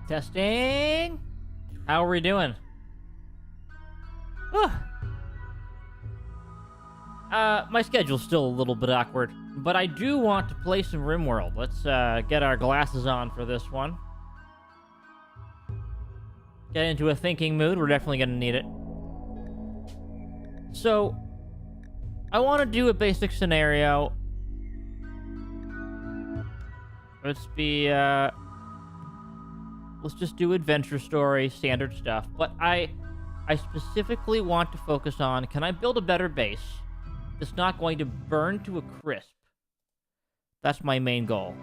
Testing. How are we doing? My schedule's still a little bit awkward, but I do want to play some RimWorld. Let's get our glasses on for this one. Get into a thinking mood. We're definitely going to need it. So, I want to do a basic scenario. Let's just do adventure story, standard stuff. But I specifically want to focus on, can I build a better base that's not going to burn to a crisp? That's my main goal.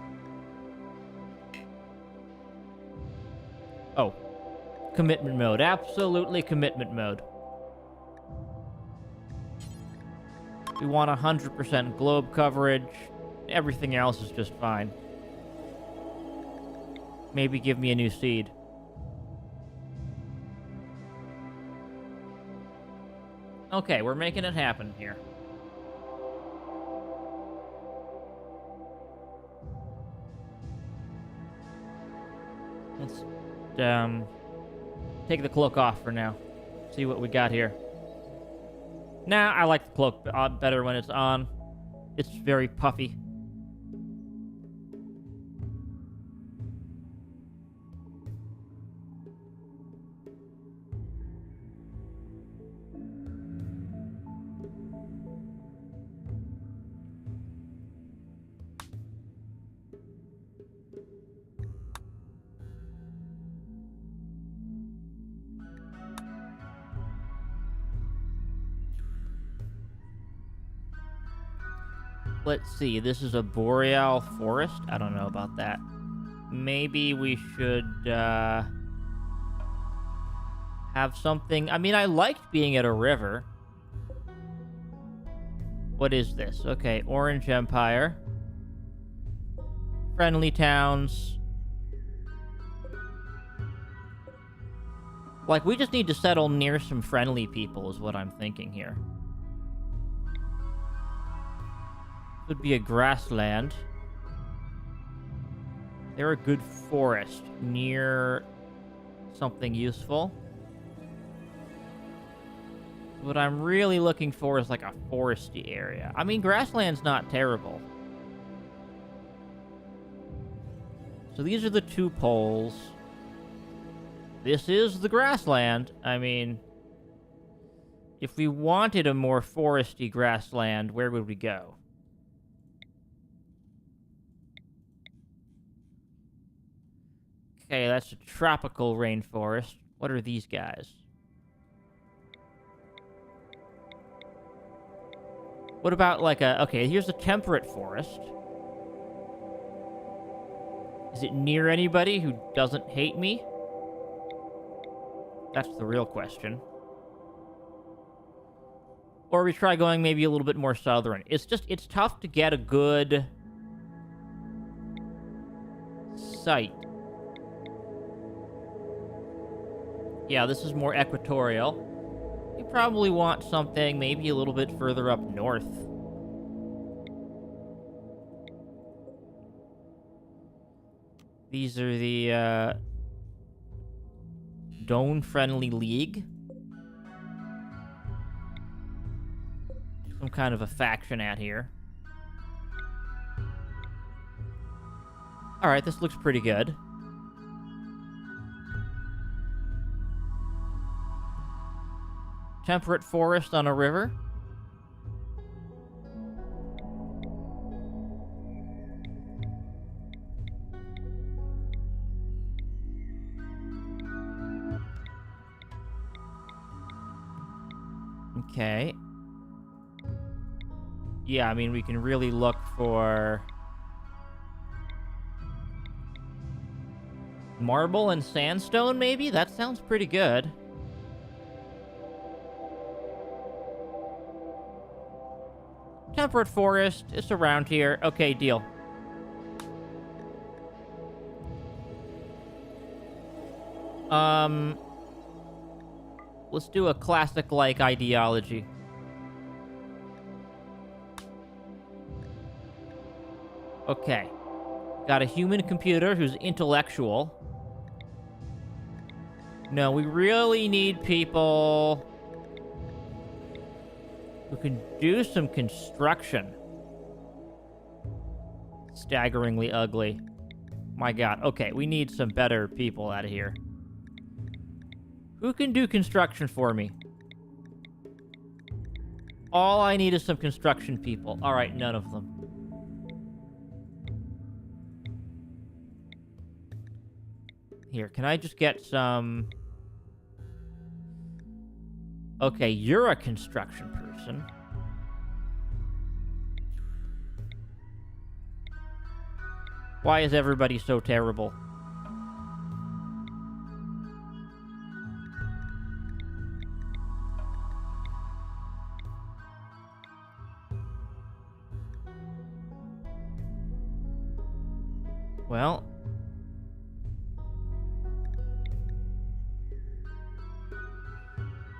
Oh. Commitment mode. Absolutely commitment mode. We want 100% globe coverage. Everything else is just fine. Maybe give me a new seed. Okay, we're making it happen here. Let's take the cloak off for now. See what we got here. Nah, I like the cloak better when it's on. It's very puffy. Let's see, this is a boreal forest? I don't know about that. Maybe we should, have something... I mean, I liked being at a river. What is this? Okay, Orange Empire. Friendly towns. Like, we just need to settle near some friendly people is what I'm thinking here. Would be a grassland. They're a good forest near something useful. What I'm really looking for is like a foresty area. I mean, grassland's not terrible. So these are the two poles. This is the grassland. I mean, if we wanted a more foresty grassland, where would we go? Okay, that's a tropical rainforest. What are these guys? What about like a... Okay, here's a temperate forest. Is it near anybody who doesn't hate me? That's the real question. Or we try going maybe a little bit more southern. It's tough to get a good site. Yeah, this is more equatorial. You probably want something maybe a little bit further up north. These are the, Dome-friendly league. Some kind of a faction out here. Alright, this looks pretty good. Temperate forest on a river. Okay. Yeah, I mean, we can really look for marble and sandstone, maybe? That sounds pretty good. Temperate forest. It's around here. Okay, deal. Let's do a classic-like ideology. Okay. Got a human computer who's intellectual. No, we really need people who can do some construction. Staggeringly ugly. My god. Okay, we need some better people out of here. Who can do construction for me? All I need is some construction people. Alright, none of them. Here, can I just get some... Okay, you're a construction person. Why is everybody so terrible? Well...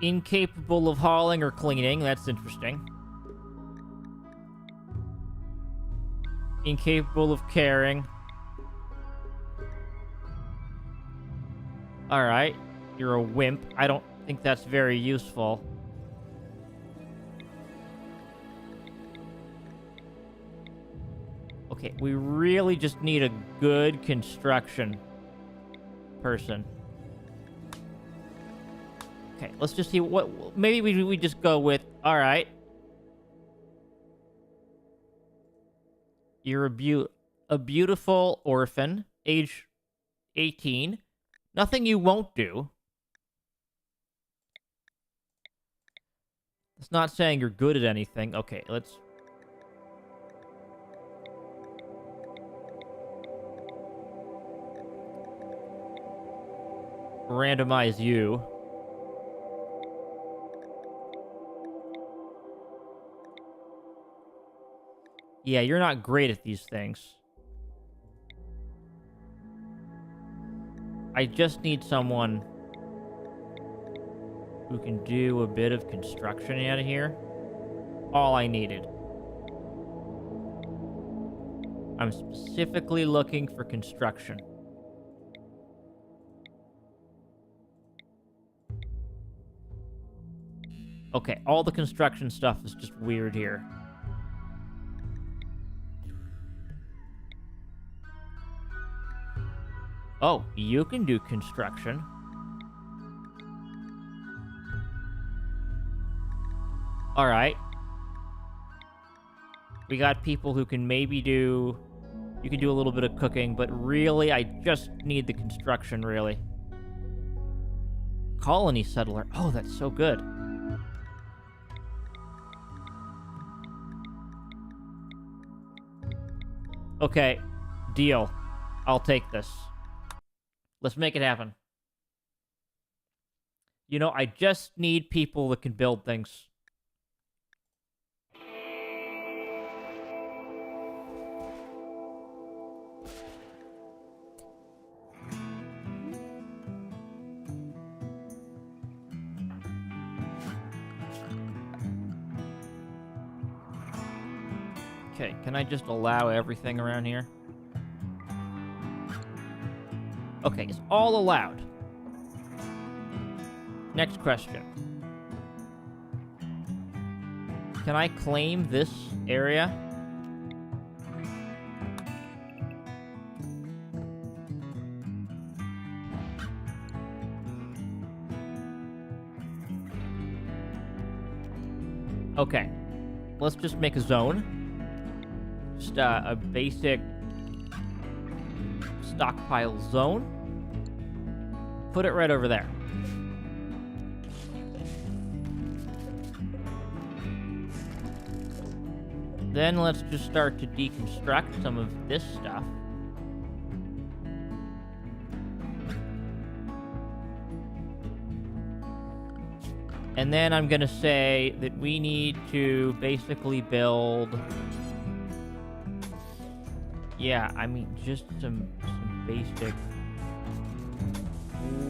incapable of hauling or cleaning, that's interesting. Incapable of caring. Alright, you're a wimp. I don't think that's very useful. Okay, we really just need a good construction person. Okay, let's just see what... Maybe we just go with... Alright. You're a beautiful orphan, age 18. Nothing you won't do. It's not saying you're good at anything. Okay, let's... randomize you. Yeah, you're not great at these things. I just need someone who can do a bit of construction out of here. All I needed. I'm specifically looking for construction. Okay, all the construction stuff is just weird here. Oh, you can do construction. Alright. We got people who can maybe do... You can do a little bit of cooking, but really, I just need the construction, really. Colony settler. Oh, that's so good. Okay, deal. I'll take this. Let's make it happen. You know, I just need people that can build things. Okay, can I just allow everything around here? Okay, it's all allowed. Next question. Can I claim this area? Okay. Let's just make a zone. Just a basic stockpile zone. Put it right over there. Then let's just start to deconstruct some of this stuff. And then I'm gonna say that we need to basically build... Yeah, I mean, just some basic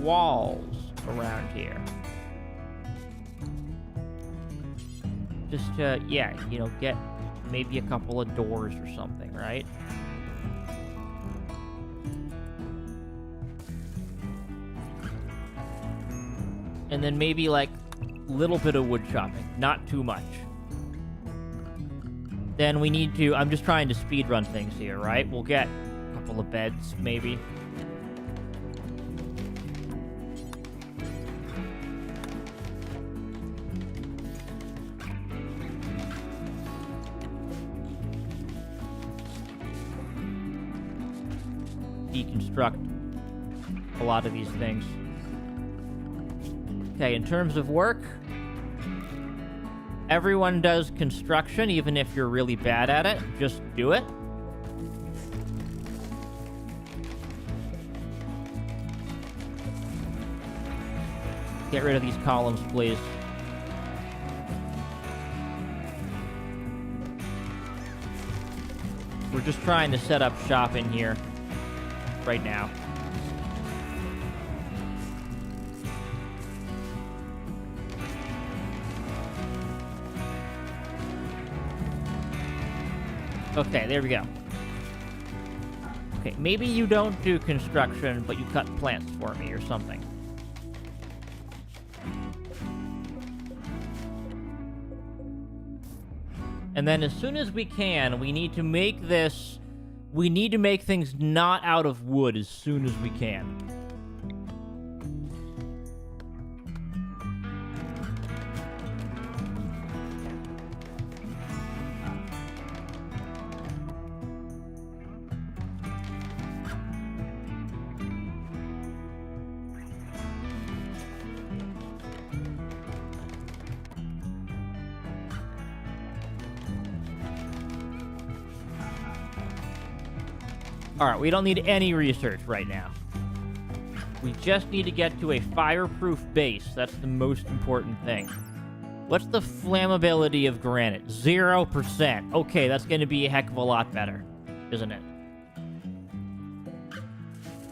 walls around here. Just to, yeah, you know, get maybe a couple of doors or something, right? And then maybe, like, a little bit of wood chopping. Not too much. Then we need to... I'm just trying to speed run things here, right? We'll get a couple of beds, maybe. Deconstruct a lot of these things. Okay, in terms of work, everyone does construction, even if you're really bad at it. Just do it. Get rid of these columns, please. We're just trying to set up shop in here right now. Okay, there we go. Okay, maybe you don't do construction, but you cut plants for me or something. And then as soon as we can, we need to make this... We need to make things not out of wood as soon as we can. Alright, we don't need any research right now. We just need to get to a fireproof base. That's the most important thing. What's the flammability of granite? 0%. Okay, that's going to be a heck of a lot better, isn't it?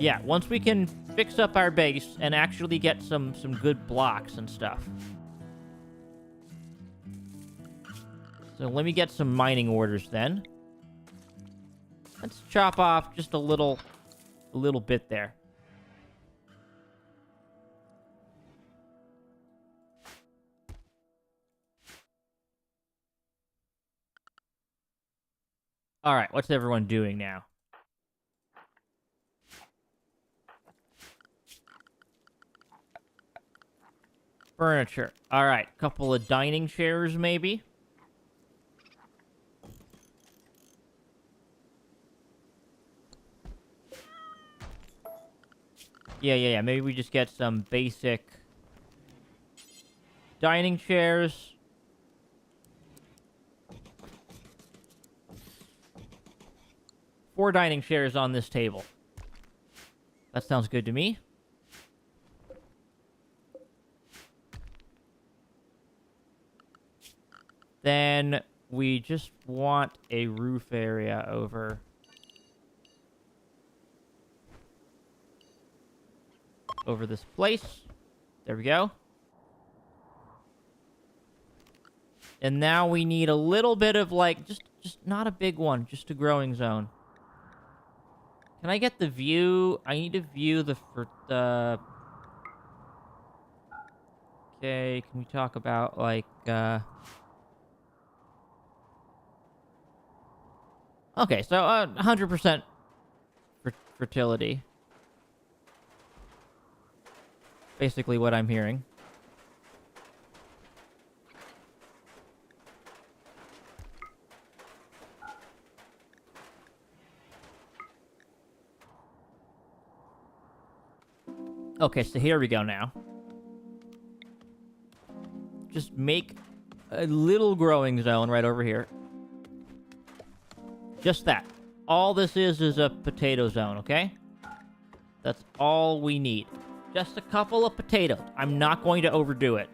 Yeah, once we can fix up our base and actually get some good blocks and stuff. So let me get some mining orders then. Let's chop off just a little bit there. All right, what's everyone doing now? Furniture. All right, couple of dining chairs maybe. Yeah. Maybe we just get some basic dining chairs. Four dining chairs on this table. That sounds good to me. Then we just want a roof area over this place. There we go. And now we need a little bit of, like, just not a big one, just a growing zone. Can I get the view? I need to view the... Okay, can we talk about, like, Okay, so 100% fertility. Basically what I'm hearing. Okay, so here we go now. Just make a little growing zone right over here. Just that. All this is a potato zone, okay? That's all we need. Just a couple of potatoes. I'm not going to overdo it.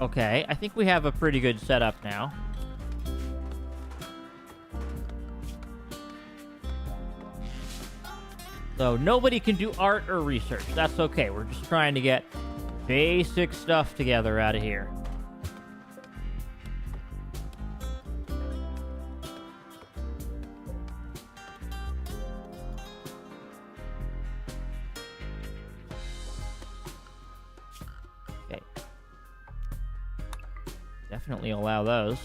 Okay, I think we have a pretty good setup now. So nobody can do art or research. That's okay. We're just trying to get basic stuff together out of here. Okay. Definitely allow those.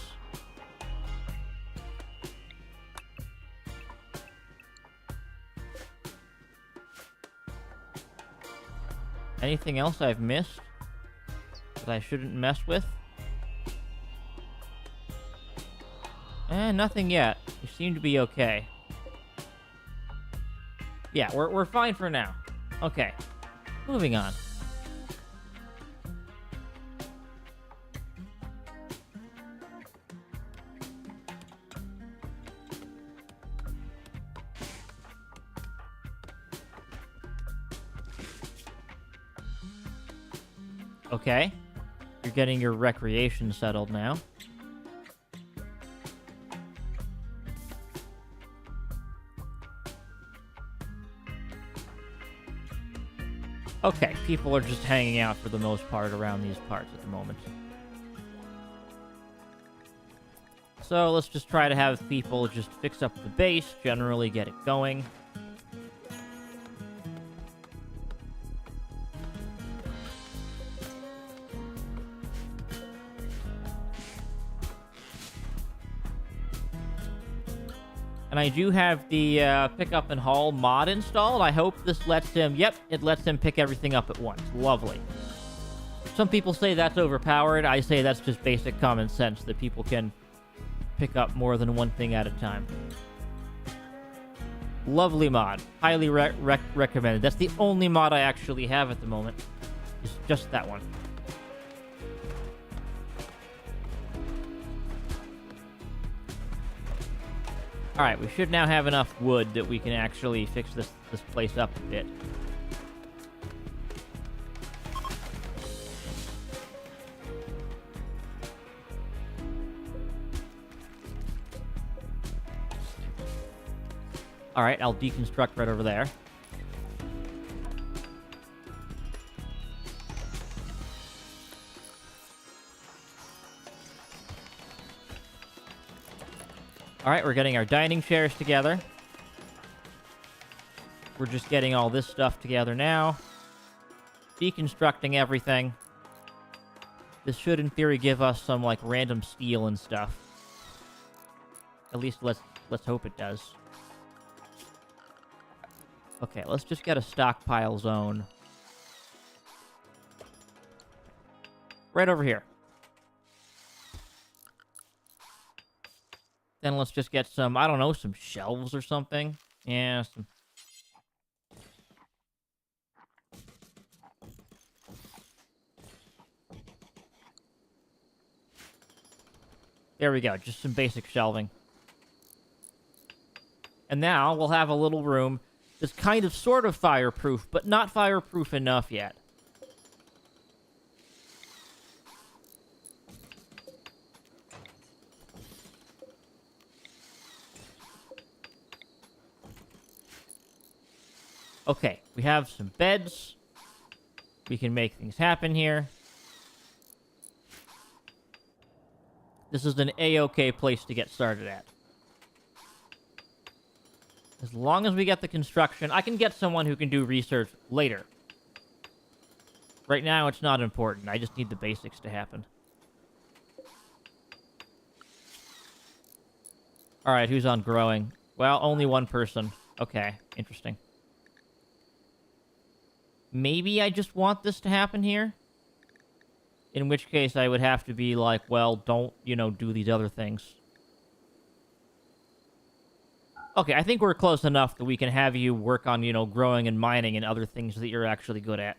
Anything else I've missed that I shouldn't mess with? Nothing yet. We seem to be okay. Yeah, we're fine for now. Okay. Moving on. Okay. You're getting your recreation settled now. Okay, people are just hanging out for the most part around these parts at the moment. So let's just try to have people just fix up the base, generally get it going. And I do have the pick up and haul mod installed. I hope this lets him... Yep, it lets him pick everything up at once. Lovely. Some people say that's overpowered. I say that's just basic common sense, that people can pick up more than one thing at a time. Lovely mod. Highly recommended. That's the only mod I actually have at the moment. It's just that one. Alright, we should now have enough wood that we can actually fix this place up a bit. Alright, I'll deconstruct right over there. Alright, we're getting our dining chairs together. We're just getting all this stuff together now. Deconstructing everything. This should, in theory, give us some, like, random steel and stuff. At least let's hope it does. Okay, let's just get a stockpile zone. Right over here. Then let's just get some, I don't know, some shelves or something. Yeah, some... There we go, just some basic shelving. And now we'll have a little room that's kind of sort of fireproof, but not fireproof enough yet. Okay, we have some beds. We can make things happen here. This is an A-okay place to get started at. As long as we get the construction, I can get someone who can do research later. Right now, it's not important. I just need the basics to happen. Alright, who's on growing? Well, only one person. Okay, interesting. Maybe I just want this to happen here? In which case, I would have to be like, well, don't, you know, do these other things. Okay, I think we're close enough that we can have you work on, you know, growing and mining and other things that you're actually good at.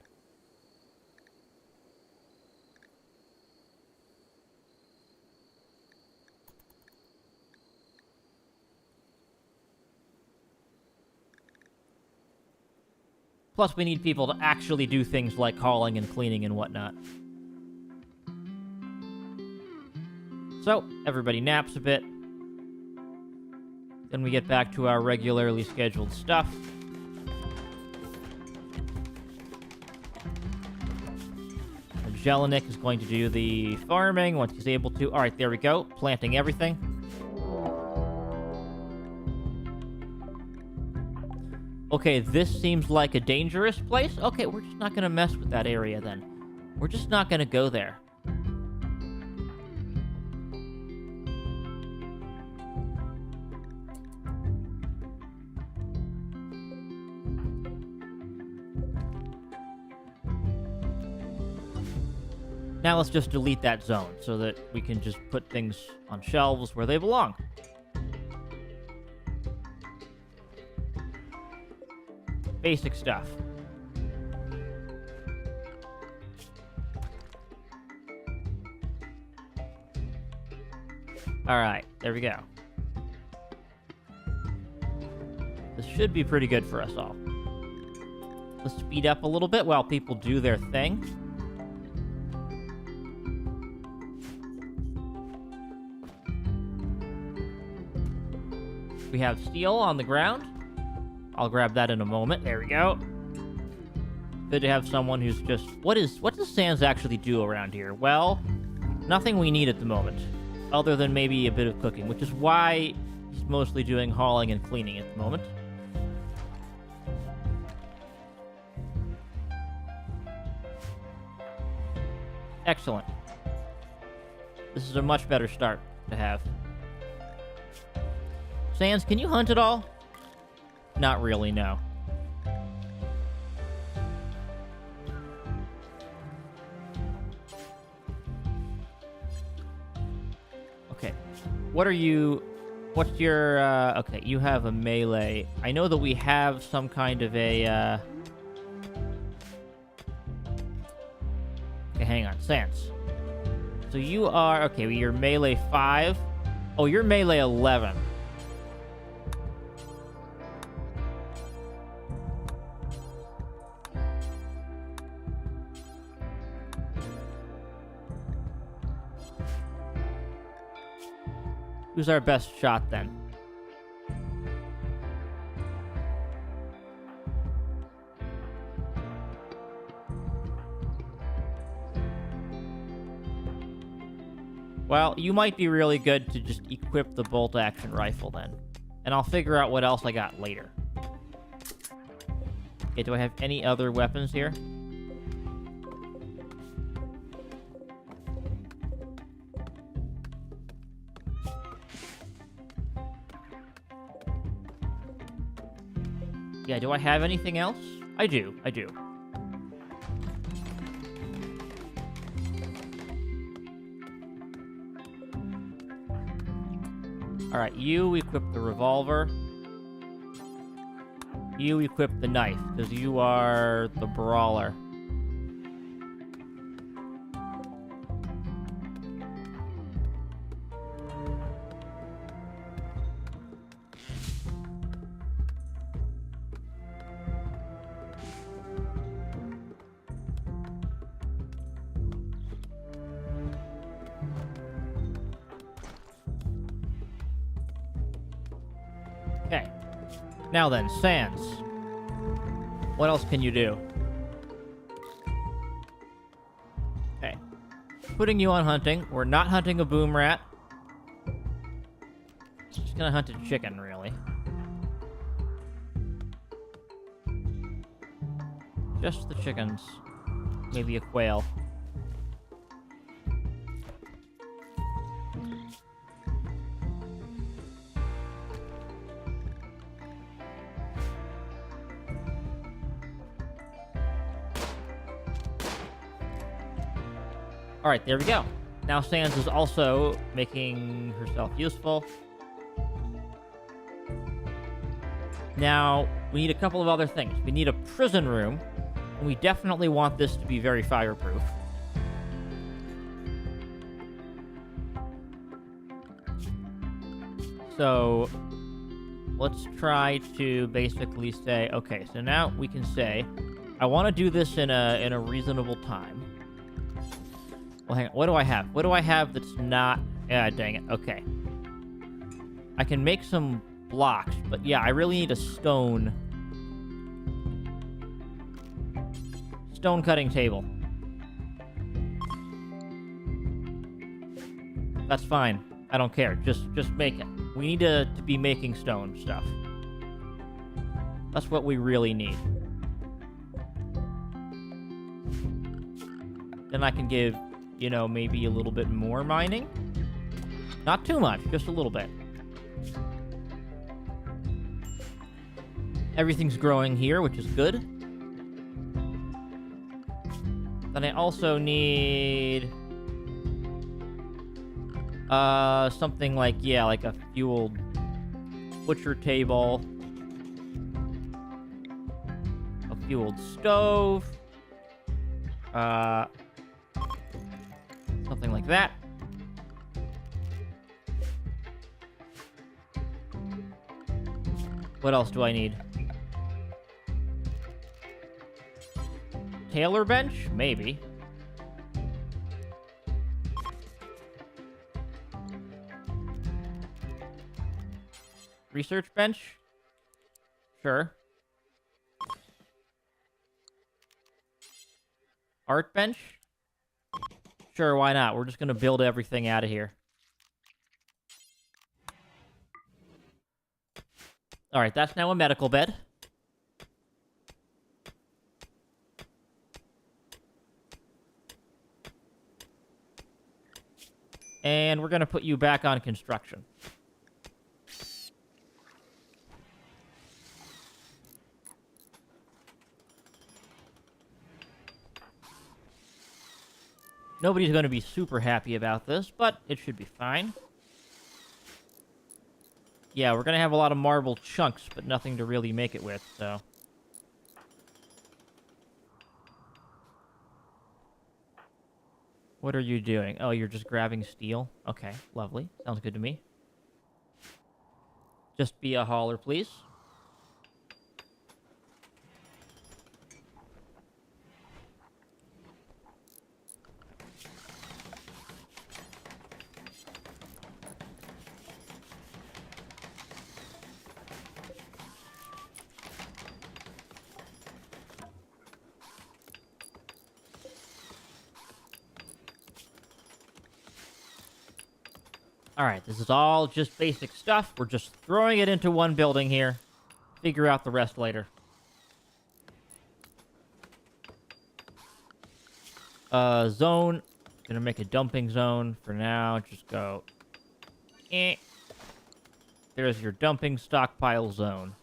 Plus, we need people to actually do things like hauling and cleaning and whatnot. So, everybody naps a bit. Then we get back to our regularly scheduled stuff. Jelinek is going to do the farming once he's able to. All right, there we go. Planting everything. Okay, this seems like a dangerous place. Okay, we're just not going to mess with that area then. We're just not going to go there. Now let's just delete that zone so that we can just put things on shelves where they belong. Basic stuff. Alright, there we go. This should be pretty good for us all. Let's speed up a little bit while people do their thing. We have steel on the ground. I'll grab that in a moment. There we go. Good to have someone who's just... What does Sans actually do around here? Well, nothing we need at the moment. Other than maybe a bit of cooking, which is why he's mostly doing hauling and cleaning at the moment. Excellent. This is a much better start to have. Sans, can you hunt at all? Not really, no. Okay. What are you... What's your... Okay, you have a melee. I know that we have some kind of a... Okay, hang on. Sans. So you are... Okay, well, you're melee 5. Oh, you're melee 11. Who's our best shot, then? Well, you might be really good to just equip the bolt-action rifle, then. And I'll figure out what else I got later. Okay, do I have any other weapons here? Yeah, do I have anything else? I do. Alright, you equip the revolver. You equip the knife, because you are the brawler. Okay. Now then, Sans. What else can you do? Okay. Putting you on hunting. We're not hunting a boom rat. Just gonna hunt a chicken, really. Just the chickens. Maybe a quail. Alright, there we go. Now Sans is also making herself useful. Now, we need a couple of other things. We need a prison room, and we definitely want this to be very fireproof. So, let's try to basically say, okay, so now we can say, I want to do this in a reasonable time. Well, hang on. What do I have? What do I have that's not... Yeah, dang it. Okay. I can make some blocks, but yeah, I really need a stone cutting table. That's fine. I don't care. Just make it. We need to be making stone stuff. That's what we really need. Then I can give, you know, maybe a little bit more mining. Not too much, just a little bit. Everything's growing here, which is good. Then I also need... something like, yeah, like a fueled butcher table. A fueled stove. Something like that. What else do I need? Tailor bench? Maybe. Research bench? Sure. Art bench? Sure, why not? We're just gonna build everything out of here. Alright, that's now a medical bed. And we're gonna put you back on construction. Nobody's going to be super happy about this, but it should be fine. Yeah, we're going to have a lot of marble chunks, but nothing to really make it with, so... What are you doing? Oh, you're just grabbing steel? Okay, lovely. Sounds good to me. Just be a hauler, please. Alright, this is all just basic stuff. We're just throwing it into one building here. Figure out the rest later. Zone. Gonna make a dumping zone for now. Just go... There's your dumping stockpile zone.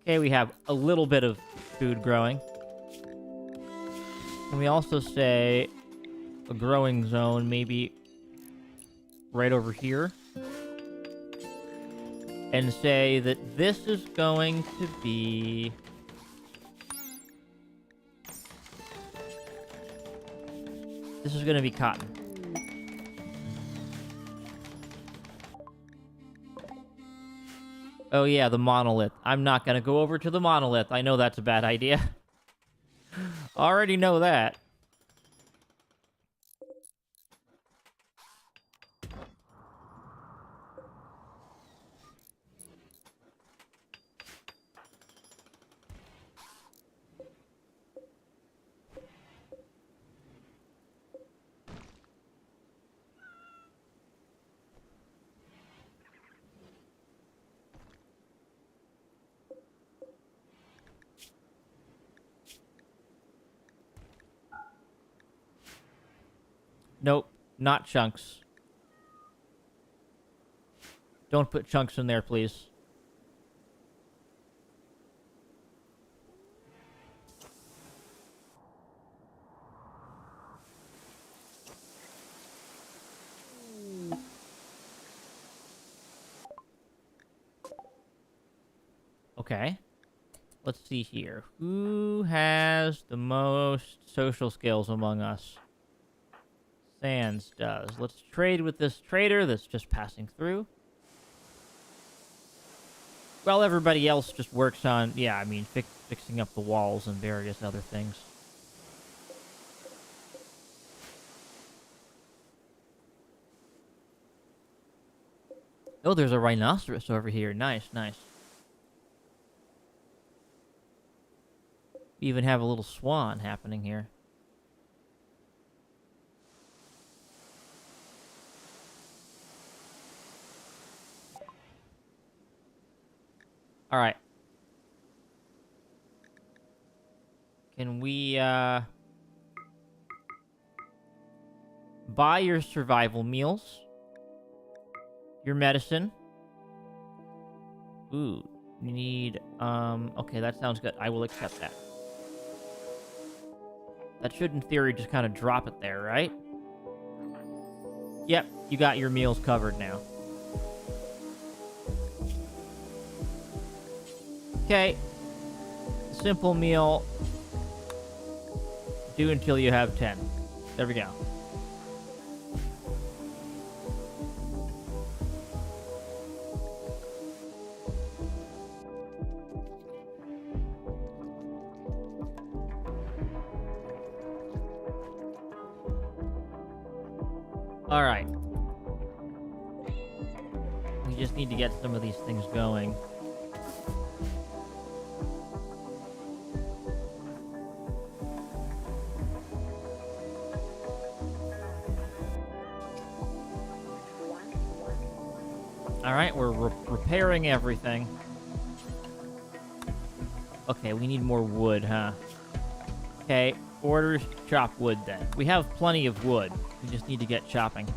Okay, we have a little bit of food growing. Can we also say a growing zone, maybe right over here? And say that this is going to be... This is going to be cotton. Oh yeah, the monolith. I'm not going to go over to the monolith. I know that's a bad idea. Already know that. Nope, not chunks. Don't put chunks in there, please. Okay. Let's see here. Who has the most social skills among us? Sands does. Let's trade with this trader that's just passing through. Well, everybody else just works on, yeah, I mean, fixing up the walls and various other things. Oh, there's a rhinoceros over here. Nice, nice. We even have a little swan happening here. All right. Can we, buy your survival meals? Your medicine? Ooh, you need, okay, that sounds good. I will accept that. That should, in theory, just kind of drop it there, right? Yep, you got your meals covered now. Okay. Simple meal. Do until you have 10. There we go. All right. We just need to get some of these things going. All right, we're repairing everything. Okay, we need more wood, huh? Okay, orders chop wood then. We have plenty of wood. We just need to get chopping.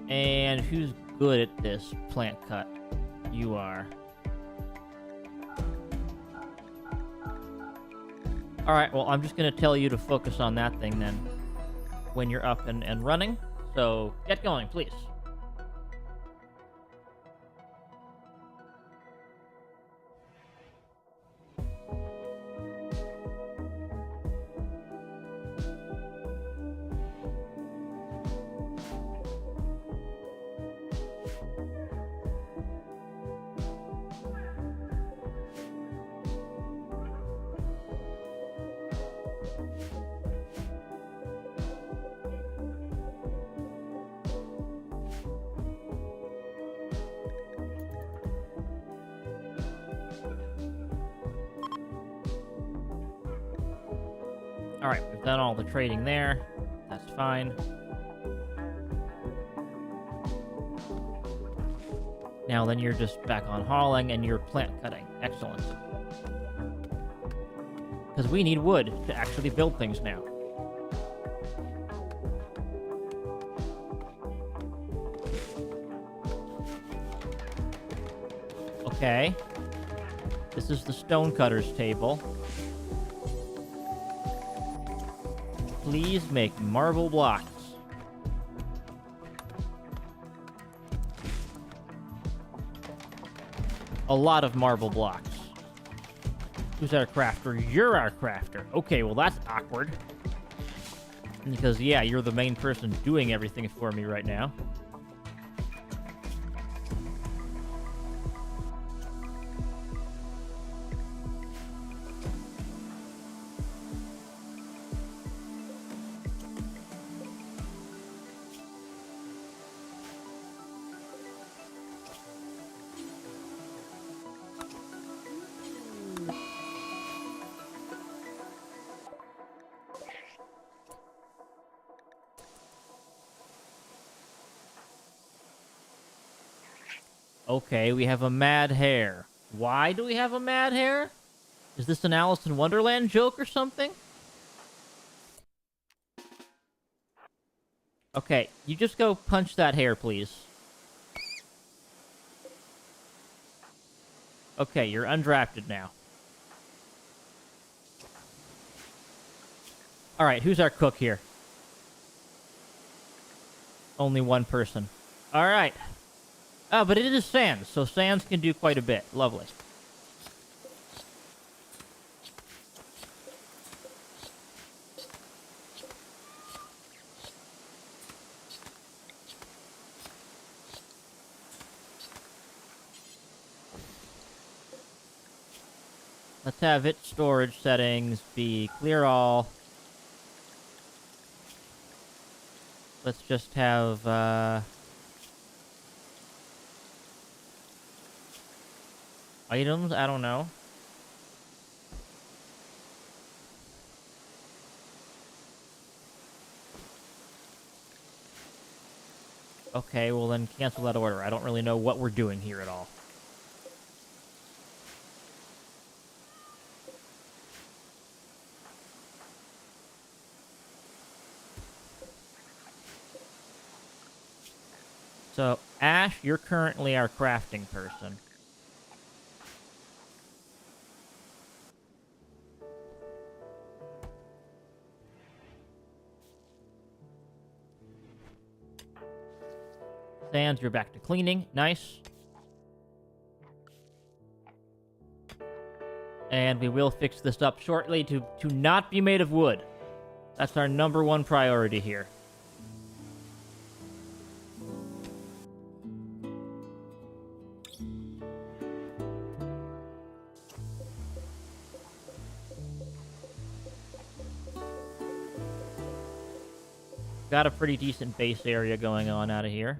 And who's good at this plant cut? You are. Alright, well, I'm just going to tell you to focus on that thing then when you're up and running. So, get going, please. Alright, we've done all the trading there. That's fine. Now then you're just back on hauling and you're plant cutting. Excellent. Because we need wood to actually build things now. Okay. This is the stonecutter's table. Please make marble blocks. A lot of marble blocks. Who's our crafter? You're our crafter. Okay, well that's awkward. Because, yeah, you're the main person doing everything for me right now. Okay, we have a mad hare. Why do we have a mad hare? Is this an Alice in Wonderland joke or something? Okay, you just go punch that hare, please. Okay, you're undrafted now. Alright, who's our cook here? Only one person. Alright. Oh, but it is Sans, so Sans can do quite a bit. Lovely. Let's have its storage settings be clear all. Let's just have, items? I don't know. Okay, well then cancel that order. I don't really know what we're doing here at all. So, Ash, you're currently our crafting person. Sans, you're back to cleaning. Nice. And we will fix this up shortly to not be made of wood. That's our #1 priority here. Got a pretty decent base area going on out of here.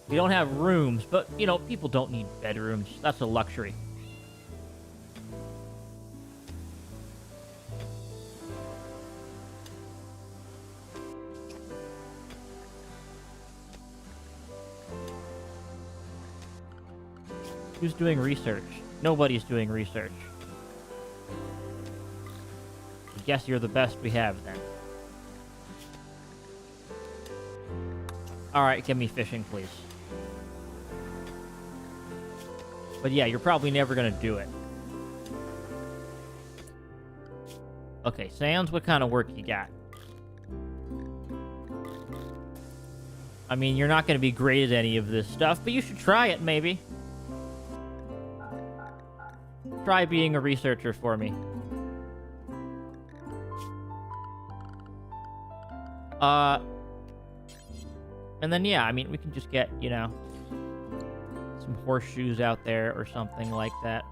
We don't have rooms, but, you know, people don't need bedrooms. That's a luxury. Who's doing research? Nobody's doing research. I guess you're the best we have, then. Alright, give me fishing, please. But yeah, you're probably never gonna do it. Okay, Sans, what kind of work you got? I mean, you're not gonna be great at any of this stuff, but you should try it, maybe. Try being a researcher for me. And then, yeah, I mean, we can just get, you know, some horseshoes out there or something like that.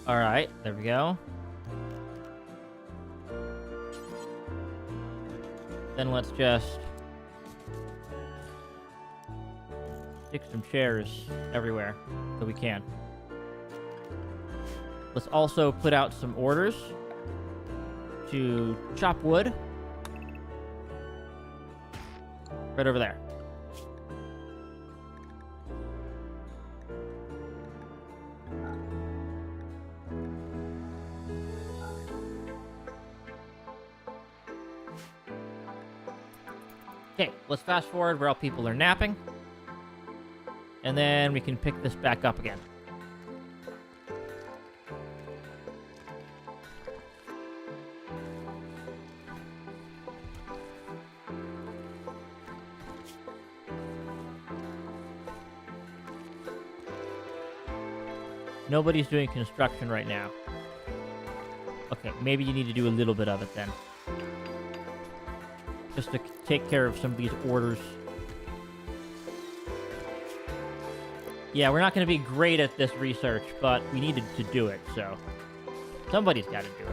All right, there we go. Then let's just stick some chairs everywhere that we can. Let's also put out some orders to chop wood. Right over there. Okay, let's fast forward where all people are napping. And then we can pick this back up again. Nobody's doing construction right now. Okay, maybe you need to do a little bit of it then. Just to take care of some of these orders. Yeah, we're not going to be great at this research, but we needed to do it, so somebody's got to do it.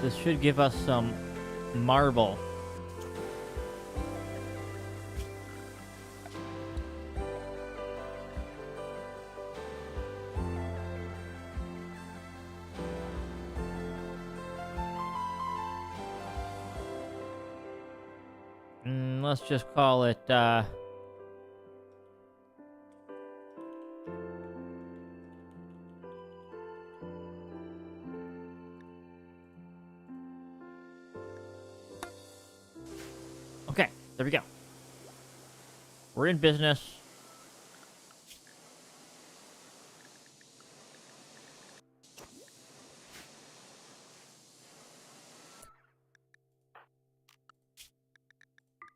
This should give us some marble. Let's just call it, okay, There we go. We're in business.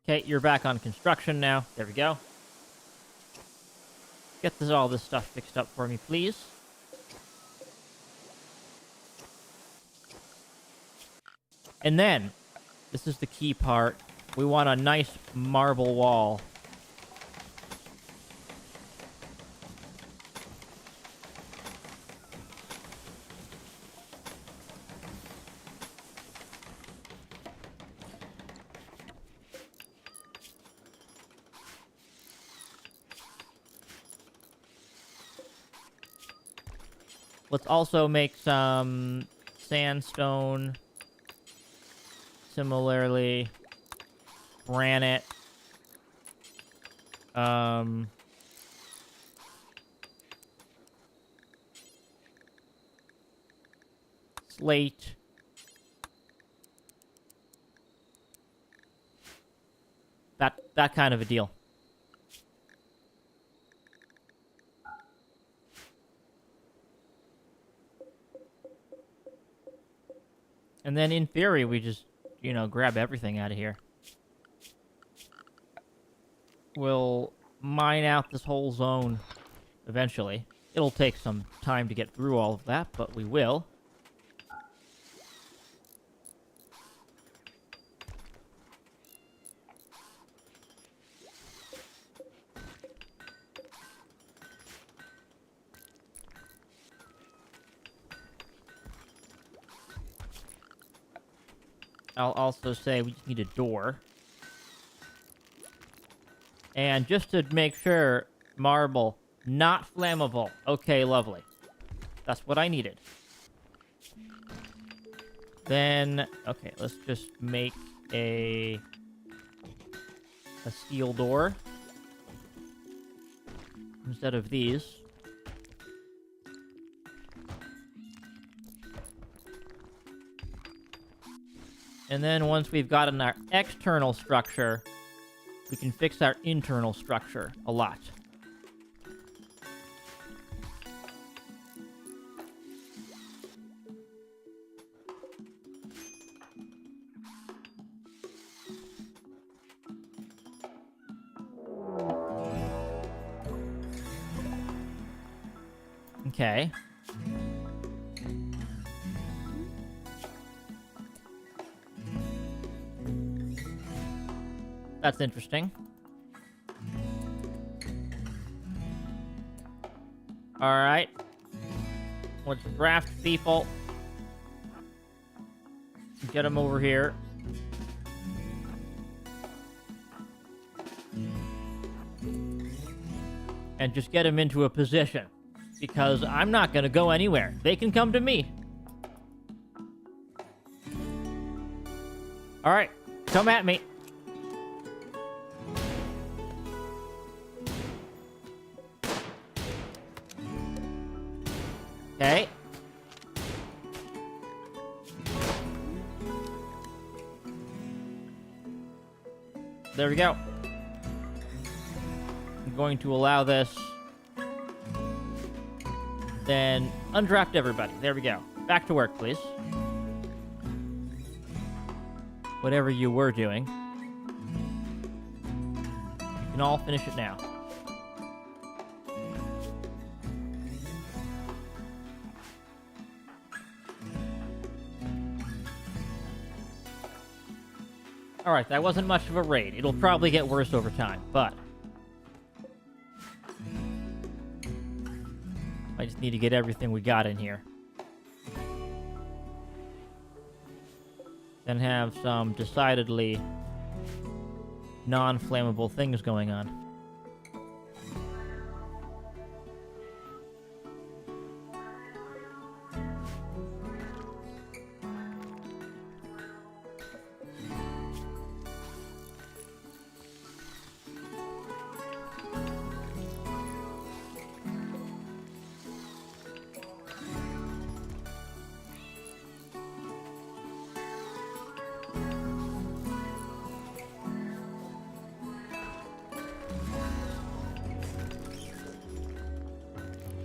Okay, you're back on construction now. There we go. Get all this stuff fixed up for me, please. And then, this is the key part. We want a nice marble wall. Let's also make some sandstone. Similarly, granite. Slate. That kind of a deal. And then in theory, we just, you know, grab everything out of here. We'll mine out this whole zone eventually. It'll take some time to get through all of that, but we will. I'll also say we need a door. And just to make sure, marble, not flammable. Okay, lovely. That's what I needed. Then, okay, let's just make a steel door instead of these. And then once we've gotten our external structure, we can fix our internal structure a lot. Okay. That's interesting. Alright. Let's draft people. Get them over here. And just get them into a position. Because I'm not going to go anywhere. They can come to me. Alright. Come at me. Okay. There we go. I'm going to allow this. Then undraft everybody. There we go. Back to work, please. Whatever you were doing. You can all finish it now. Alright, that wasn't much of a raid. It'll probably get worse over time, but I just need to get everything we got in here. Then have some decidedly non-flammable things going on.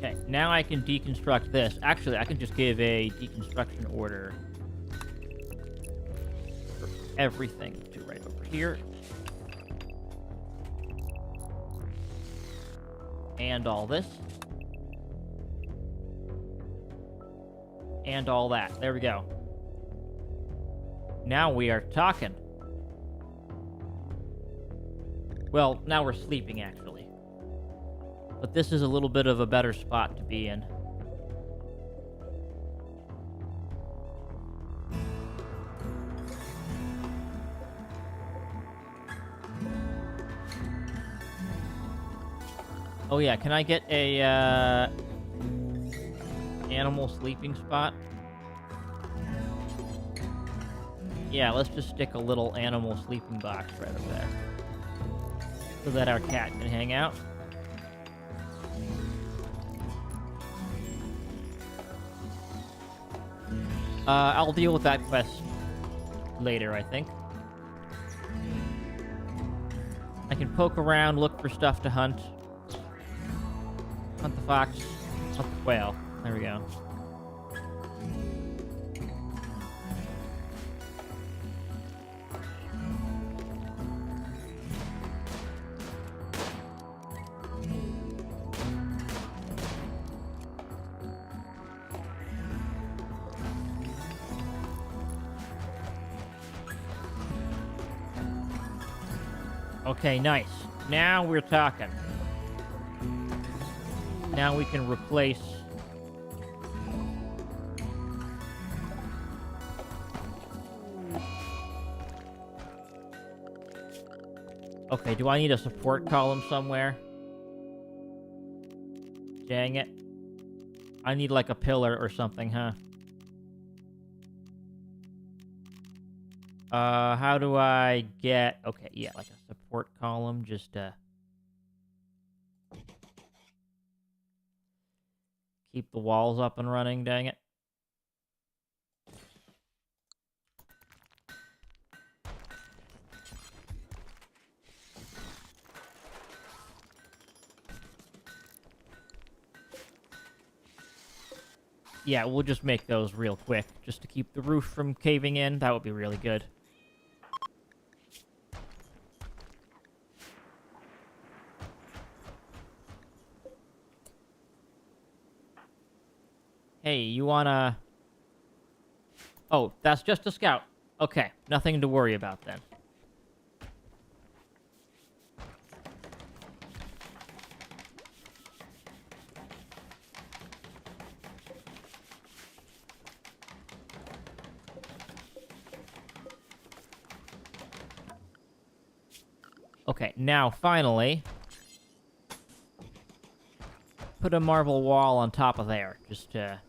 Okay, now I can deconstruct this. Actually, I can just give a deconstruction order for everything to right over here. And all this. And all that. There we go. Now we are talking. Well, now we're sleeping, actually. But this is a little bit of a better spot to be in. Oh yeah, can I get a, animal sleeping spot? Yeah, let's just stick a little animal sleeping box right over there. So that our cat can hang out. I'll deal with that quest later, I think. I can poke around, look for stuff to hunt. Hunt the fox. Hunt the quail. There we go. Okay, nice. Now we're talking. Now we can replace... Okay, do I need a support column somewhere? Dang it. I need like a pillar or something, huh? How do I get... Okay, yeah, like a support column, just, keep the walls up and running, dang it. Yeah, we'll just make those real quick, just to keep the roof from caving in. That would be really good. Hey, you wanna... Oh, that's just a scout. Okay, nothing to worry about then. Okay, now, finally... Put a marble wall on top of there, just to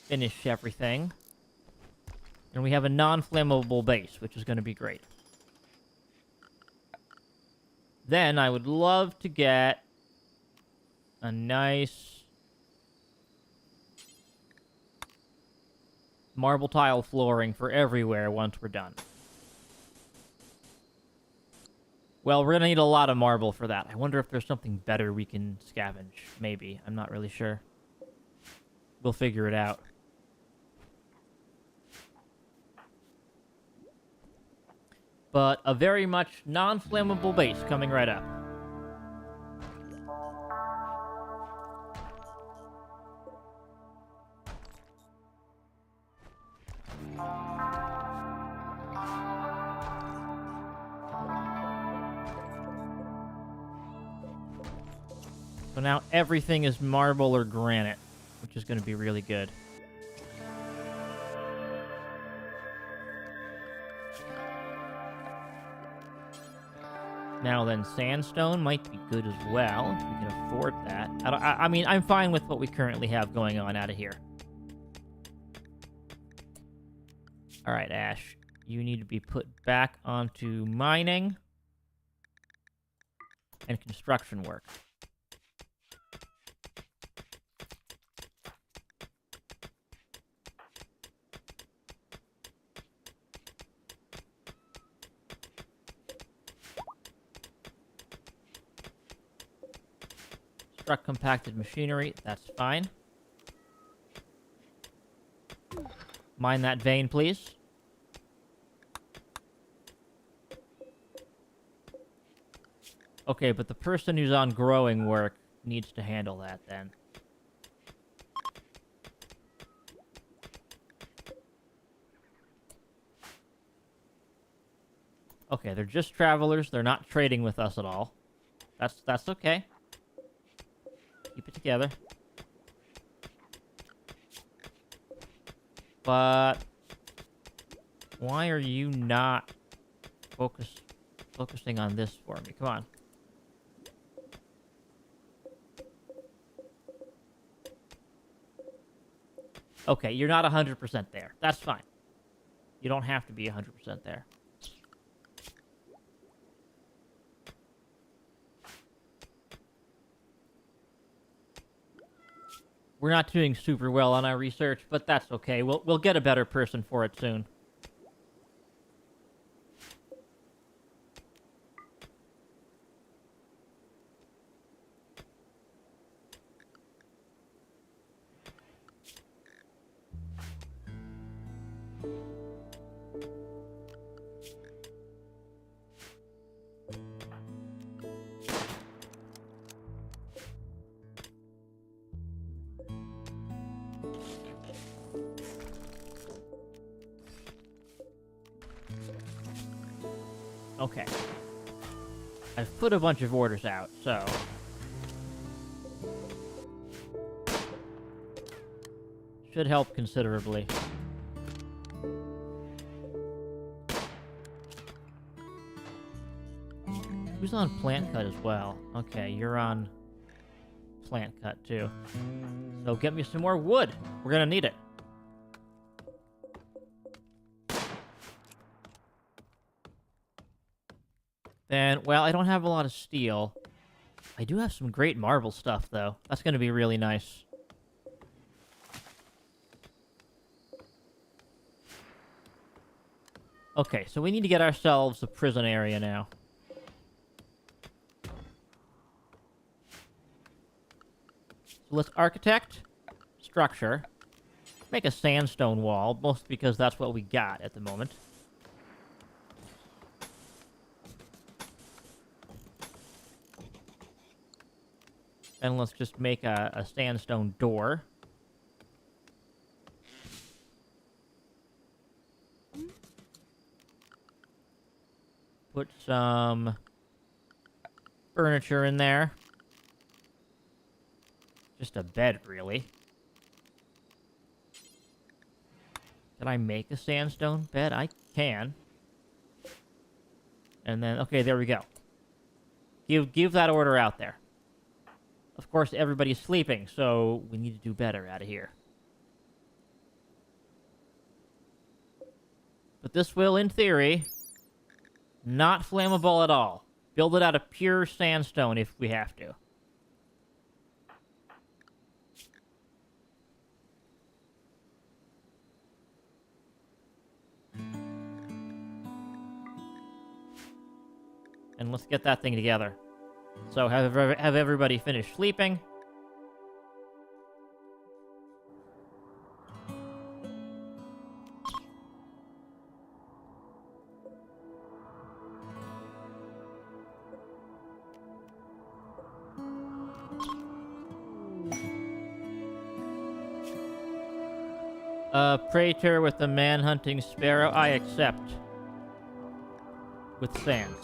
finish everything. And we have a non-flammable base, which is going to be great. Then I would love to get a nice marble tile flooring for everywhere once we're done. Well, we're going to need a lot of marble for that. I wonder if there's something better we can scavenge. Maybe. I'm not really sure. We'll figure it out. But a very much non-flammable base coming right up. So now everything is marble or granite, which is going to be really good. Now then, sandstone might be good as well, if we can afford that. I mean, I'm fine with what we currently have going on out of here. Alright, Ash. You need to be put back onto mining and construction work. Construct compacted machinery. That's fine. Mine that vein, please. Okay, but the person who's on growing work needs to handle that then. Okay, they're just travelers. They're not trading with us at all. That's okay. Keep it together. But why are you not focusing on this for me? Come on. Okay, you're not 100% there. That's fine. You don't have to be 100% there. We're not doing super well on our research, but that's okay. We'll get a better person for it soon. Okay. I've put a bunch of orders out, so... should help considerably. Who's on plant cut as well? Okay, you're on plant cut too. So get me some more wood. We're gonna need it. Then, well, I don't have a lot of steel. I do have some great marble stuff, though. That's going to be really nice. Okay, so we need to get ourselves a prison area now. So let's architect, structure, make a sandstone wall, mostly because that's what we got at the moment. And let's just make a sandstone door. Put some furniture in there. Just a bed, really. Can I make a sandstone bed? I can. And then, okay, there we go. Give that order out there. Of course, everybody's sleeping, so we need to do better out of here. But this will, in theory, not flammable at all. Build it out of pure sandstone if we have to. And let's get that thing together. So have everybody finish sleeping. Praetor with the man-hunting sparrow, I accept. With sands.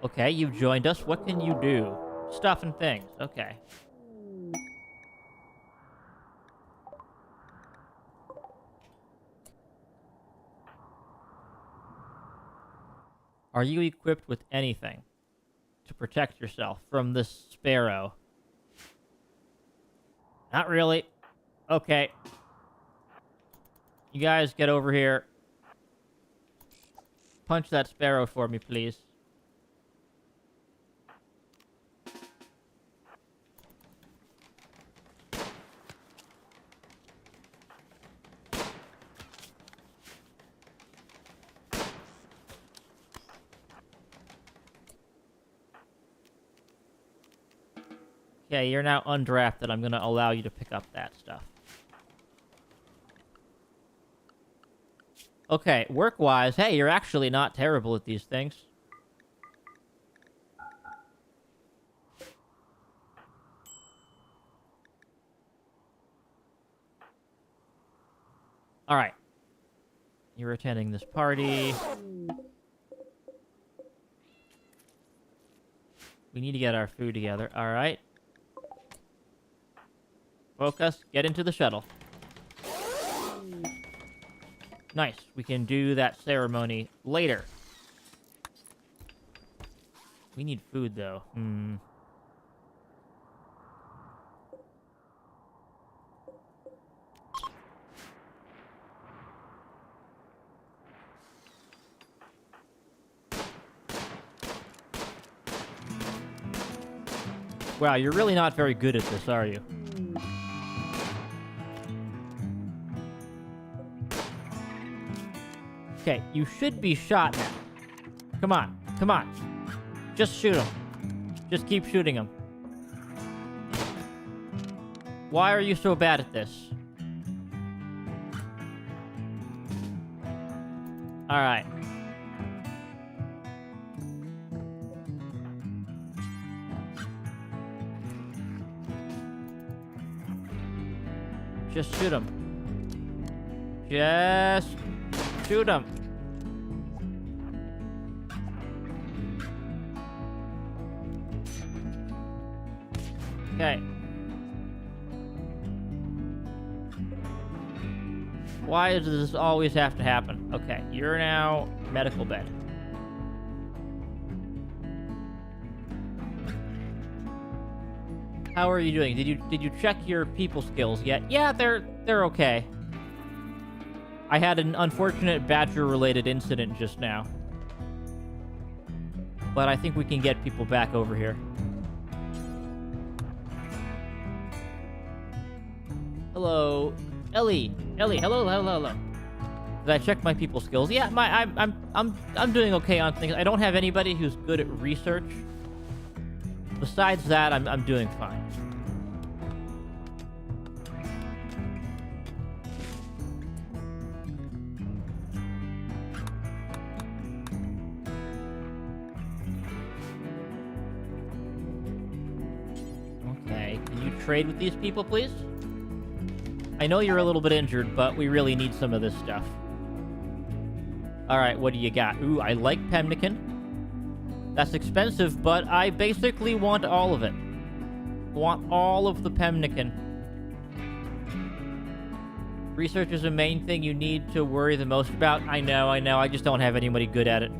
Okay, you've joined us. What can you do? Stuff and things. Okay. Are you equipped with anything to protect yourself from this sparrow? Not really. Okay. You guys get over here. Punch that sparrow for me, please. Okay, you're now undrafted. I'm gonna allow you to pick up that stuff. Okay, work-wise, hey, you're actually not terrible at these things. Alright. You're attending this party. We need to get our food together. Alright. Focus. Get into the shuttle. Nice. We can do that ceremony later. We need food, though. Wow, you're really not very good at this, are you? Okay, you should be shot now. Come on, come on. Just shoot him. Just keep shooting him. Why are you so bad at this? Alright. Just shoot him. Just shoot him. Okay. Why does this always have to happen? Okay, you're now medical bed. How are you doing? Did you check your people skills yet? Yeah, they're okay. I had an unfortunate badger-related incident just now. But I think we can get people back over here. Hello, Ellie. Ellie, hello. Did I check my people skills? Yeah, I'm doing okay on things. I don't have anybody who's good at research. Besides that, I'm doing fine. Okay, can you trade with these people, please? I know you're a little bit injured, but we really need some of this stuff. Alright, what do you got? Ooh, I like pemmican. That's expensive, but I basically want all of it. Want all of the pemmican. Research is the main thing you need to worry the most about. I know. I just don't have anybody good at it.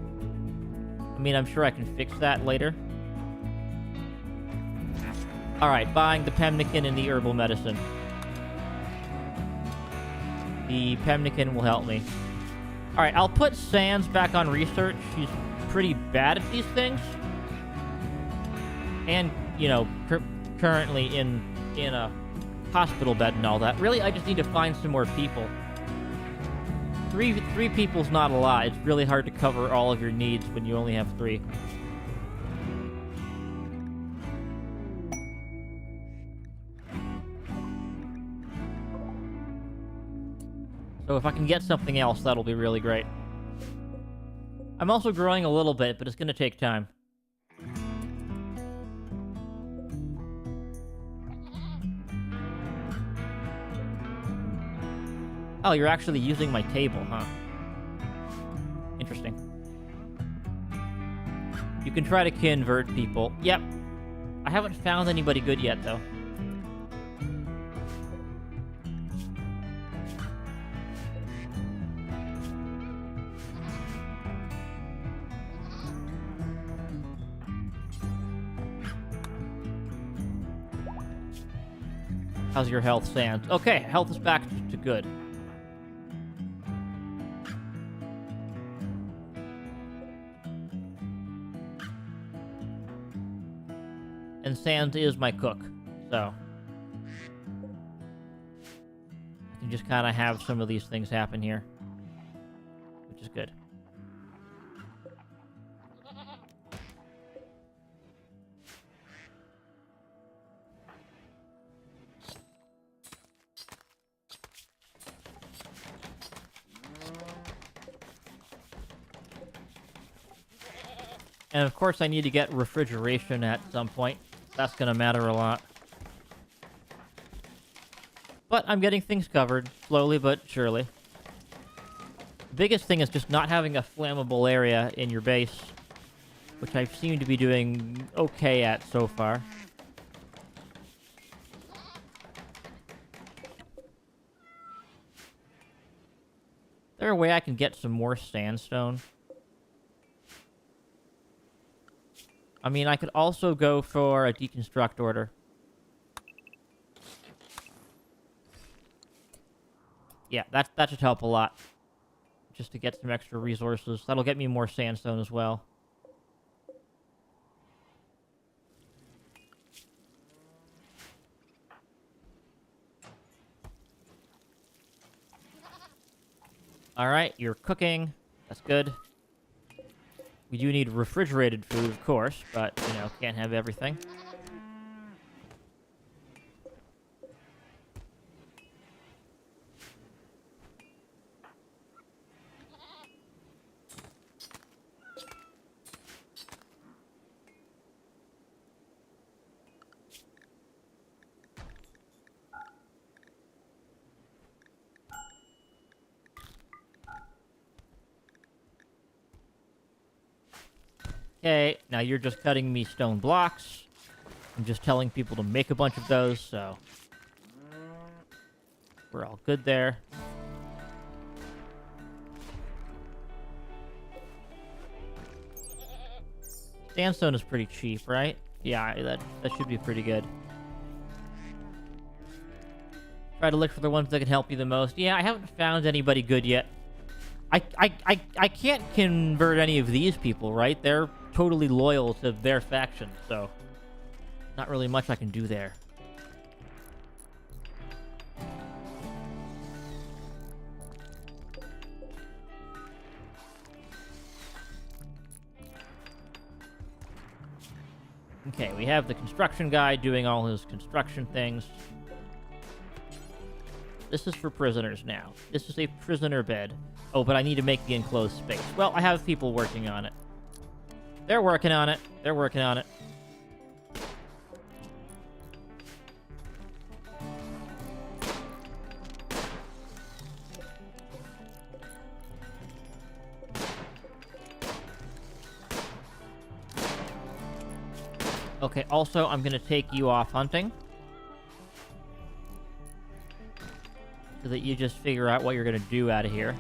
I mean, I'm sure I can fix that later. Alright, buying the pemmican and the herbal medicine. The pemmican will help me. Alright, I'll put Sans back on research. She's pretty bad at these things. And, you know, currently in a hospital bed and all that. Really, I just need to find some more people. Three people's not a lot. It's really hard to cover all of your needs when you only have 3. So if I can get something else, that'll be really great. I'm also growing a little bit, but it's going to take time. Oh, you're actually using my table, huh? Interesting. You can try to convert people. Yep. I haven't found anybody good yet, though. How's your health, Sans? Okay, health is back to good. And Sans is my cook, so I can just kind of have some of these things happen here, which is good. And of course I need to get refrigeration at some point. That's gonna matter a lot. But I'm getting things covered, slowly but surely. The biggest thing is just not having a flammable area in your base, which I seem to be doing okay at so far. Is there a way I can get some more sandstone? I mean, I could also go for a deconstruct order. Yeah, that should help a lot. Just to get some extra resources. That'll get me more sandstone as well. Alright, you're cooking. That's good. We do need refrigerated food, of course, but, you know, can't have everything. Okay, now you're just cutting me stone blocks. I'm just telling people to make a bunch of those, so... we're all good there. Sandstone is pretty cheap, right? Yeah, that should be pretty good. Try to look for the ones that can help you the most. Yeah, I haven't found anybody good yet. I can't convert any of these people, right? They're totally loyal to their faction, so not really much I can do there. Okay, we have the construction guy doing all his construction things. This is for prisoners now. This is a prisoner bed. Oh, but I need to make the enclosed space. Well, I have people working on it. They're working on it. They're working on it. Okay, also, I'm going to take you off hunting. So that you just figure out what you're going to do out of here.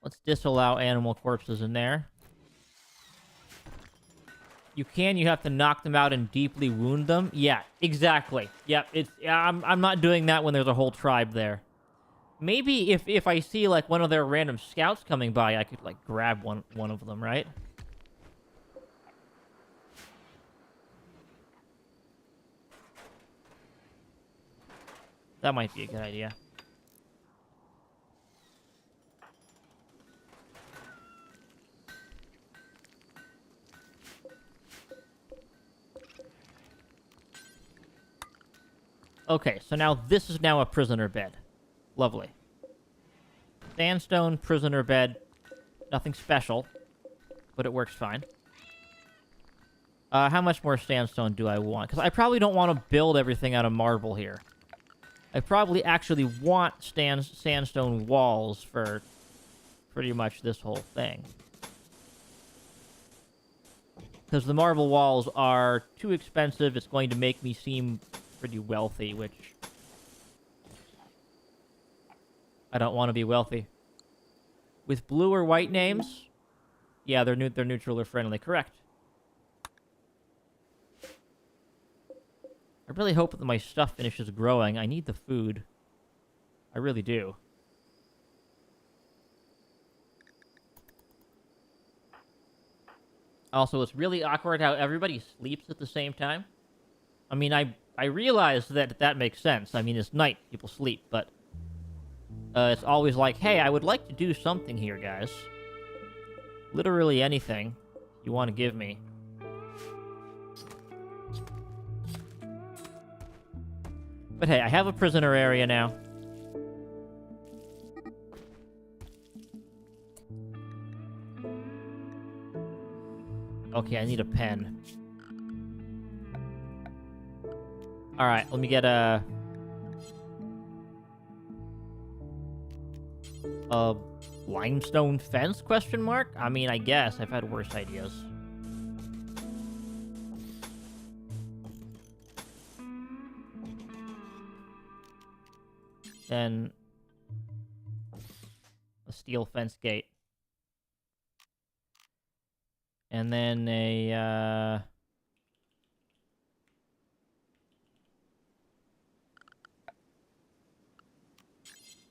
Let's disallow animal corpses in there. You have to knock them out and deeply wound them. Yeah, exactly. Yep, I'm not doing that when there's a whole tribe there. Maybe if I see like one of their random scouts coming by, I could like grab one of them, right? That might be a good idea. Okay, so now this is now a prisoner bed. Lovely. Sandstone prisoner bed. Nothing special, but it works fine. How much more sandstone do I want? Because I probably don't want to build everything out of marble here. I probably actually want sandstone walls for pretty much this whole thing. Because the marble walls are too expensive. It's going to make me seem pretty wealthy, which I don't want to be wealthy. With blue or white names? Yeah, they're neutral or friendly. Correct. I really hope that my stuff finishes growing. I need the food. I really do. Also, it's really awkward how everybody sleeps at the same time. I mean, I realize that makes sense. I mean, it's night, people sleep, but it's always like, hey, I would like to do something here, guys. Literally anything you want to give me. But hey, I have a prisoner area now. Okay, I need a pen. Alright, let me get a limestone fence, question mark? I mean, I guess. I've had worse ideas. Then a steel fence gate. And then a,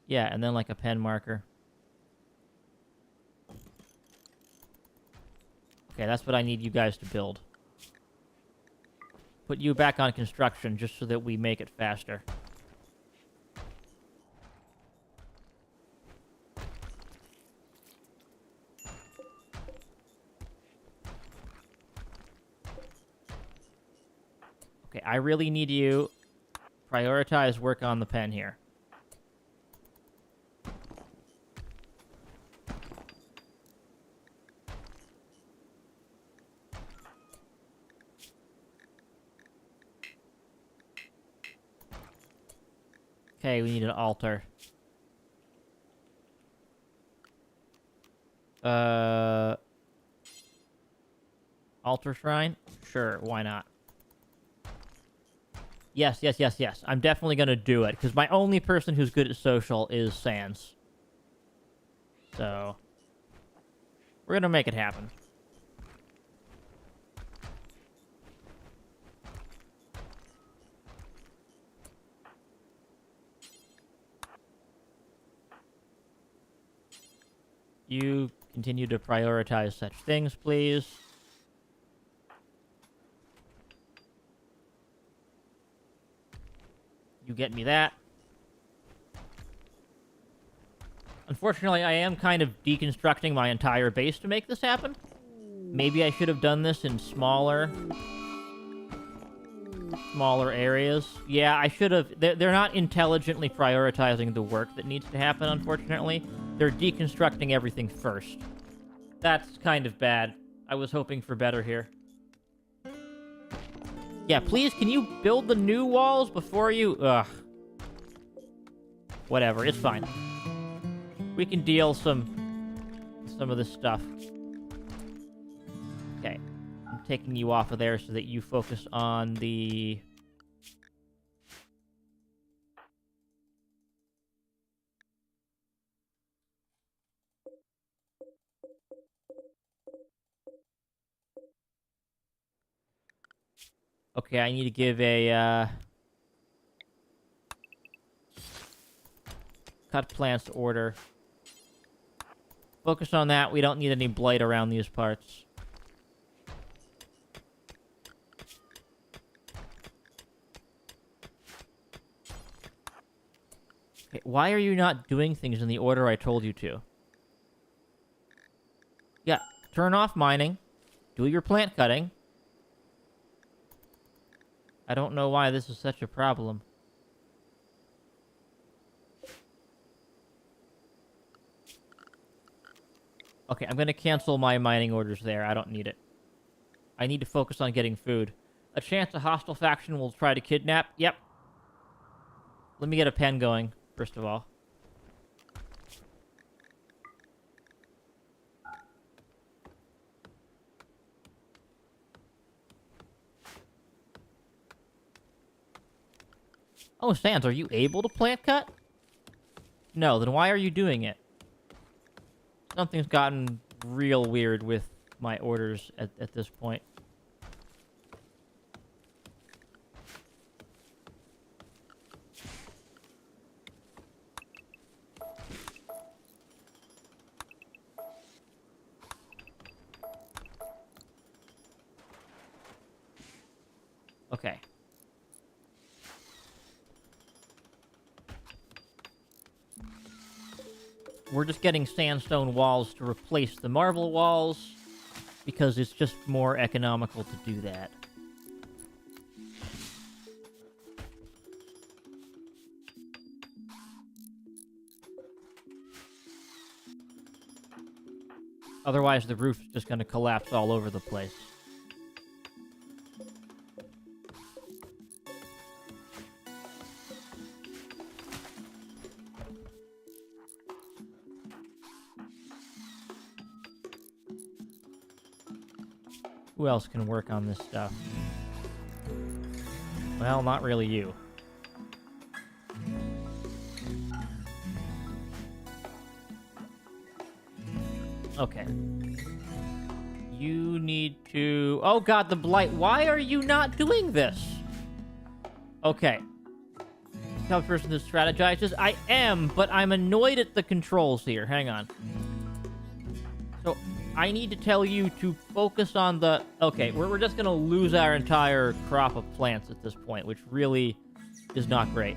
yeah, and then like a pen marker. Okay, that's what I need you guys to build. Put you back on construction just so that we make it faster. Okay, I really need you prioritize work on the pen here. Okay, we need an altar. Altar shrine? Sure, why not? Yes, yes, yes, yes. I'm definitely gonna do it, because my only person who's good at social is Sans. So, we're gonna make it happen. You continue to prioritize such things, please. You get me that. Unfortunately, I am kind of deconstructing my entire base to make this happen. Maybe I should have done this in smaller areas. Yeah, I should have. They're not intelligently prioritizing the work that needs to happen, unfortunately. They're deconstructing everything first. That's kind of bad. I was hoping for better here. Yeah, please, can you build the new walls before you... Ugh. Whatever, it's fine. We can deal some of this stuff. Okay. I'm taking you off of there so that you focus on the... Okay, I need to give a, cut plants order. Focus on that. We don't need any blight around these parts. Okay, why are you not doing things in the order I told you to? Yeah, turn off mining. Do your plant cutting. I don't know why this is such a problem. Okay, I'm gonna cancel my mining orders there. I don't need it. I need to focus on getting food. A chance a hostile faction will try to kidnap? Yep. Let me get a pen going, first of all. Oh, Sans, are you able to plant cut? No, then why are you doing it? Something's gotten real weird with my orders at this point. Okay. We're just getting sandstone walls to replace the marble walls, because it's just more economical to do that. Otherwise, the roof's just gonna collapse all over the place. Who else can work on this stuff? Well, not really you. Okay. You need to... Oh god, the blight. Why are you not doing this? Okay. Tell the person that strategizes. I am, but I'm annoyed at the controls here. Hang on. So, I need to tell you to focus on the... Okay, we're just gonna lose our entire crop of plants at this point, which really is not great.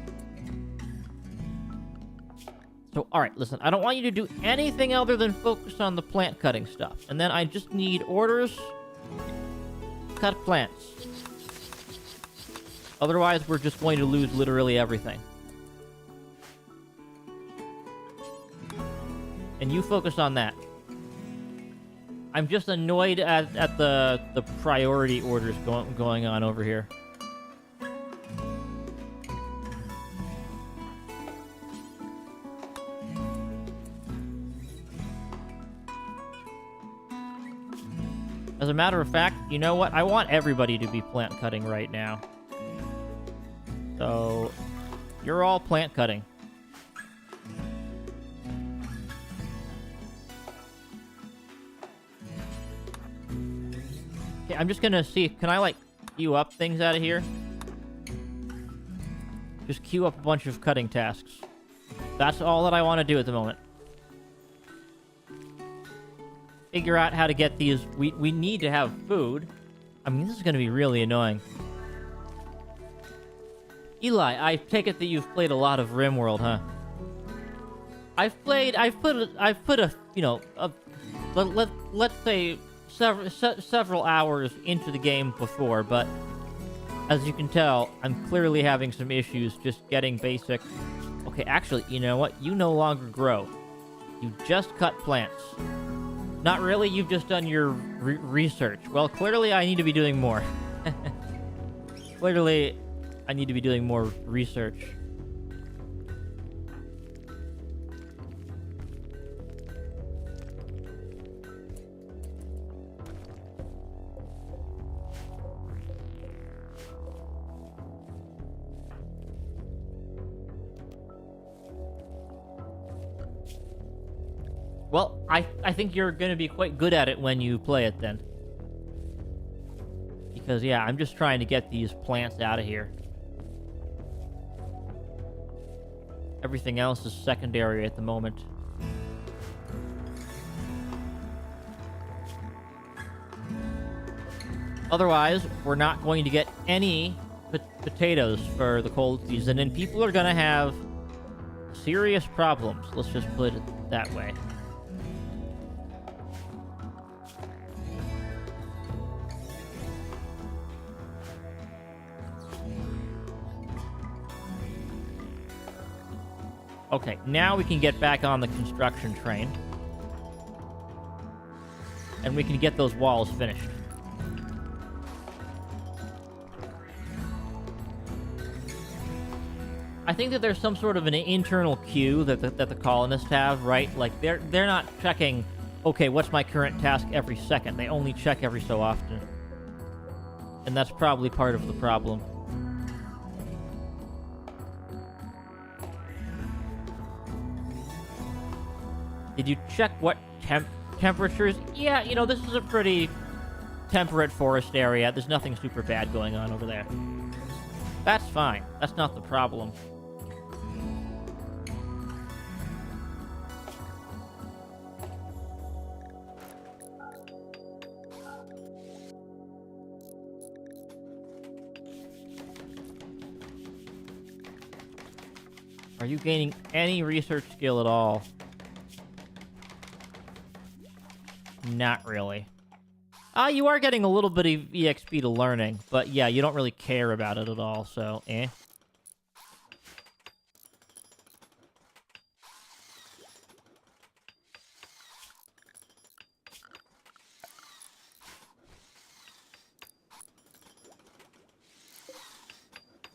So, alright, listen, I don't want you to do anything other than focus on the plant cutting stuff. And then I just need orders. Cut plants. Otherwise, we're just going to lose literally everything. And you focus on that. I'm just annoyed at the priority orders going on over here. As a matter of fact, you know what? I want everybody to be plant cutting right now. So, you're all plant cutting. Okay, I'm just gonna see, can I, like, queue up things out of here? Just queue up a bunch of cutting tasks. That's all that I want to do at the moment. Figure out how to get these. We need to have food. I mean, this is going to be really annoying. Eli, I take it that you've played a lot of RimWorld, huh? I've put a, you know, let's say several hours into the game before, but as you can tell, I'm clearly having some issues just getting basic. Okay, actually, you know what? You no longer grow. You just cut plants. Not really, you've just done your research. Well, clearly I need to be doing more. Clearly, I need to be doing more research. Well, I think you're going to be quite good at it when you play it, then. Because, yeah, I'm just trying to get these plants out of here. Everything else is secondary at the moment. Otherwise, we're not going to get any potatoes for the cold season, and people are going to have serious problems. Let's just put it that way. Okay, now we can get back on the construction train. And we can get those walls finished. I think that there's some sort of an internal queue that the colonists have, right? Like, they're not checking, okay, what's my current task every second? They only check every so often. And that's probably part of the problem. Did you check what temperatures? Yeah, you know, this is a pretty temperate forest area. There's nothing super bad going on over there. That's fine. That's not the problem. Are you gaining any research skill at all? Not really. You are getting a little bit of EXP to learning, but yeah, you don't really care about it at all, so eh.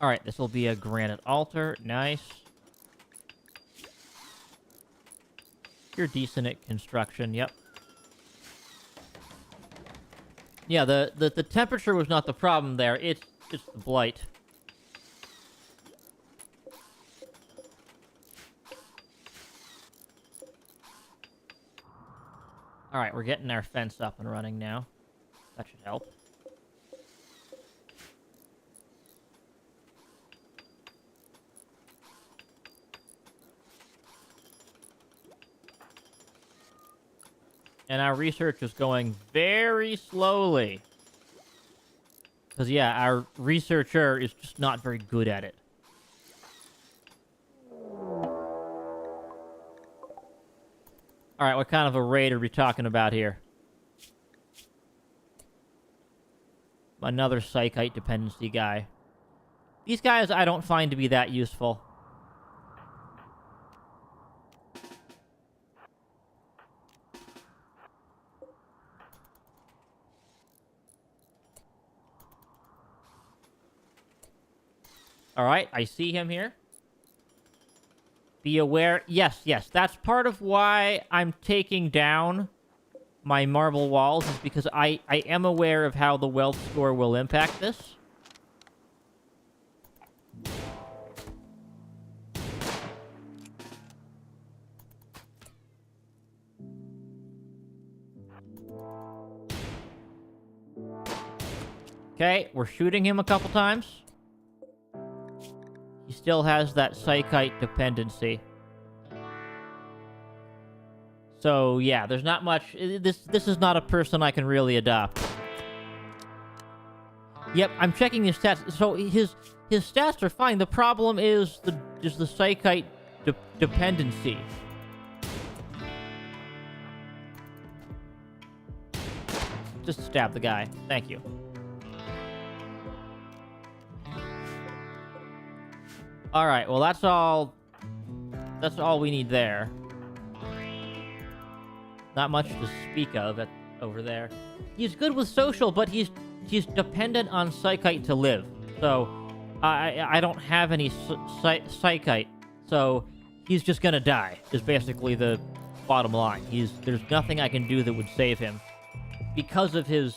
Alright, this will be a granite altar. Nice. You're decent at construction, yep. Yeah, the temperature was not the problem there. It's the blight. Alright, we're getting our fence up and running now. That should help. And our research is going very slowly. Because, yeah, our researcher is just not very good at it. Alright, what kind of a raid are we talking about here? Another psychite dependency guy. These guys I don't find to be that useful. Alright, I see him here. Be aware. Yes, that's part of why I'm taking down my marble walls, is because I am aware of how the wealth score will impact this. Okay, we're shooting him a couple times. He still has that psychite dependency. So, yeah, there's not much... This is not a person I can really adopt. Yep, I'm checking his stats. So, his stats are fine. The problem is the psychite dependency. Just stab the guy. Thank you. Alright, well, that's all we need there. Not much to speak of over there. He's good with social, but he's dependent on psychite to live. So, I don't have any psychite. So, he's just gonna die, is basically the bottom line. There's nothing I can do that would save him because of his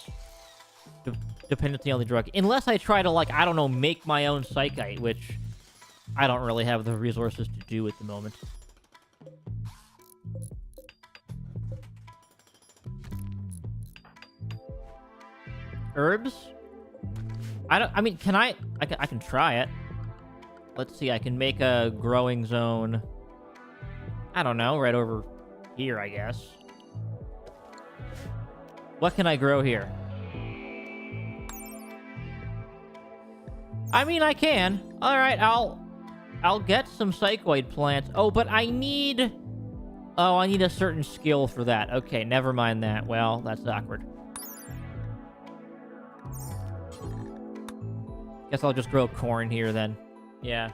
dependency on the drug. Unless I try to, like, I don't know, make my own psychite, which I don't really have the resources to do at the moment. Herbs? I mean, can I can try it. Let's see, I can make a growing zone. I don't know, right over here, I guess. What can I grow here? I mean, I can. All right, I'll get some psychoid plants. Oh, but I need a certain skill for that. Okay, never mind that. Well, that's awkward. Guess I'll just grow corn here then. Yeah.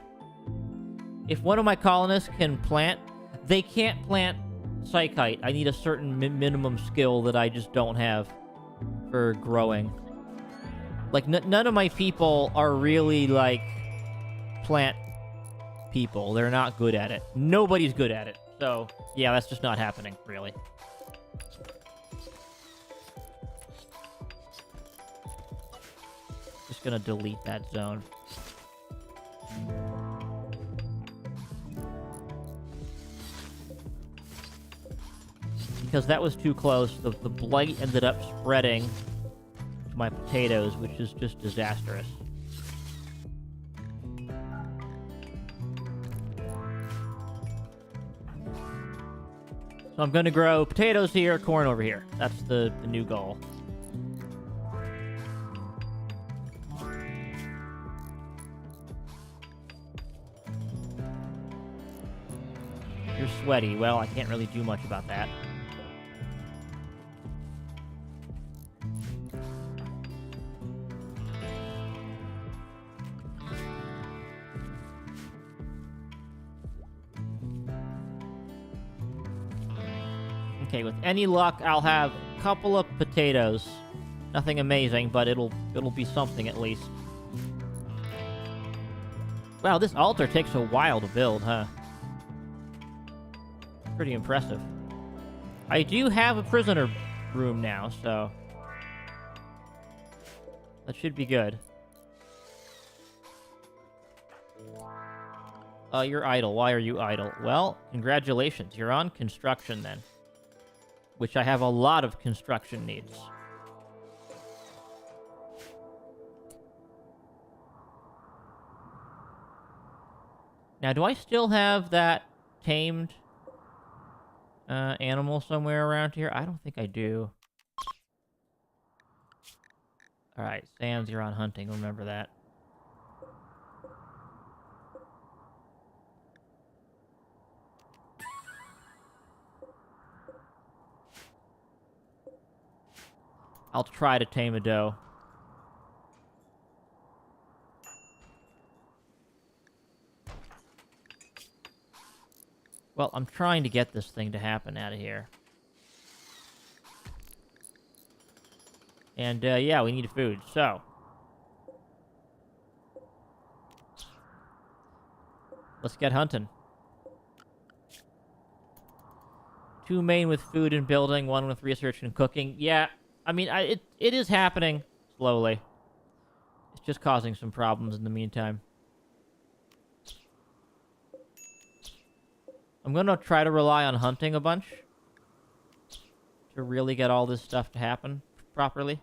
If one of my colonists can plant, they can't plant psychite. I need a certain minimum skill that I just don't have for growing. Like, none of my people are really, like, plant people. They're not good at it. Nobody's good at it. So, yeah, that's just not happening, really. Just gonna delete that zone. Because that was too close, the blight ended up spreading to my potatoes, which is just disastrous. So I'm gonna grow potatoes here, corn over here. That's the new goal. You're sweaty. Well, I can't really do much about that. Okay, with any luck, I'll have a couple of potatoes. Nothing amazing, but it'll be something at least. Wow, this altar takes a while to build, huh? Pretty impressive. I do have a prisoner room now, so that should be good. You're idle. Why are you idle? Well, congratulations. You're on construction then. Which I have a lot of construction needs. Now, do I still have that tamed animal somewhere around here? I don't think I do. Alright, Sans, you're on hunting. Remember that. I'll try to tame a doe. Well, I'm trying to get this thing to happen out of here. And, yeah, we need food, so. Let's get hunting. 2 main with food and building, 1 with research and cooking. Yeah, I mean, it is happening slowly. It's just causing some problems in the meantime. I'm going to try to rely on hunting a bunch to really get all this stuff to happen properly,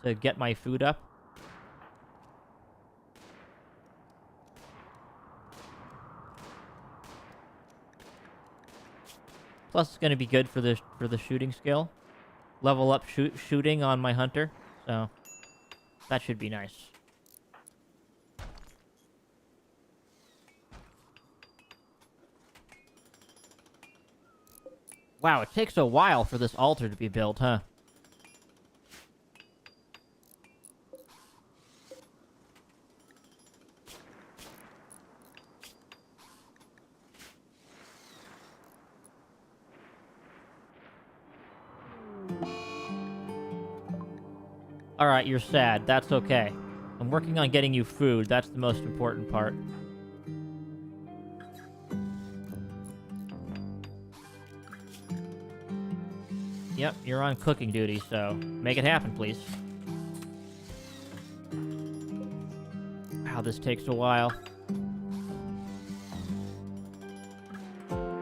to get my food up. Plus, it's going to be good for the shooting skill. Level up shooting on my hunter, so that should be nice. Wow, it takes a while for this altar to be built, huh? Alright, you're sad. That's okay. I'm working on getting you food. That's the most important part. Yep, you're on cooking duty, so make it happen, please. Wow, this takes a while.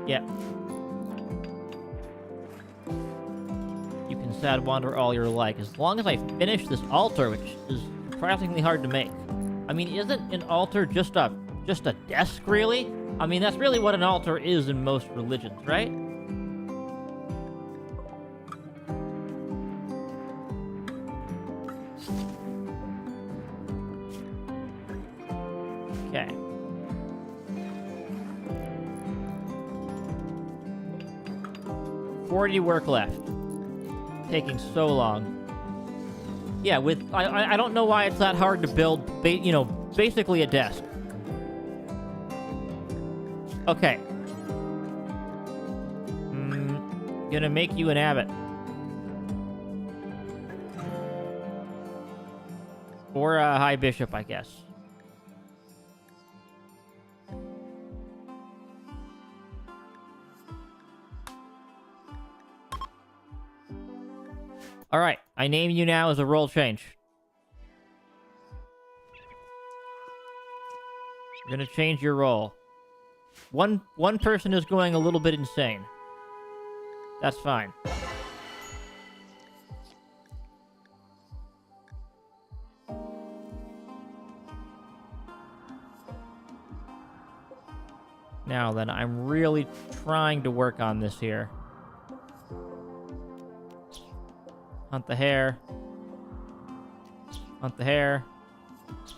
Yep. You can sad wander all you're like, as long as I finish this altar, which is surprisingly hard to make. I mean, isn't an altar just a desk, really? I mean, that's really what an altar is in most religions, right? Okay. $40 work left. Taking so long. Yeah, I don't know why it's that hard to build, basically a desk. Okay. Gonna make you an abbot. Or a high bishop, I guess. Alright, I name you now as a role change. I'm gonna change your role. One person is going a little bit insane. That's fine. Now then, I'm really trying to work on this here. Hunt the hare. Hunt the hare.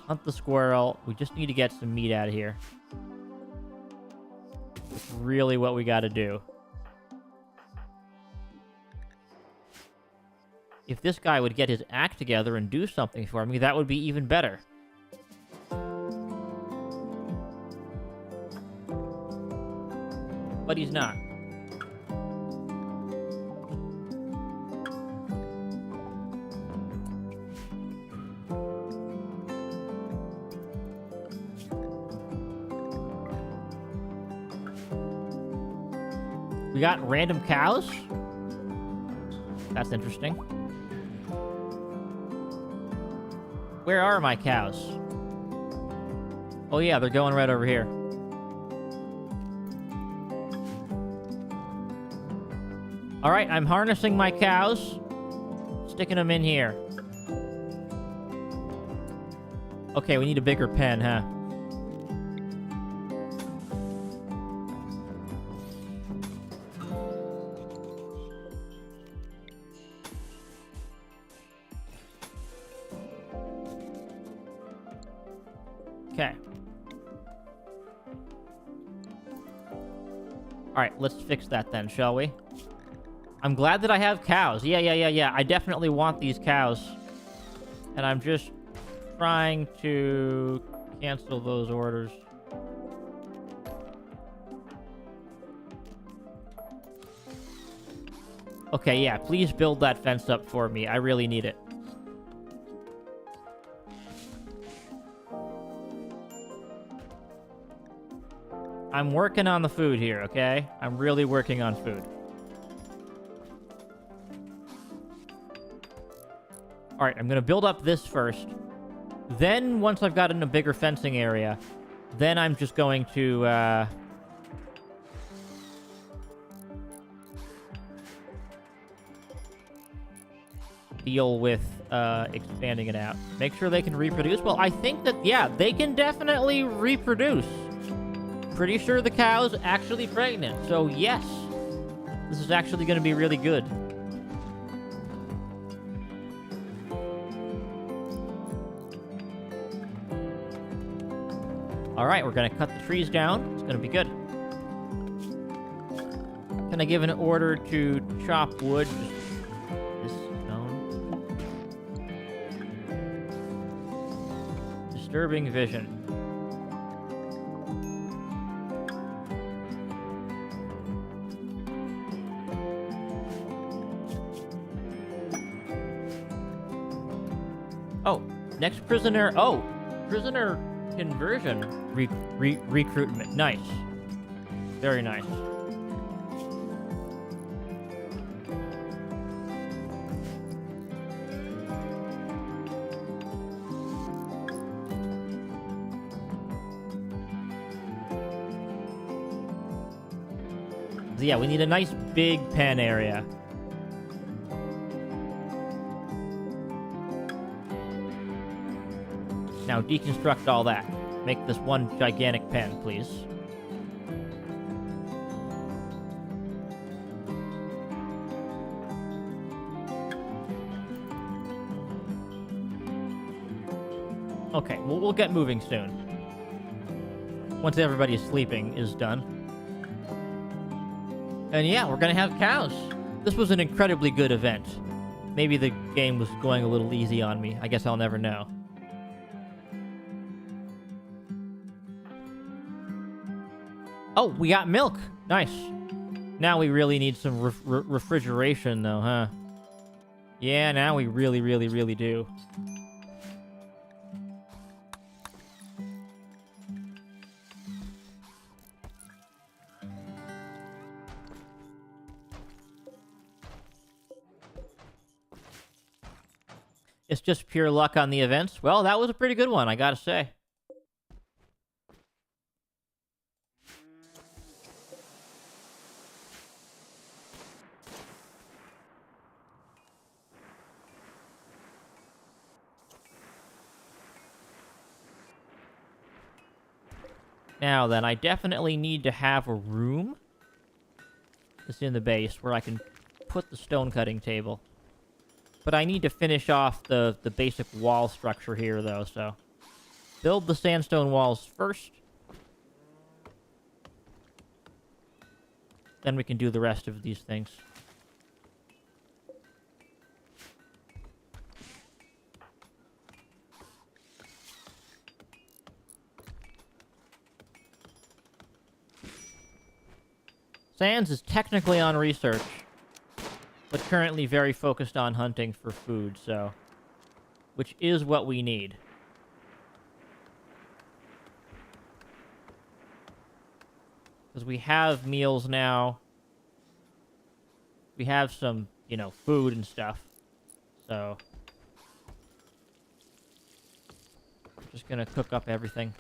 Hunt the squirrel. We just need to get some meat out of here. That's really what we gotta do. If this guy would get his act together and do something for me, that would be even better. But he's not. We got random cows? That's interesting. Where are my cows? Oh yeah, they're going right over here. Alright, I'm harnessing my cows. Sticking them in here. Okay, we need a bigger pen, huh? Okay. Alright, let's fix that then, shall we? I'm glad that I have cows. Yeah. I definitely want these cows. And I'm just trying to cancel those orders. Okay, yeah, please build that fence up for me. I really need it. I'm working on the food here, okay? I'm really working on food. Alright, I'm gonna build up this first. Then, once I've gotten a bigger fencing area, then I'm just going to, deal with, expanding it out. Make sure they can reproduce. Well, I think that, yeah, they can definitely reproduce. Pretty sure the cow's actually pregnant, so yes. This is actually gonna be really good. Alright, we're gonna cut the trees down. It's gonna be good. Can I give an order to chop wood? Just this stone. Disturbing vision. Oh, next prisoner. Oh, prisoner conversion recruitment. Nice. Very nice. So yeah, we need a nice big pen area. Now deconstruct all that. Make this one gigantic pen, please. Okay, well, we'll get moving soon. Once everybody sleeping is done. And yeah, we're gonna have cows. This was an incredibly good event. Maybe the game was going a little easy on me. I guess I'll never know. Oh, we got milk. Nice. Now we really need some refrigeration, though, huh? Yeah, now we really do. It's just pure luck on the events. Well, that was a pretty good one, I gotta say. Now then, I definitely need to have a room that's in the base where I can put the stone cutting table. But I need to finish off the basic wall structure here, though, so... Build the sandstone walls first. Then we can do the rest of these things. Sans is technically on research, but currently very focused on hunting for food, so... Which is what we need. Because we have meals now. We have some, you know, food and stuff. So, I'm just gonna cook up everything.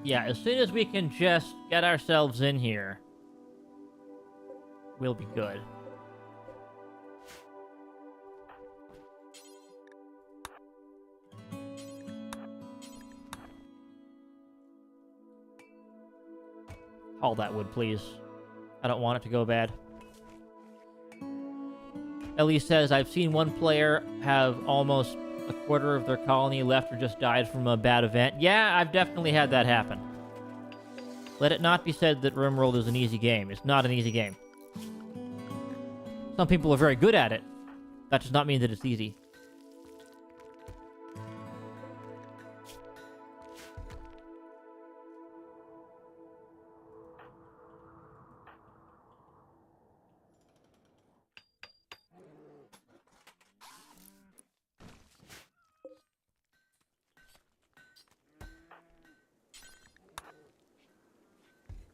Yeah, as soon as we can just get ourselves in here, we'll be good. Haul that wood, please. I don't want it to go bad. Ellie says, I've seen one player have almost a quarter of their colony left or just died from a bad event. Yeah, I've definitely had that happen. Let it not be said that RimWorld is an easy game. It's not an easy game. Some people are very good at it. That does not mean that it's easy.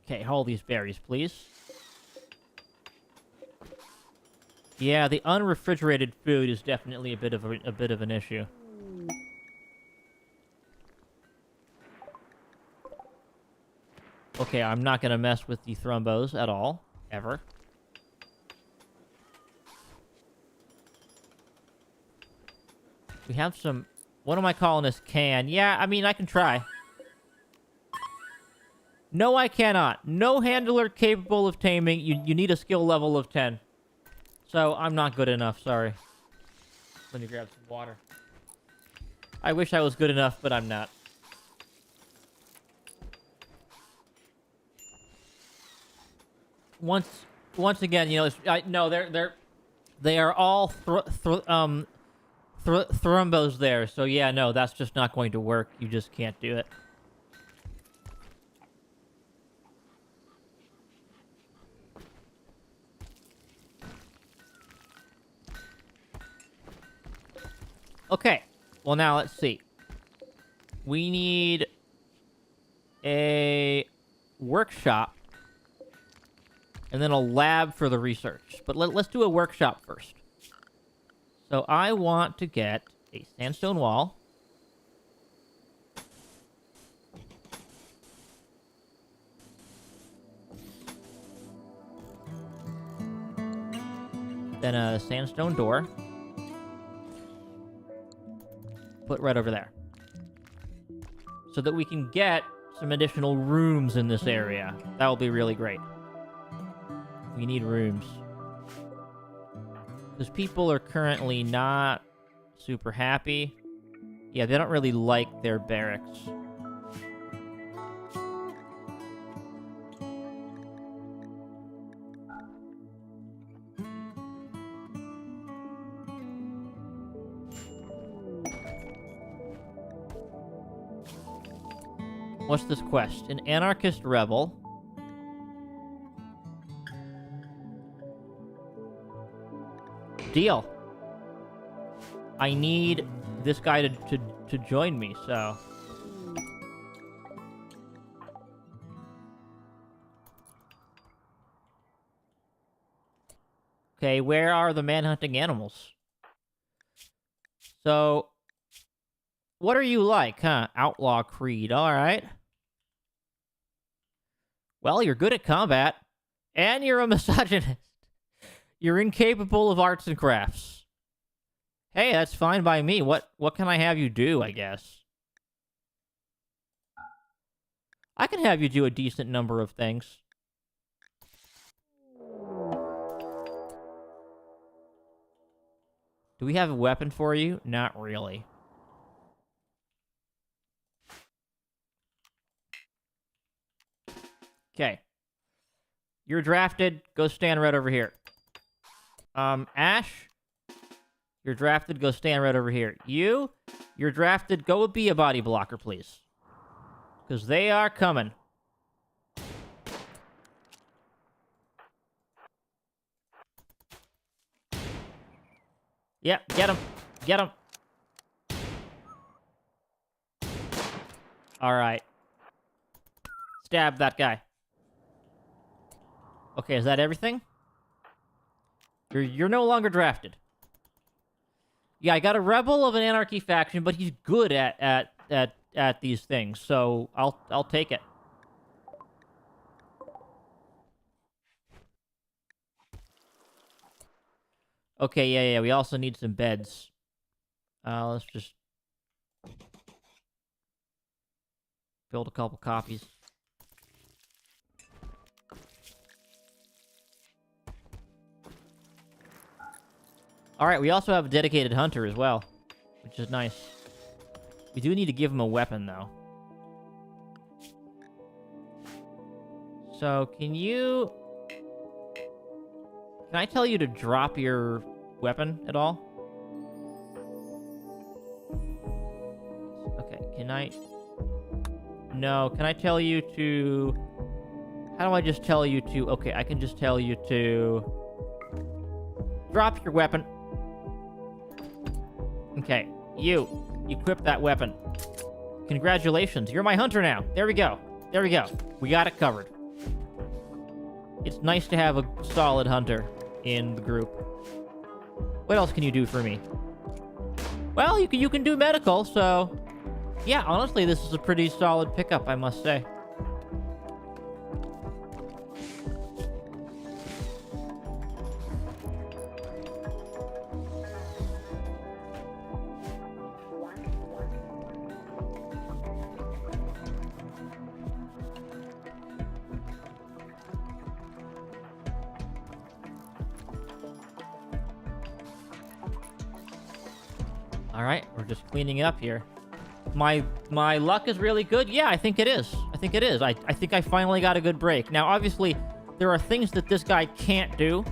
Okay, haul these berries, please. Yeah, the unrefrigerated food is definitely a bit of an issue. Okay, I'm not gonna mess with the thrombos at all, ever. We have some. One of my colonists can. Yeah, I mean, I can try. No, I cannot. No handler capable of taming. You need a skill level of 10. So, I'm not good enough, sorry. Let me grab some water. I wish I was good enough, but I'm not. Once again, you know, no, they are all thrombos there. So yeah, no, that's just not going to work. You just can't do it. Okay, well now let's see. We need a workshop and then a lab for the research. But let's do a workshop first. So I want to get a sandstone wall. Then a sandstone door. Put right over there. So that we can get some additional rooms in this area. That will be really great. We need rooms. Because people are currently not super happy. Yeah, they don't really like their barracks. What's this quest? An anarchist rebel. Deal. I need this guy to join me, so... Okay, where are the man-hunting animals? So... What are you like, huh? Outlaw Creed, alright. Well, you're good at combat. And you're a misogynist. You're incapable of arts and crafts. Hey, that's fine by me. What can I have you do, I guess? I can have you do a decent number of things. Do we have a weapon for you? Not really. Okay. You're drafted. Go stand right over here. Ash, you're drafted. Go stand right over here. You, You're drafted. Go be a body blocker, please. Because they are coming. Yep, get him. Get him. All right. Stab that guy. Okay, is that everything? You're no longer drafted. Yeah, I got a rebel of an anarchy faction, but he's good at these things, so I'll take it. Okay, yeah. We also need some beds. Let's just build a couple copies. Alright, we also have a dedicated hunter as well, which is nice. We do need to give him a weapon, though. So, can I tell you to drop your weapon at all? Okay, No, can I tell you to... How do I just tell you to... Okay, I can just tell you to... Drop your weapon. Okay, you equip that weapon. Congratulations, you're my hunter now. There we go. We got it covered. It's nice to have a solid hunter in the group. What else can you do for me? Well, you can do medical, so... Yeah, honestly, this is a pretty solid pickup, I must say. All right, we're just cleaning it up here. My luck is really good. Yeah, I think it is. I think I finally got a good break. Now, obviously, there are things that this guy can't do.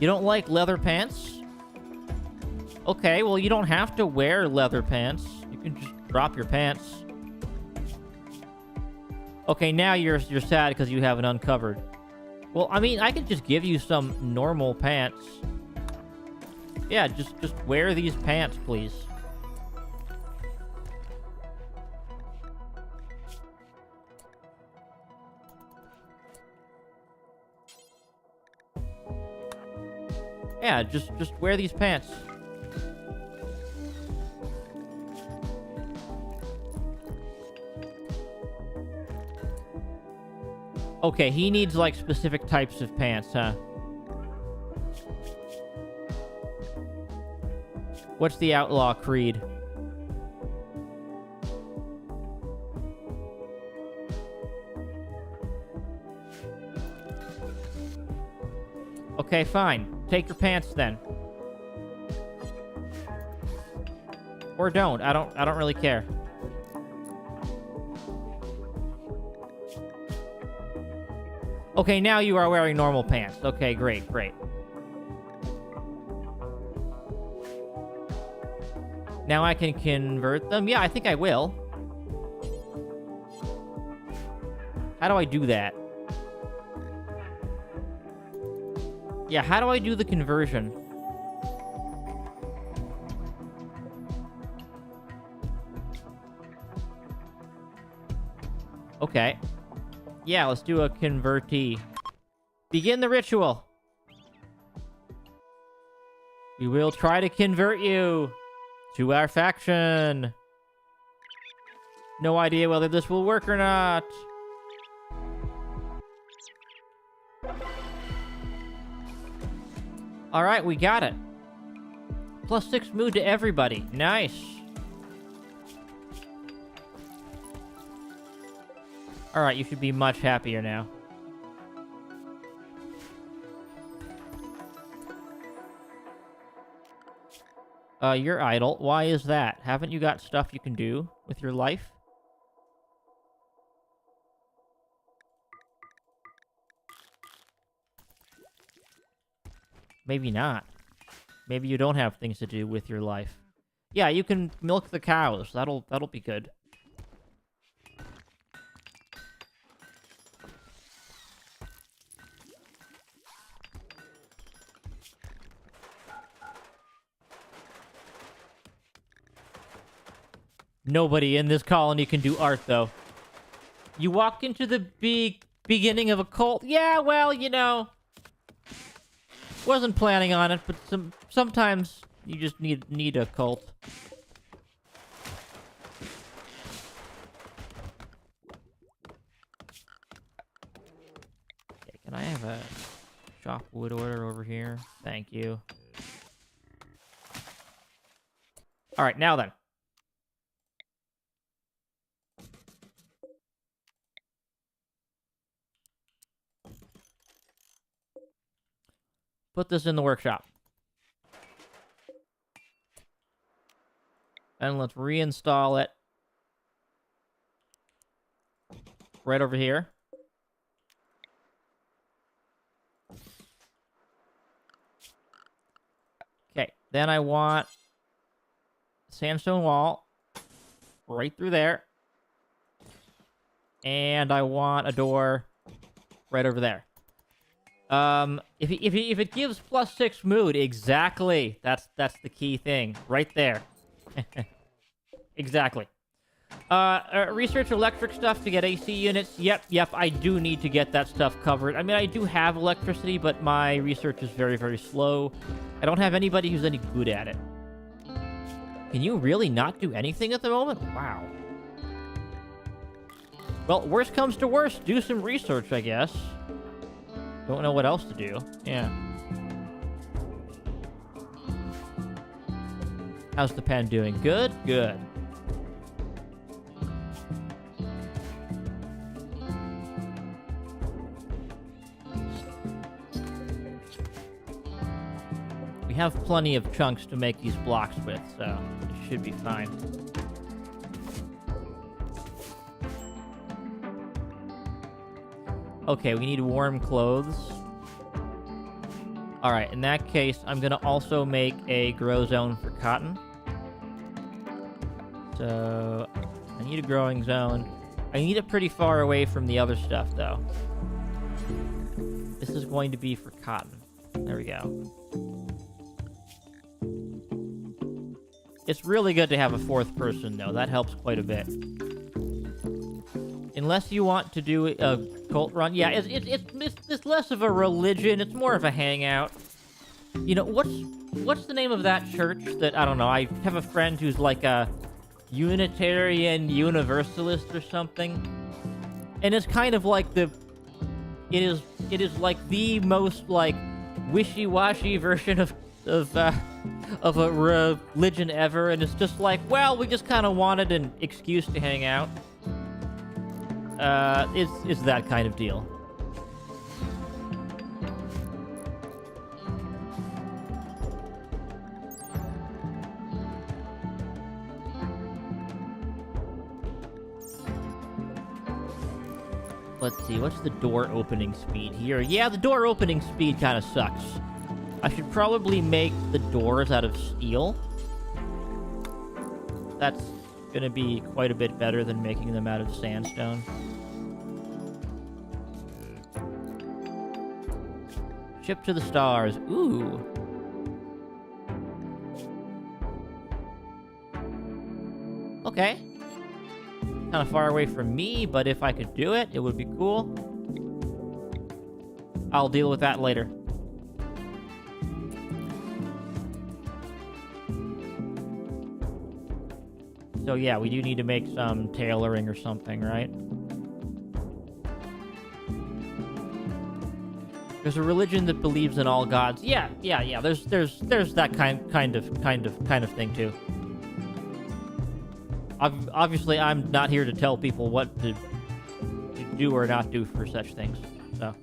You don't like leather pants? Okay, well, you don't have to wear leather pants. You can just drop your pants. Okay, now you're sad because you have it uncovered. Well, I mean, I could just give you some normal pants. Yeah, just wear these pants, please. Yeah, just wear these pants. Okay, he needs, like, specific types of pants, huh? What's the outlaw creed? Okay, fine. Take your pants then. Or don't. I don't really care. Okay, now you are wearing normal pants. Okay, great. Now I can convert them? Yeah, I think I will. How do I do that? Yeah, how do I do the conversion? Okay. Yeah, let's do a convertee. Begin the ritual. We will try to convert you to our faction. No idea whether this will work or not. All right, we got it. +6 mood to everybody. Nice. All right, you should be much happier now. You're idle. Why is that? Haven't you got stuff you can do with your life? Maybe not. Maybe you don't have things to do with your life. Yeah, you can milk the cows. That'll be good. Nobody in this colony can do art, though. You walk into the beginning of a cult? Yeah, well, you know... Wasn't planning on it, but sometimes you just need a cult. Okay, can I have a shop wood order over here? Thank you. Alright, now then. Put this in the workshop. And let's reinstall it. Right over here. Okay, then I want sandstone wall right through there. And I want a door right over there. If it gives +6 mood, exactly. That's the key thing right there. Exactly. Research electric stuff to get AC units. Yep, I do need to get that stuff covered. I mean, I do have electricity, but my research is very, very slow. I don't have anybody who's any good at it. Can you really not do anything at the moment? Wow. Well, worst comes to worst, do some research, I guess. Don't know what else to do. Yeah. How's the pen doing? Good? Good. We have plenty of chunks to make these blocks with, so it should be fine. Okay, we need warm clothes. Alright, in that case, I'm gonna also make a grow zone for cotton. So, I need a growing zone. I need it pretty far away from the other stuff, though. This is going to be for cotton. There we go. It's really good to have a fourth person, though. That helps quite a bit. Unless you want to do a cult run. Yeah, it's less of a religion. It's more of a hangout. You know, what's the name of that church that, I don't know, I have a friend who's like a Unitarian Universalist or something. And it's kind of like it is like the most, like, wishy-washy version of a religion ever. And it's just like, well, we just kind of wanted an excuse to hang out. It's that kind of deal. Let's see, what's the door opening speed here? Yeah, the door opening speed kind of sucks. I should probably make the doors out of steel. That's gonna be quite a bit better than making them out of sandstone. Ship to the stars. Ooh. Okay. Kind of far away from me, but if I could do it, it would be cool. I'll deal with that later. So yeah, we do need to make some tailoring or something, right? There's a religion that believes in all gods. Yeah. There's that kind of thing too. Obviously, I'm not here to tell people what to do or not do for such things. So.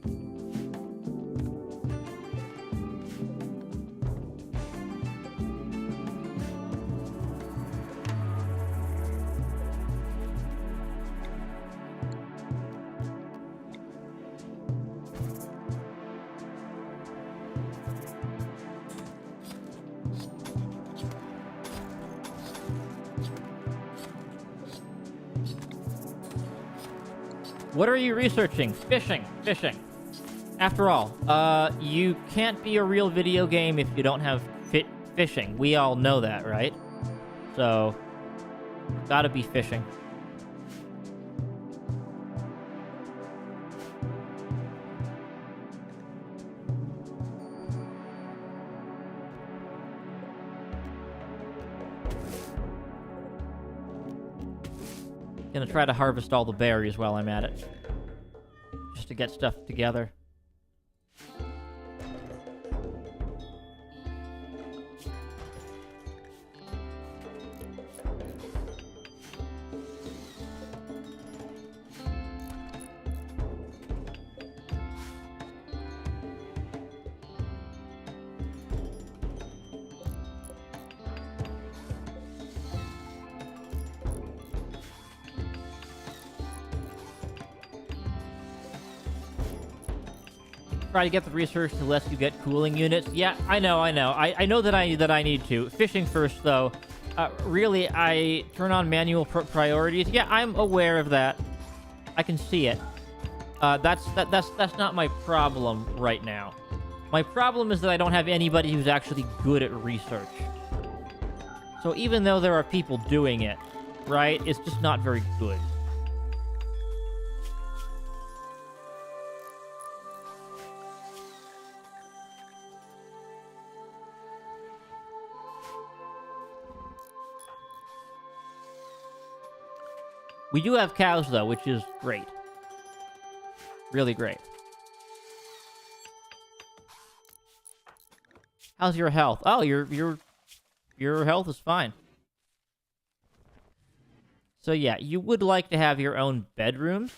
What are you researching? Fishing. Fishing. After all, you can't be a real video game if you don't have fishing. We all know that, right? So, gotta be fishing. Gonna try to harvest all the berries while I'm at it. Just to get stuff together. Try to get the research unless you get cooling units. Yeah, I know. I know that I need to. Fishing first, though. Really, I turn on manual priorities. Yeah, I'm aware of that. I can see it. That's not my problem right now. My problem is that I don't have anybody who's actually good at research. So even though there are people doing it, right, it's just not very good. We do have cows, though, which is great. Really great. How's your health? Oh, your health is fine. So yeah, you would like to have your own bedrooms.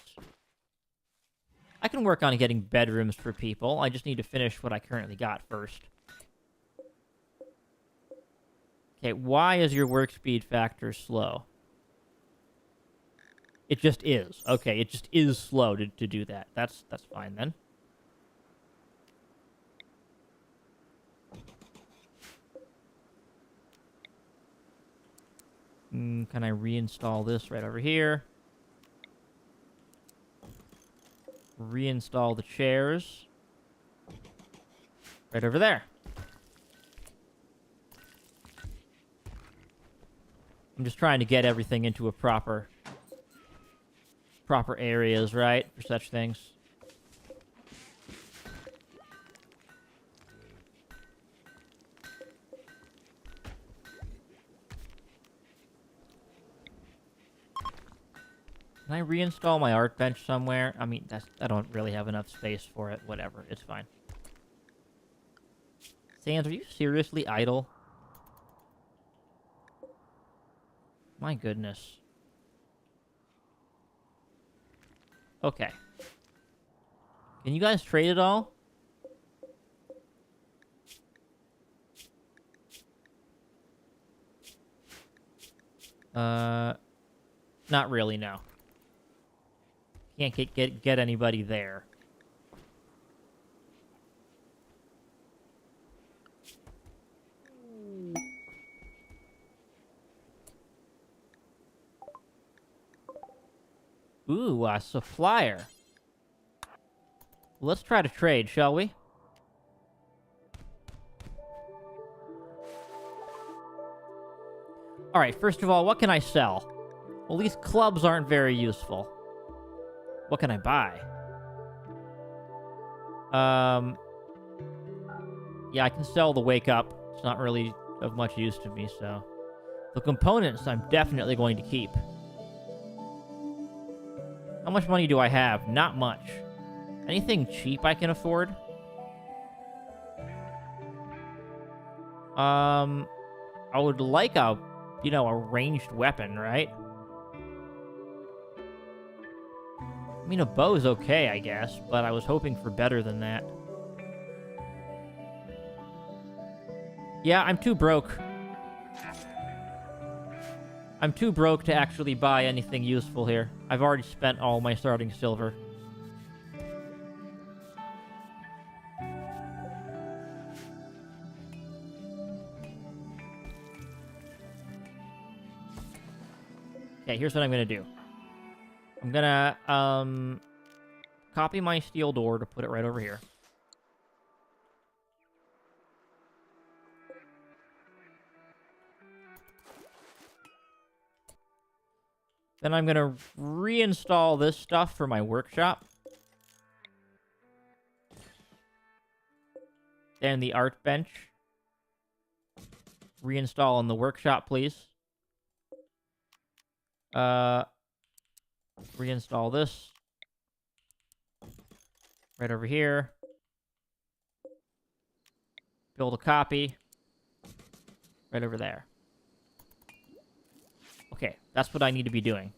I can work on getting bedrooms for people. I just need to finish what I currently got first. Okay, why is your work speed factor slow? It just is. Okay, it just is slow to do that. That's fine then. Can I reinstall this right over here? Reinstall the chairs. Right over there. I'm just trying to get everything into a proper areas, right, for such things. Can I reinstall my art bench somewhere? I mean, I don't really have enough space for it. Whatever, it's fine. Sans, are you seriously idle? My goodness. Okay. Can you guys trade it all? Not really, no. Can't get anybody there. Ooh, a supplier. Let's try to trade, shall we? Alright, first of all, what can I sell? Well, these clubs aren't very useful. What can I buy? Yeah, I can sell the wake up. It's not really of much use to me, so... The components I'm definitely going to keep. How much money do I have? Not much. Anything cheap I can afford? I would like a ranged weapon, right? I mean, a bow's okay, I guess, but I was hoping for better than that. Yeah, I'm too broke. I'm too broke to actually buy anything useful here. I've already spent all my starting silver. Okay, here's what I'm gonna do. I'm gonna, copy my steel door to put it right over here. Then I'm gonna reinstall this stuff for my workshop. Then the art bench. Reinstall in the workshop, please. Reinstall this. Right over here. Build a copy. Right over there. Okay, that's what I need to be doing.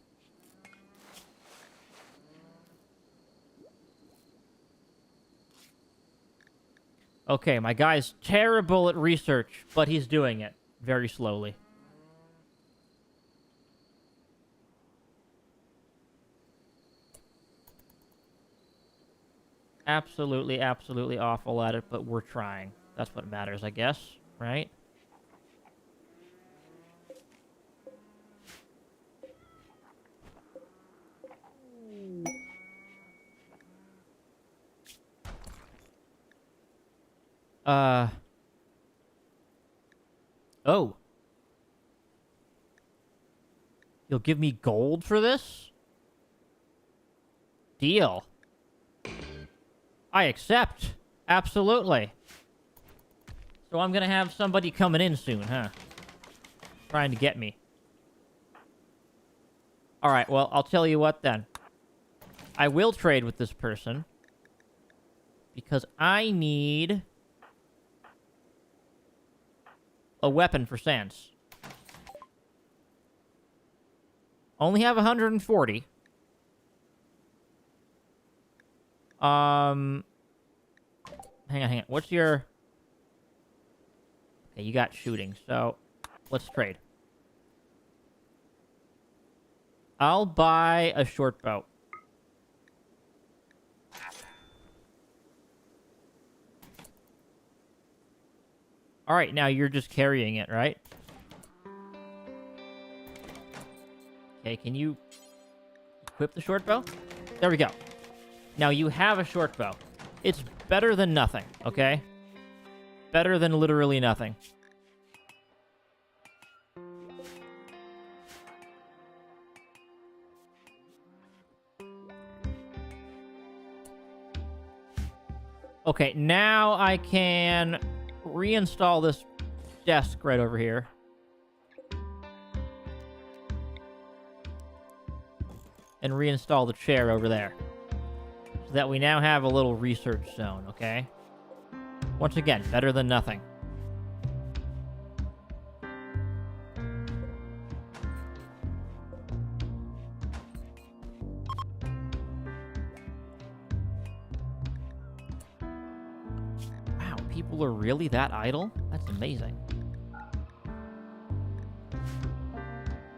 Okay, my guy's terrible at research, but he's doing it very slowly. Absolutely, absolutely awful at it, but we're trying. That's what matters, I guess, right? Oh. You'll give me gold for this? Deal. I accept. Absolutely. So I'm gonna have somebody coming in soon, huh? Trying to get me. Alright, well, I'll tell you what then. I will trade with this person. Because I need a weapon for Sans. Only have 140. Hang on. What's your... Okay, you got shooting, so let's trade. I'll buy a short bow. Alright, now you're just carrying it, right? Okay, can you equip the short bow? There we go. Now you have a short bow. It's better than nothing, okay? Better than literally nothing. Okay, now I can reinstall this desk right over here. And reinstall the chair over there. So that we now have a little research zone, okay? Once again, better than nothing. Wow, people are really that idle? That's amazing.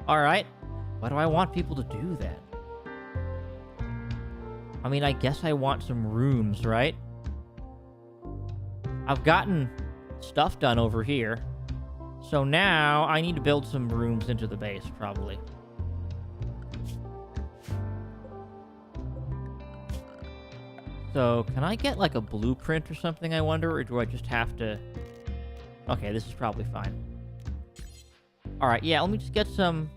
Alright. Why do I want people to do that? I mean, I guess I want some rooms, right? I've gotten stuff done over here. So now I need to build some rooms into the base, probably. So, can I get like a blueprint or something, I wonder? Or do I just have to... Okay, this is probably fine. Alright, yeah, let me just get some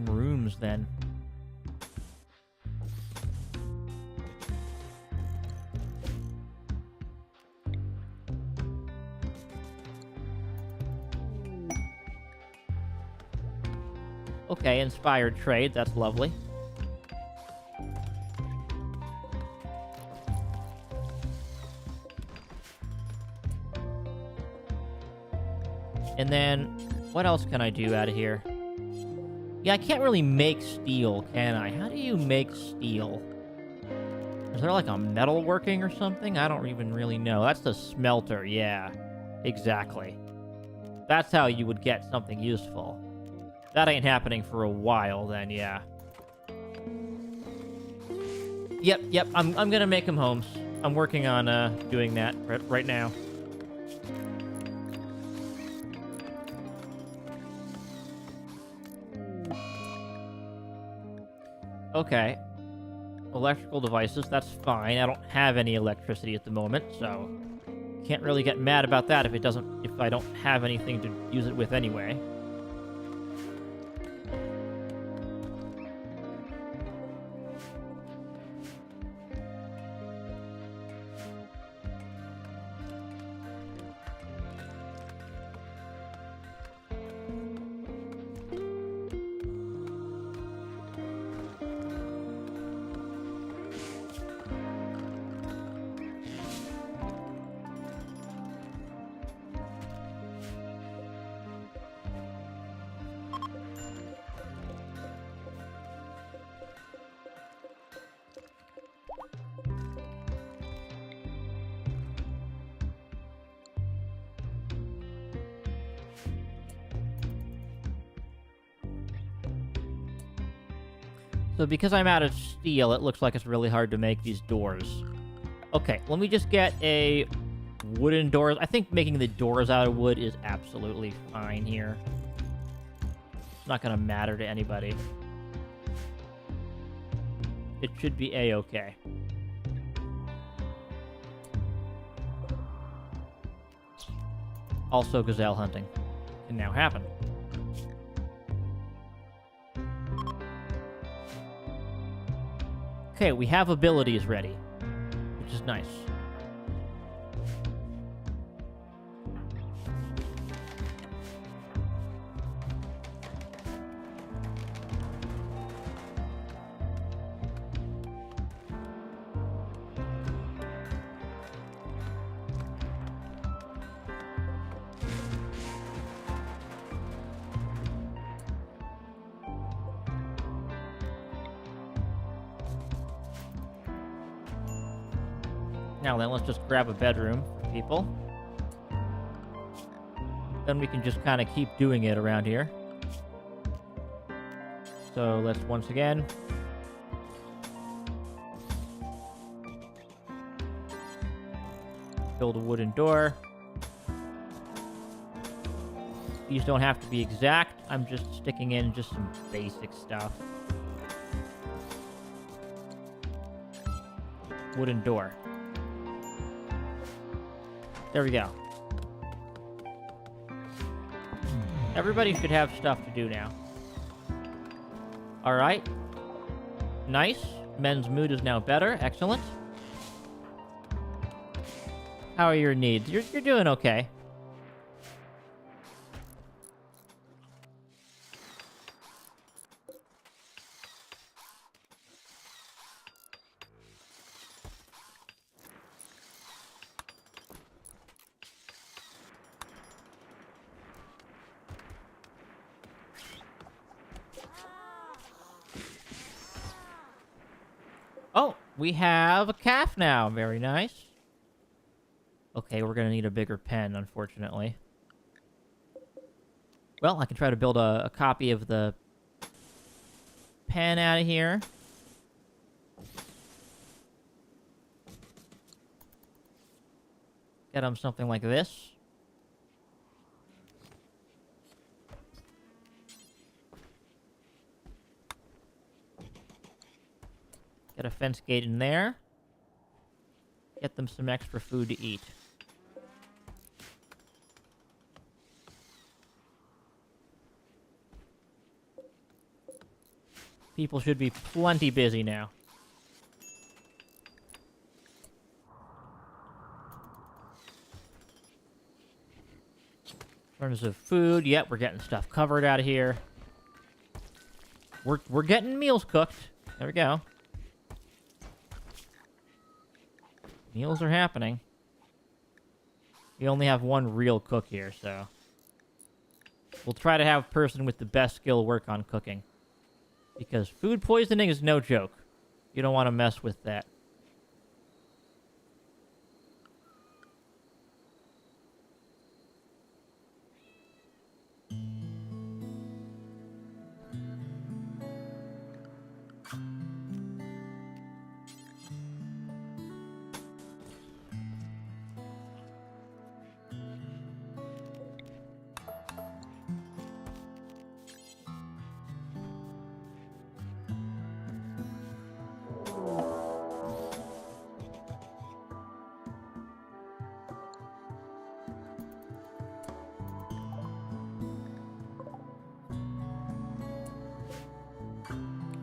rooms then. Okay, inspired trade. That's lovely. And then, what else can I do out of here? Yeah, I can't really make steel, can I? How do you make steel? Is there like a metalworking or something? I don't even really know. That's the smelter, yeah. Exactly. That's how you would get something useful. That ain't happening for a while, then, yeah. Yep, I'm gonna make them homes. I'm working on, doing that right now. Okay. Electrical devices, that's fine. I don't have any electricity at the moment, so can't really get mad about that if I don't have anything to use it with anyway. So because I'm out of steel, it looks like it's really hard to make these doors. Okay, let me just get a wooden doors. I think making the doors out of wood is absolutely fine here. It's not going to matter to anybody. It should be a-okay. Also, gazelle hunting can now happen. Okay, we have abilities ready, which is nice. Now then, let's just grab a bedroom for people. Then we can just kind of keep doing it around here. So let's once again build a wooden door. These don't have to be exact. I'm just sticking in just some basic stuff. Wooden door. There we go. Everybody should have stuff to do now. Alright. Nice. Men's mood is now better. Excellent. How are your needs? You're doing okay. Oh, we have a calf now. Very nice. Okay, we're gonna need a bigger pen, unfortunately. Well, I can try to build a copy of the pen out of here. Get him something like this. Get a fence gate in there. Get them some extra food to eat. People should be plenty busy now. In terms of food, yep, we're getting stuff covered out of here. We're getting meals cooked. There we go. Meals are happening. We only have one real cook here, so we'll try to have a person with the best skill work on cooking. Because food poisoning is no joke. You don't want to mess with that.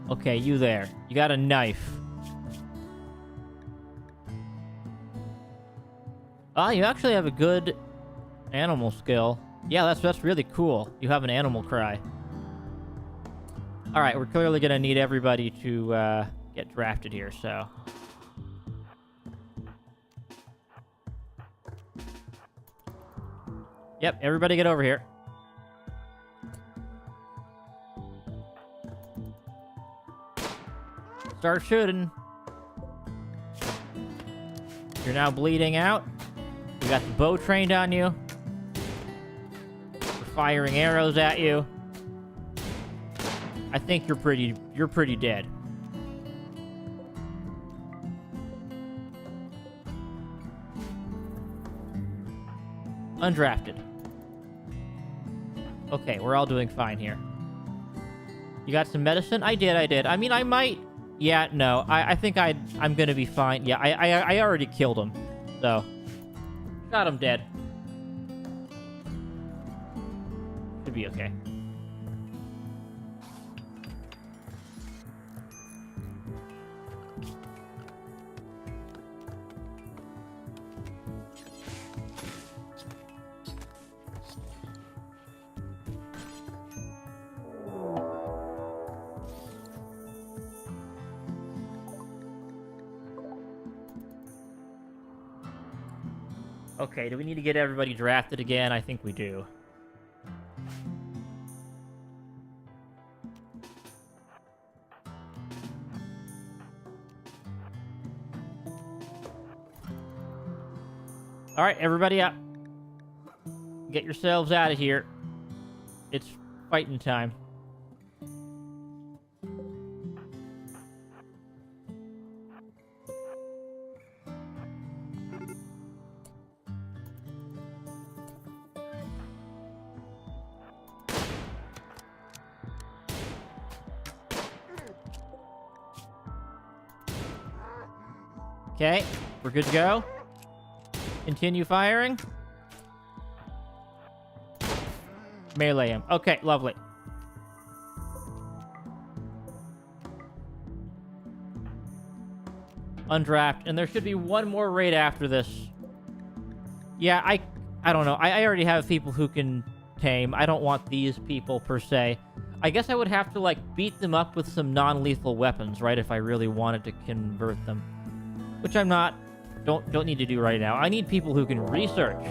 Okay, you there. You got a knife. Ah, you actually have a good animal skill. Yeah, that's really cool. You have an animal cry. All right, we're clearly gonna need everybody to get drafted here, so. Yep, everybody get over here. Start shooting. You're now bleeding out. We got the bow trained on you. We're firing arrows at you. I think you're pretty dead. Undrafted. Okay, we're all doing fine here. You got some medicine? I did. I mean, I might... Yeah, no. I think I'm gonna be fine. Yeah, I already killed him. So... Shot him dead. Should be okay. Okay, do we need to get everybody drafted again? I think we do. Alright, everybody up. Get yourselves out of here. It's fighting time. Okay, we're good to go. Continue firing. Melee him. Okay, lovely. Undraft, and there should be one more raid after this. Yeah, I don't know. I already have people who can tame. I don't want these people per se. I guess I would have to like beat them up with some non-lethal weapons, right? If I really wanted to convert them. Which I'm not, don't need to do right now. I need people who can research.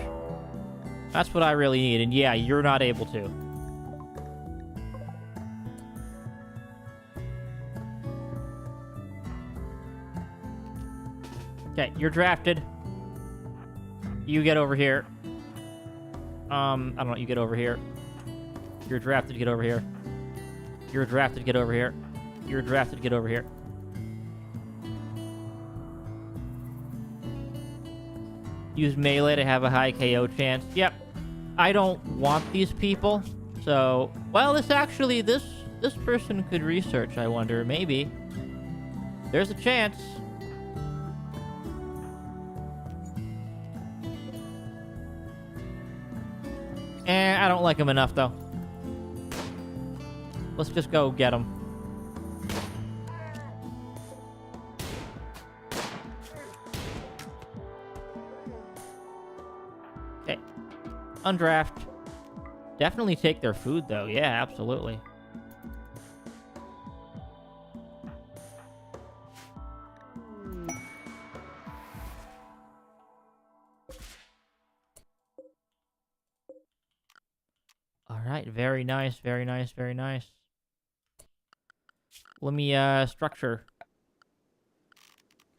That's what I really need, and yeah, you're not able to. Okay, you're drafted. You get over here. I don't know, you get over here. You're drafted, get over here. You're drafted, get over here. You're drafted, get over here. Use melee to have a high KO chance. Yep. I don't want these people. So, well, this person could research, I wonder. Maybe. There's a chance. I don't like him enough, though. Let's just go get him. Okay. Undraft. Definitely take their food, though. Yeah, absolutely. All right. Very nice. Very nice. Very nice. Let me structure.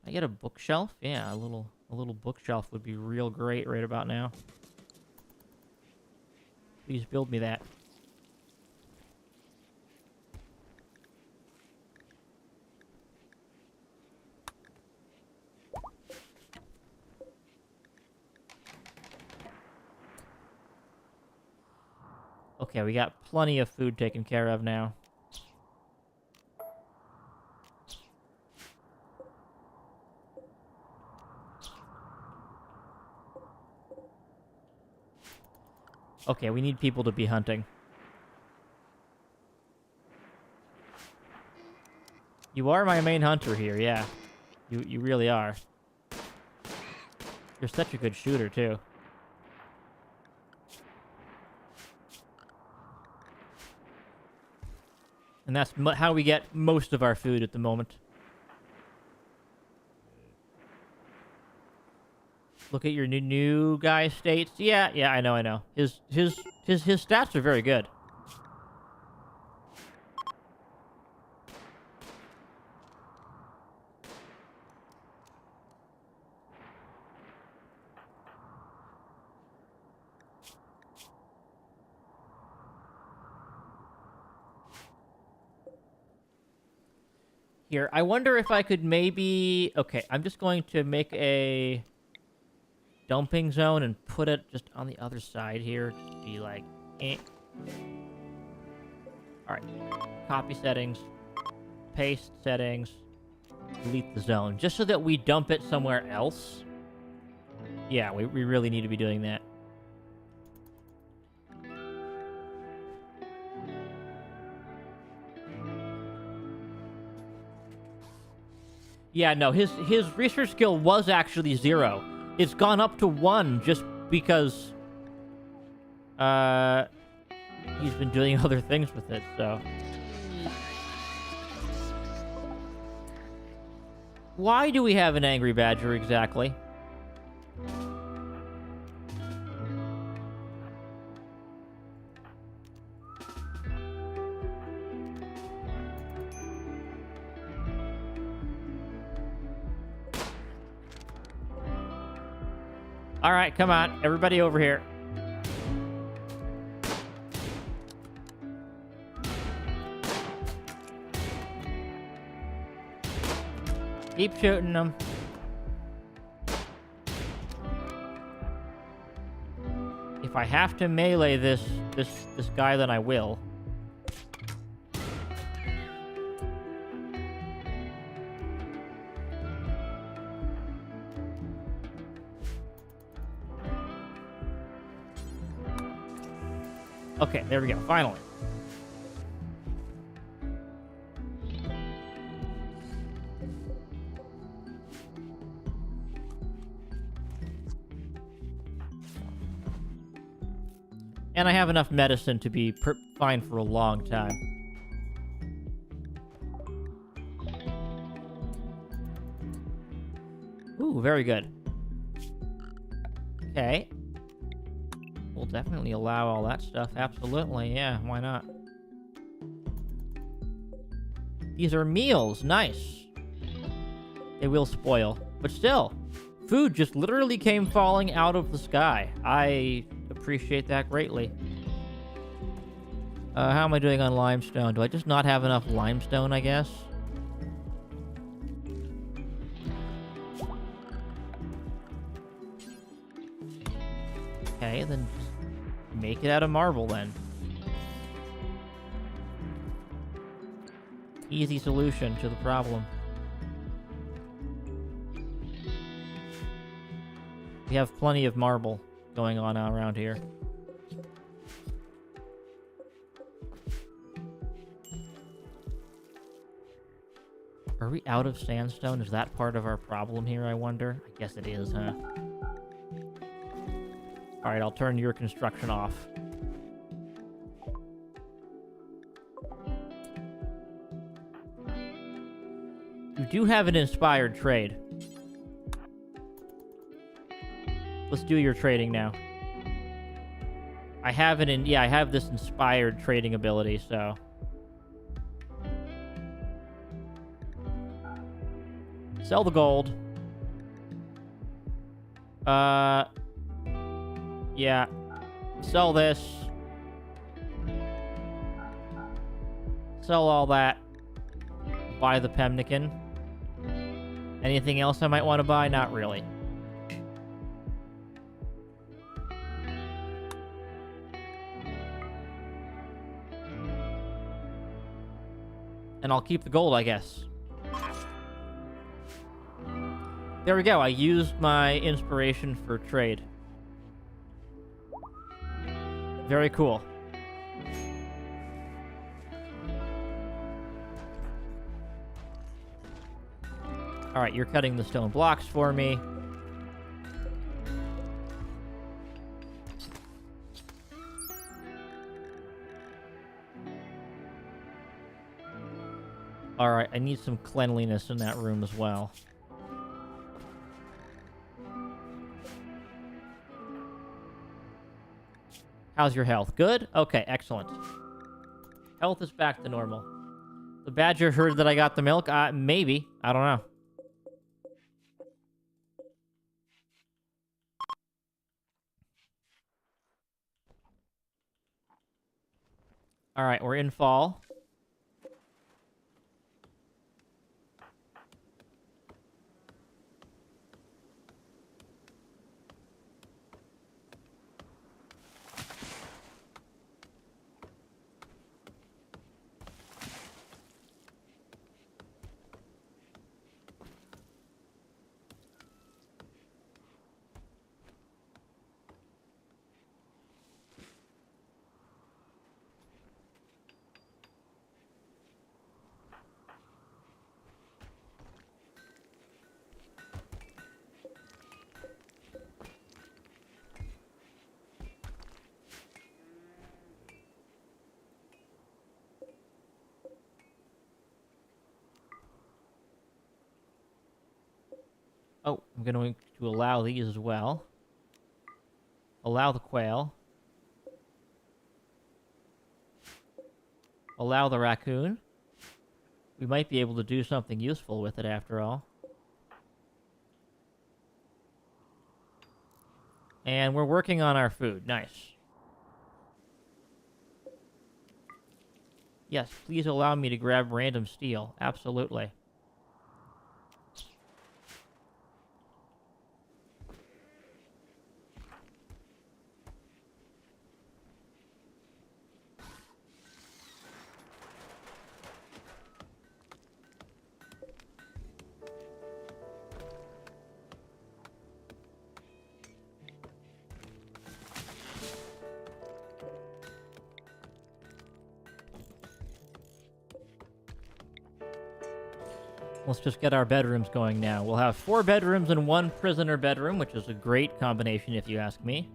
Can I get a bookshelf? Yeah, a little bookshelf would be real great right about now. Please build me that. Okay, we got plenty of food taken care of now. Okay, we need people to be hunting. You are my main hunter here, yeah. You really are. You're such a good shooter, too. And that's how we get most of our food at the moment. Look at your new guy states. Yeah, I know. His stats are very good. Here, I wonder if I could maybe... Okay, I'm just going to make a dumping zone and put it just on the other side here. Just be like, eh. Alright. Copy settings. Paste settings. Delete the zone. Just so that we dump it somewhere else. Yeah, we really need to be doing that. Yeah, no, his research skill was actually 0. It's gone up to 1 just because he's been doing other things with it, so. Why do we have an angry badger exactly? All right, come on. Everybody over here. Keep shooting them. If I have to melee this guy, then I will. Okay, there we go. Finally. And I have enough medicine to be fine for a long time. Ooh, very good. Okay. We'll definitely allow all that stuff. Absolutely, yeah, why not? These are meals. Nice. They will spoil. But still, food just literally came falling out of the sky. I appreciate that greatly. How am I doing on limestone? Do I just not have enough limestone, I guess? Okay, then just make it out of marble, then. Easy solution to the problem. We have plenty of marble going on around here. Are we out of sandstone? Is that part of our problem here, I wonder? I guess it is, huh? Alright, I'll turn your construction off. You do have an inspired trade. Let's do your trading now. I have it in... Yeah, I have this inspired trading ability, so... Sell the gold. Yeah. Sell this. Sell all that. Buy the pemmican. Anything else I might want to buy? Not really. And I'll keep the gold, I guess. There we go. I used my inspiration for trade. Very cool. All right, you're cutting the stone blocks for me. All right, I need some cleanliness in that room as well. How's your health? Good? Okay, excellent. Health is back to normal. The badger heard that I got the milk? Maybe. I don't know. All right, we're in fall. Oh, I'm going to allow these as well. Allow the quail. Allow the raccoon. We might be able to do something useful with it after all. And we're working on our food. Nice. Yes, please allow me to grab random steel. Absolutely. Let's just get our bedrooms going now. We'll have 4 bedrooms and 1 prisoner bedroom, which is a great combination if you ask me.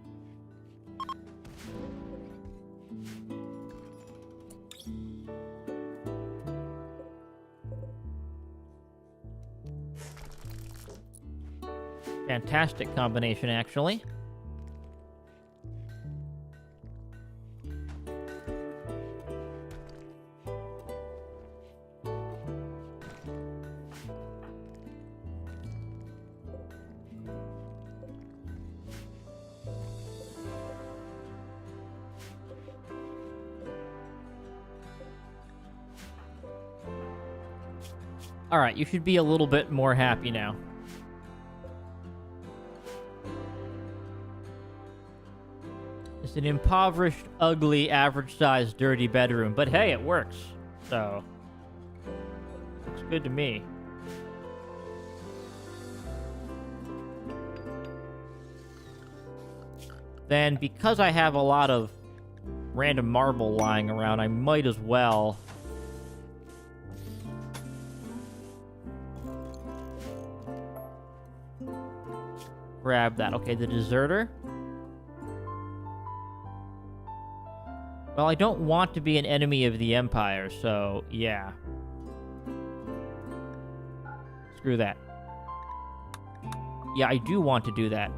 Fantastic combination, actually. Alright, you should be a little bit more happy now. It's an impoverished, ugly, average-sized, dirty bedroom, but hey, it works. So, looks good to me. Then, because I have a lot of random marble lying around, I might as well grab that. Okay, the deserter. Well, I don't want to be an enemy of the Empire, so yeah. Screw that. Yeah, I do want to do that.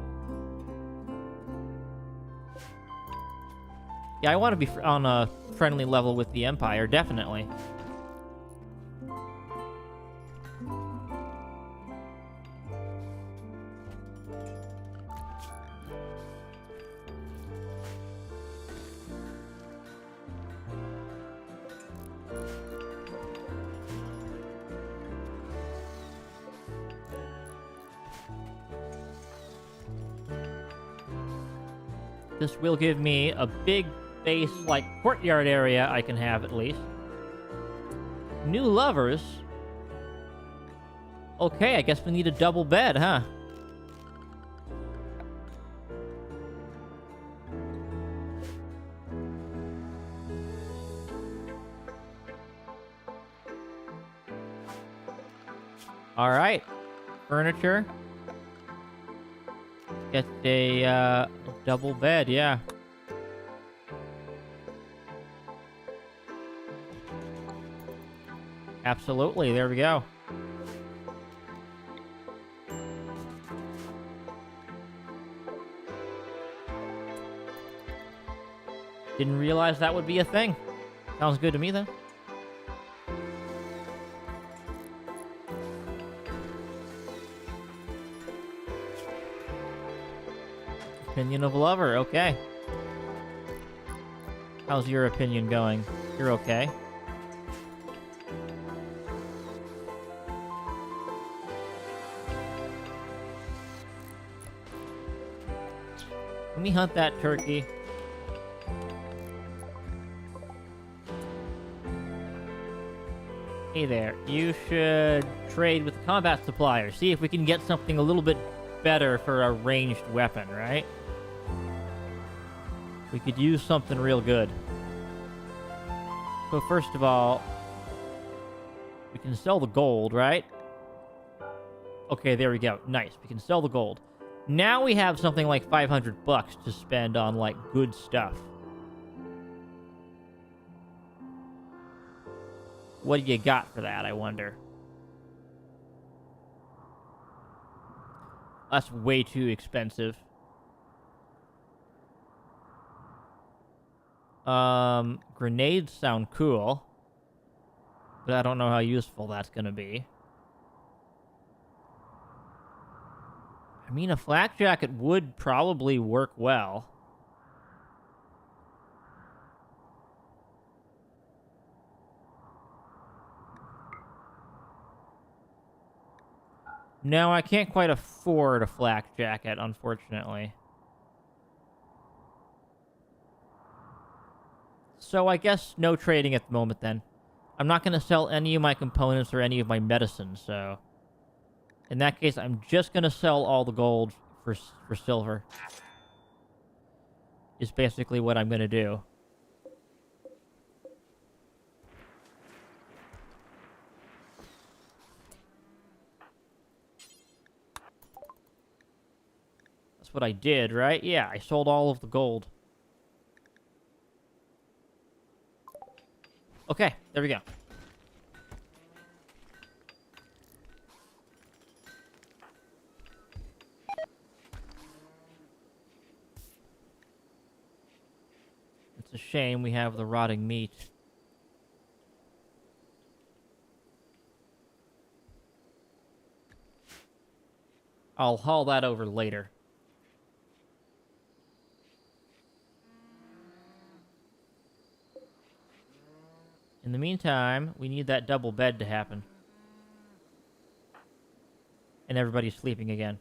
Yeah, I want to be on a friendly level with the Empire, definitely. This will give me a big base, like, courtyard area I can have, at least. New lovers? Okay, I guess we need a double bed, huh? Alright. furniture. Get a double bed, yeah. Absolutely, there we go. Didn't realize that would be a thing. Sounds good to me, then. Opinion of lover, okay. How's your opinion going? You're okay. Let me hunt that turkey. Hey there, you should trade with the combat supplier. See if we can get something a little bit better for a ranged weapon, right? We could use something real good. So first of all, we can sell the gold, right? Okay, there we go. Nice. We can sell the gold. Now we have something like $500 to spend on, like, good stuff. What do you got for that, I wonder? That's way too expensive. Grenades sound cool. But I don't know how useful that's gonna be. I mean, a flak jacket would probably work well. No, I can't quite afford a flak jacket, unfortunately. So I guess no trading at the moment, then. I'm not going to sell any of my components or any of my medicine, so... In that case, I'm just going to sell all the gold for silver. Is basically what I'm going to do. That's what I did, right? Yeah, I sold all of the gold. Okay, there we go. It's a shame we have the rotting meat. I'll haul that over later. In the meantime, we need that double bed to happen. And everybody's sleeping again.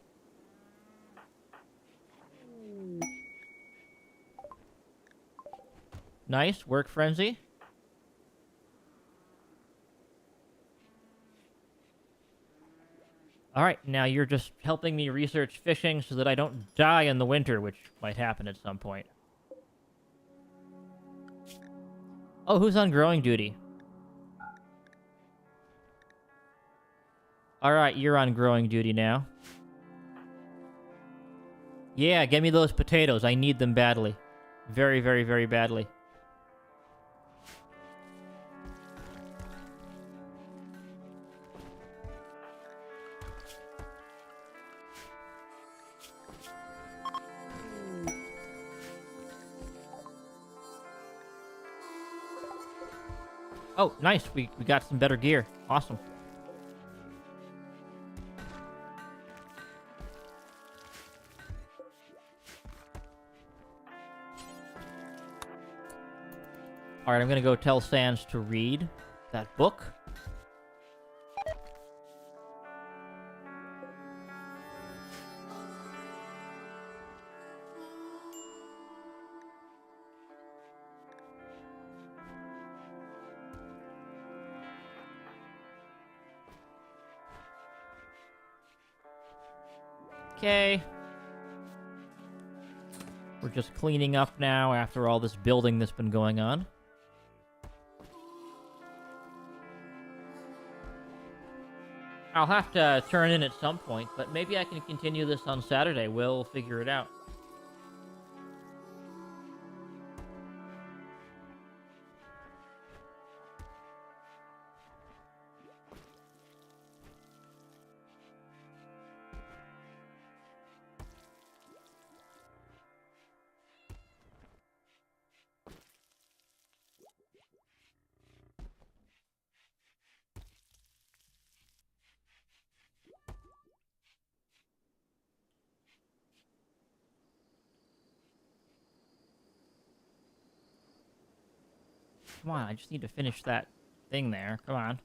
Nice, work frenzy. Alright, now you're just helping me research fishing so that I don't die in the winter, which might happen at some point. Oh, who's on growing duty? Alright, you're on growing duty now. Yeah, get me those potatoes. I need them badly. Very, very, very badly. Oh, nice. We got some better gear. Awesome. Alright, I'm gonna go tell Sans to read that book. Okay. We're just cleaning up now after all this building that's been going on. I'll have to turn in at some point, but maybe I can continue this on Saturday. We'll figure it out. Come on, I just need to finish that thing there. Come on.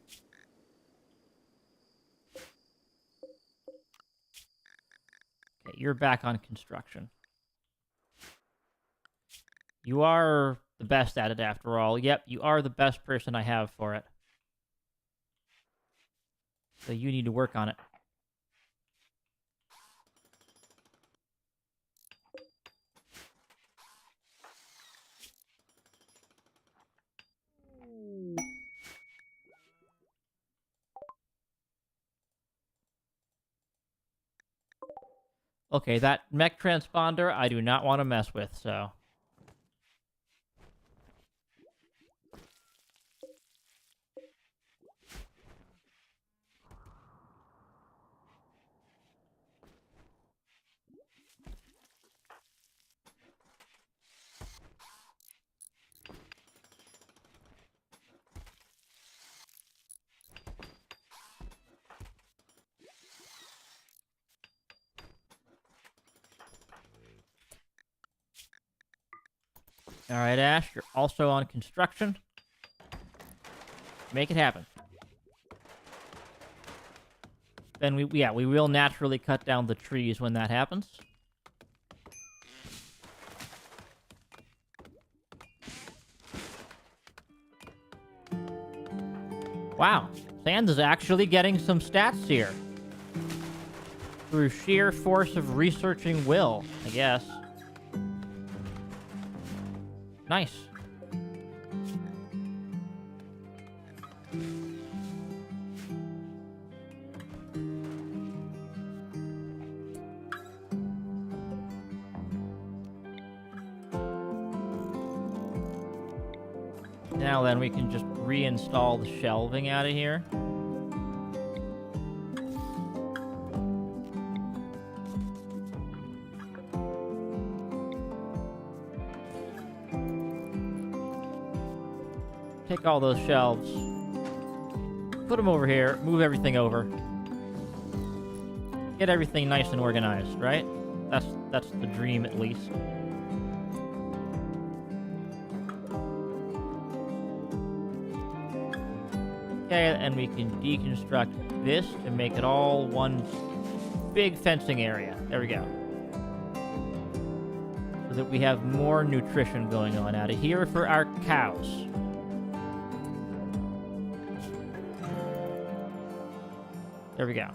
Okay, you're back on construction. You are the best at it after all. Yep, you are the best person I have for it. So you need to work on it. Okay, that mech transponder I do not want to mess with, so... Alright, Ash, you're also on construction. Make it happen. Then we will naturally cut down the trees when that happens. Wow, Sans is actually getting some stats here. Through sheer force of researching will, I guess. Nice. Now then, we can just reinstall the shelving out of here. Take all those shelves, put them over here, move everything over. Get everything nice and organized, right? That's the dream, at least. Okay, and we can deconstruct this to make it all one big fencing area. There we go. So that we have more nutrition going on out of here for our cows. There we go.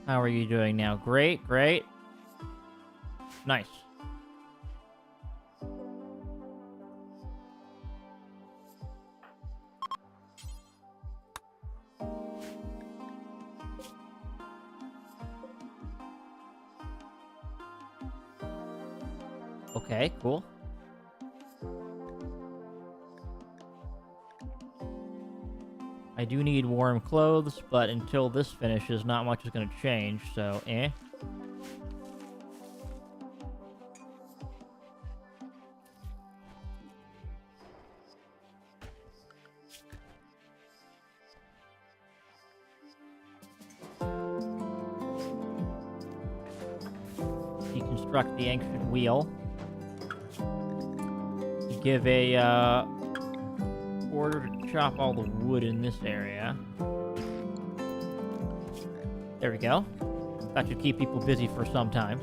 How are you doing now? Great, great. Nice. Okay, cool. I do need warm clothes, but until this finishes, not much is going to change, so eh. Deconstruct the ancient wheel. Give a order to chop all the wood in this area. There we go. That should keep people busy for some time.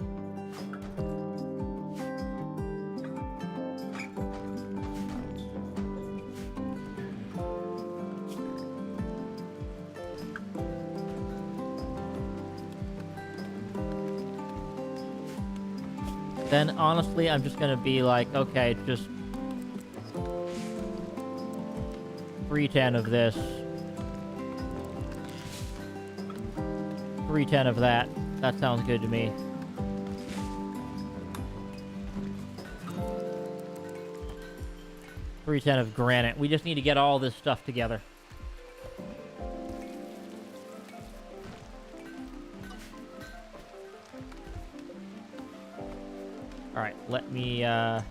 then honestly, I'm just gonna be like, okay, just 310 of this, 310 of that. That sounds good to me. .310 of granite. We just need to get all this stuff together. Alright, let me, there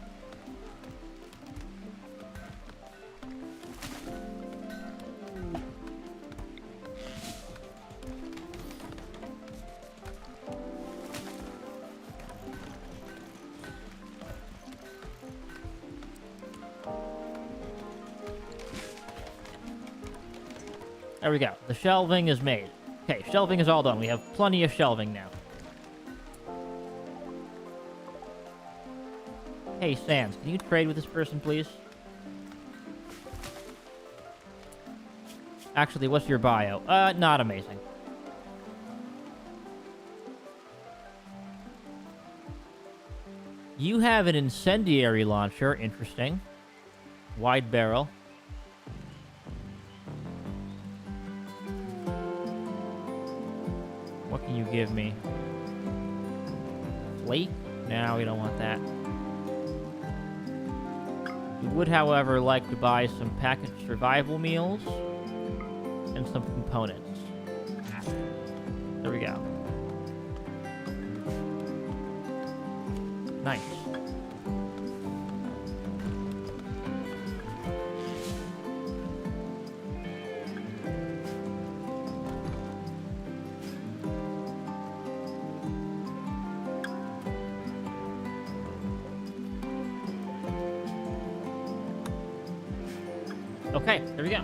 we go. The shelving is made. Okay, shelving is all done. We have plenty of shelving now. Hey, Sans, can you trade with this person, please? Actually, what's your bio? Not amazing. You have an incendiary launcher. Interesting. Wide barrel. What can you give me? Flake? No, we don't want that. We would, however, like to buy some packaged survival meals and some components. There we go. Nice. Okay, there we go.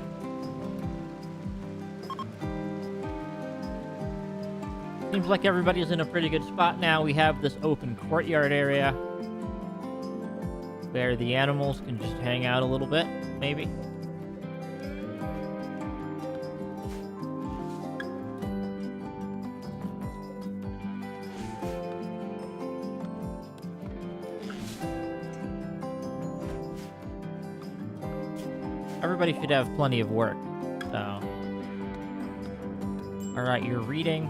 Seems like everybody's in a pretty good spot now. We have this open courtyard area where the animals can just hang out a little bit, maybe. Everybody should have plenty of work, so. Alright, you're reading.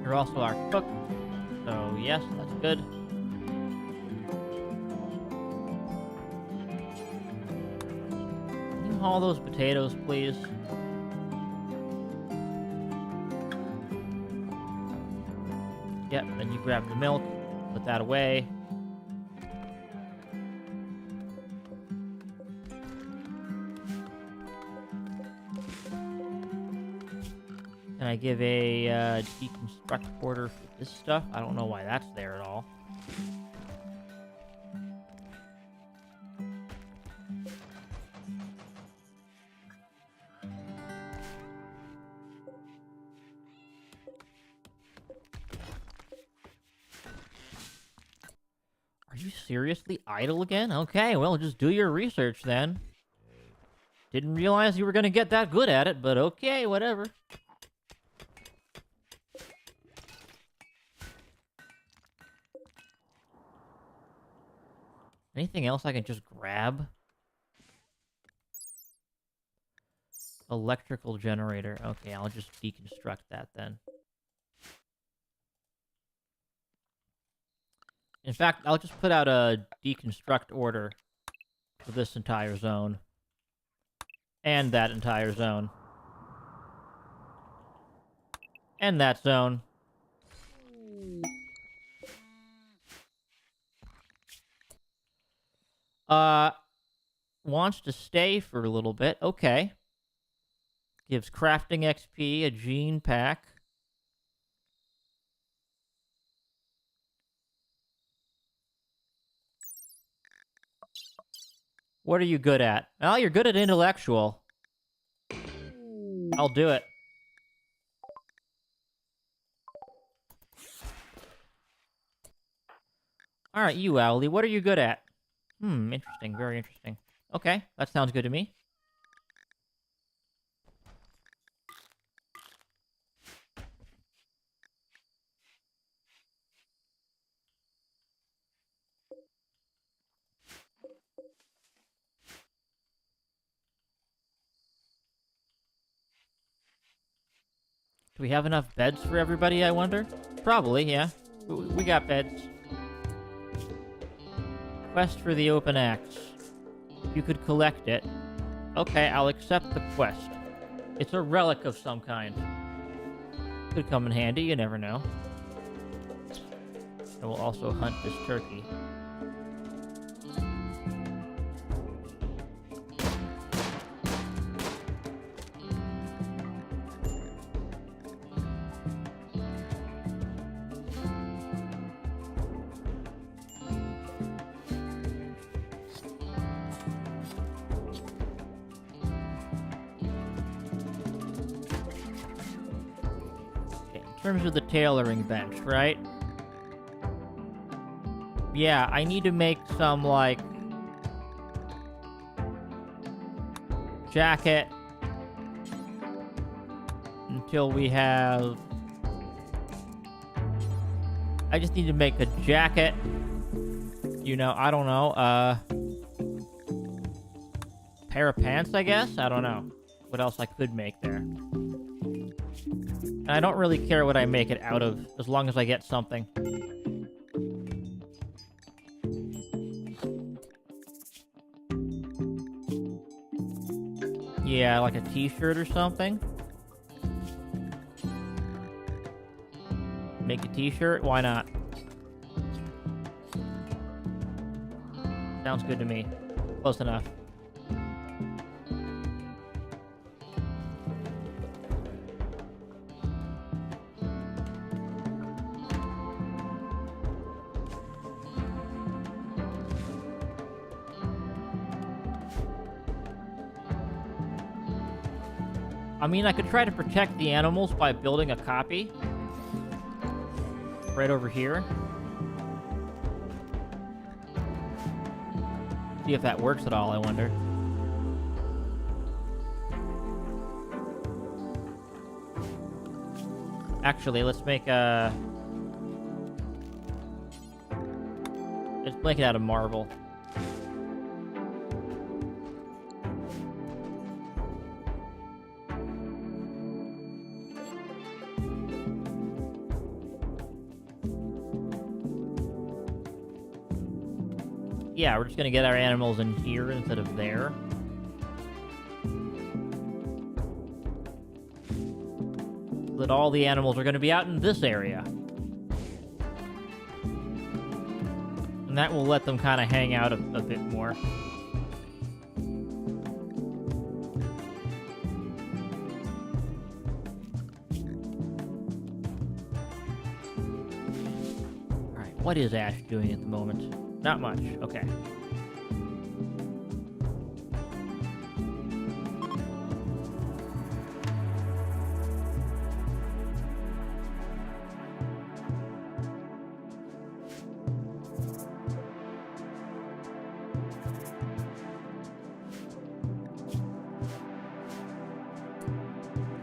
You're also our cook, so yes, that's good. Can you haul those potatoes, please? Yep, then you grab the milk, put that away. Can I give a deconstruct order for this stuff? I don't know why that's there at all. Are you seriously idle again? Okay, well, just do your research then. Didn't realize you were gonna get that good at it, but okay, whatever. Anything else I can just grab? Electrical generator. Okay, I'll just deconstruct that then. In fact, I'll just put out a deconstruct order for this entire zone. And that entire zone. And that zone. Wants to stay for a little bit. Okay. Gives crafting XP, a gene pack. What are you good at? Oh, you're good at intellectual. I'll do it. Alright, you, Owly. What are you good at? Interesting. Very interesting. Okay, that sounds good to me. Do we have enough beds for everybody, I wonder? Probably, yeah. We got beds. Quest for the open axe. You could collect it. Okay, I'll accept the quest. It's a relic of some kind. Could come in handy, you never know. And we'll also hunt this turkey. In terms of the tailoring bench, right? Yeah, I need to make some, like, jacket until we have... I just need to make a jacket. You know, I don't know, pair of pants, I guess? I don't know what else I could make there. And I don't really care what I make it out of, as long as I get something. Yeah, like a t-shirt or something. Make a t-shirt? Why not? Sounds good to me. Close enough. I mean, I could try to protect the animals by building a copy. Right over here. See if that works at all, I wonder. Actually, let's make a... Let's make it out of marble. Yeah, we're just gonna get our animals in here instead of there. So that all the animals are gonna be out in this area. And that will let them kind of hang out a bit more. Alright, what is Ash doing at the moment? Not much. Okay.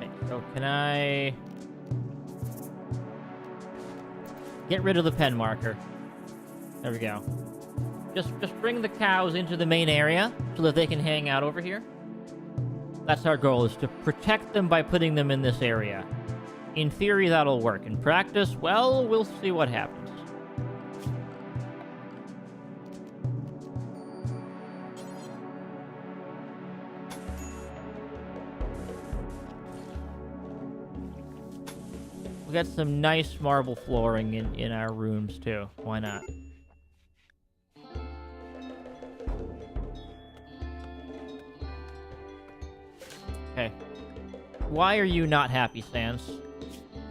Okay, so can I get rid of the pen marker? There we go. Just bring the cows into the main area so that they can hang out over here. That's our goal, is to protect them by putting them in this area. In theory, that'll work. In practice, well, we'll see what happens. We got some nice marble flooring in our rooms, too. Why not? Okay. Why are you not happy, Sans?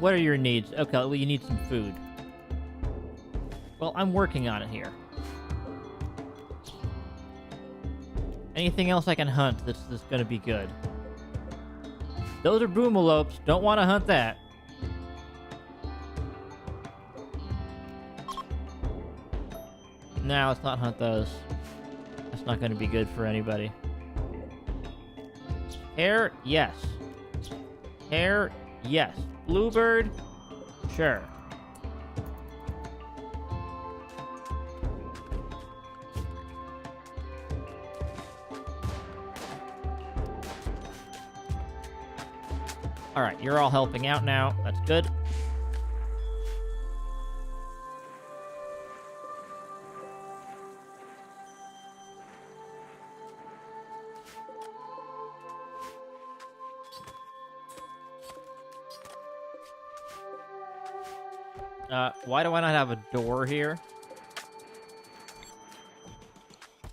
What are your needs? Okay, well, you need some food. Well, I'm working on it here. Anything else I can hunt that's gonna be good? Those are boomalopes. Don't want to hunt that. No, let's not hunt those. That's not gonna be good for anybody. Hare, yes. Hare, yes. Bluebird, sure. Alright, you're all helping out now. That's good. Why do I not have a door here?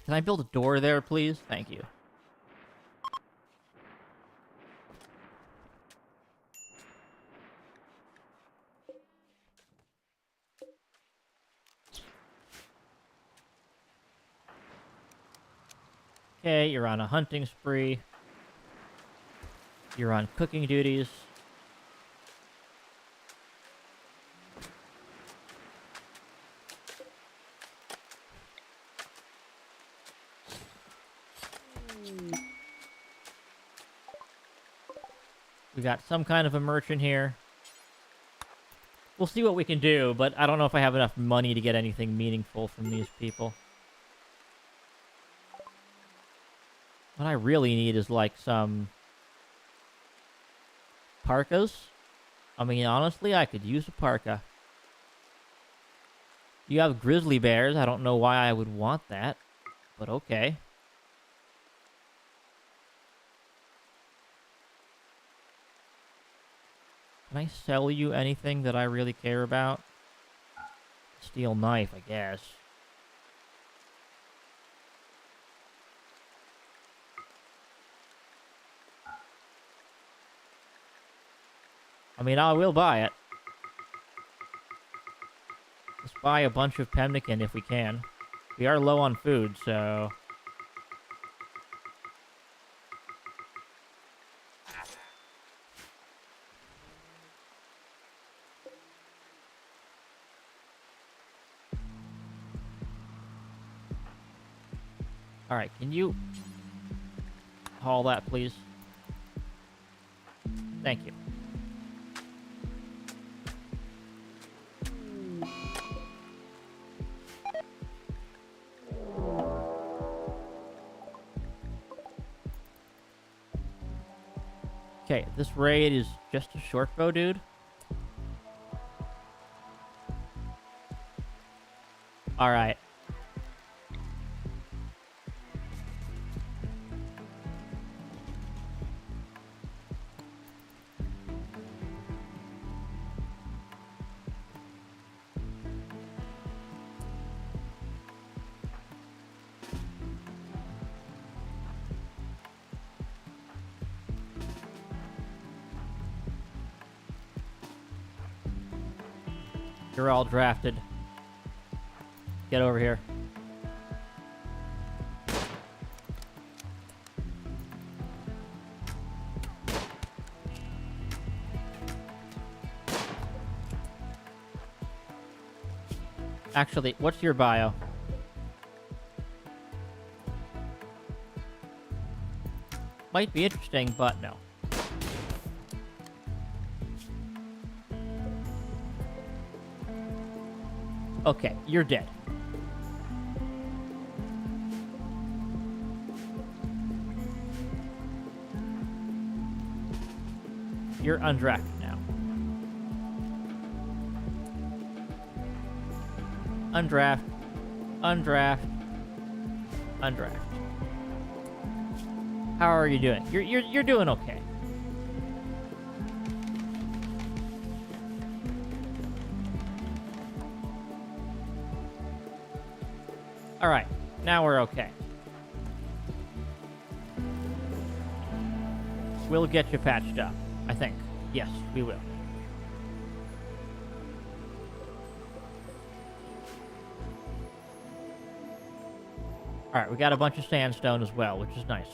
Can I build a door there, please? Thank you. Okay, you're on a hunting spree. You're on cooking duties. We got some kind of a merchant here. We'll see what we can do, but I don't know if I have enough money to get anything meaningful from these people. What I really need is, like, some parkas. I mean, honestly, I could use a parka. You have grizzly bears. I don't know why I would want that, but okay. Can I sell you anything that I really care about? Steel knife, I guess. I mean, I will buy it. Let's buy a bunch of pemmican if we can. We are low on food, so... Alright, can you haul that, please? Thank you. Okay, this raid is just a short bow, dude. Alright. You're all drafted. Get over here. Actually, what's your bio? Might be interesting, but no. Okay, you're dead. You're undrafted now. Undraft. Undraft. Undraft. How are you doing? You're doing okay. Alright, now we're okay. We'll get you patched up, I think. Yes, we will. Alright, we got a bunch of sandstone as well, which is nice.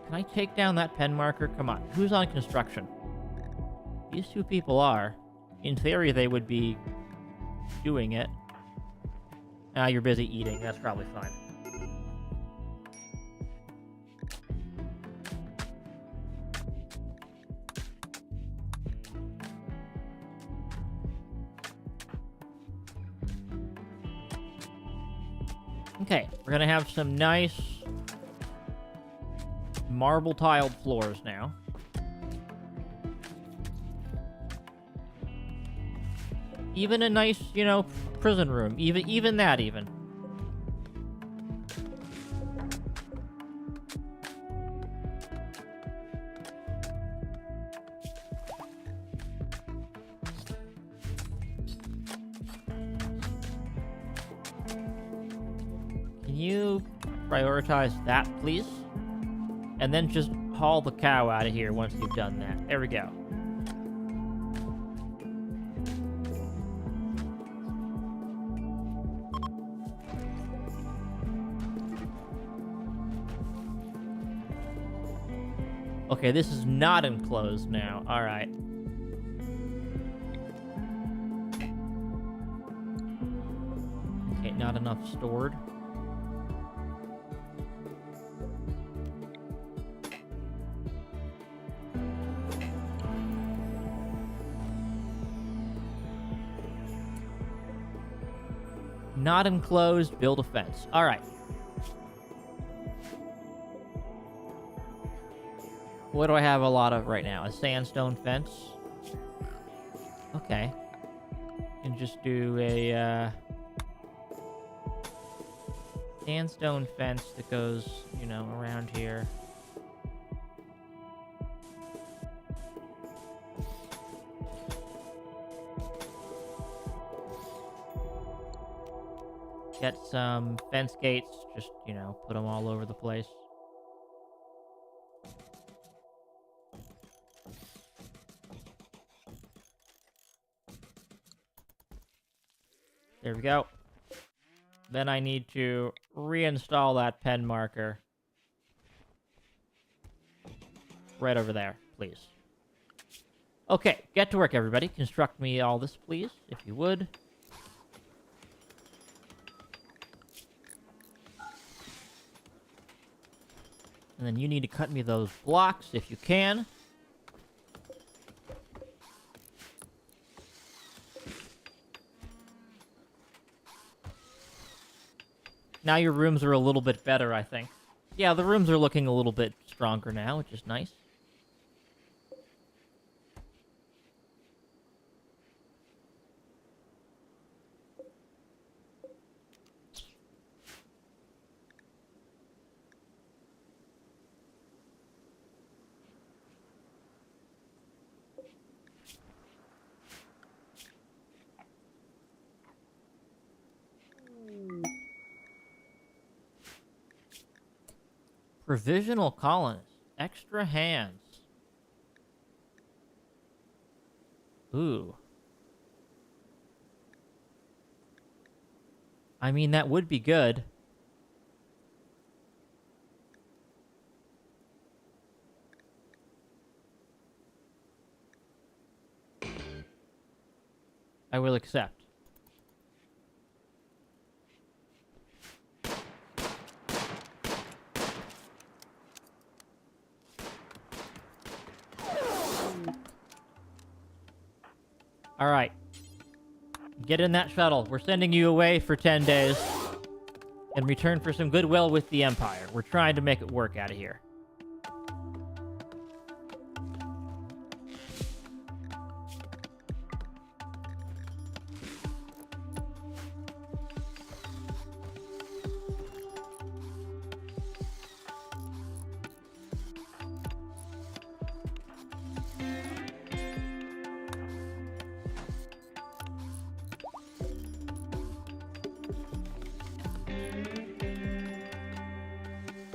Can I take down that pen marker? Come on, who's on construction? These two people are. In theory, they would be doing it. Ah, you're busy eating. That's probably fine. Okay, we're gonna have some nice marble tiled floors now. Even a nice, you know, prison room. Even that, even. Can you prioritize that, please? And then just haul the cow out of here once you've done that. There we go. Okay, this is not enclosed now. All right. Okay, not enough stored. Not enclosed, build a fence. All right. What do I have a lot of right now? A sandstone fence. Okay. And just do a sandstone fence that goes, you know, around here. Get some fence gates, just, you know, put them all over the place. There we go. Then I need to reinstall that pen marker. Right over there, please. Okay, get to work, everybody. Construct me all this, please, if you would. And then you need to cut me those blocks if you can. Now your rooms are a little bit better, I think. Yeah, the rooms are looking a little bit stronger now, which is nice. Provisional colonists. Extra hands. Ooh. I mean, that would be good. I will accept. All right. Get in that shuttle. We're sending you away for 10 days in return for some goodwill with the Empire. We're trying to make it work out of here.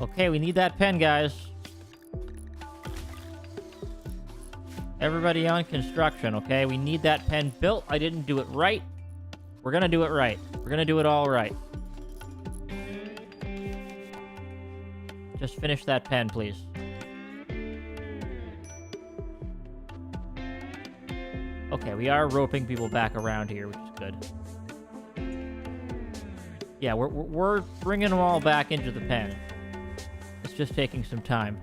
Okay, we need that pen, guys. Everybody on construction, okay? We need that pen built. I didn't do it right. We're gonna do it right. We're gonna do it all right. Just finish that pen, please. Okay, we are roping people back around here, which is good. Yeah, we're bringing them all back into the pen. It's just taking some time.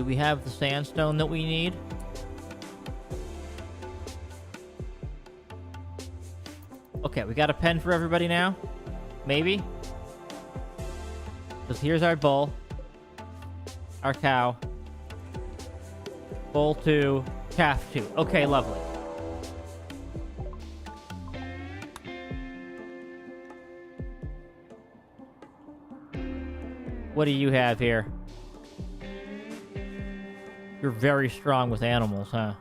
we have the sandstone that we need? Okay, we got a pen for everybody now? Maybe? Because here's our bull. Our cow. Bull 2. Calf 2. Okay, lovely. What do you have here? You're very strong with animals, huh?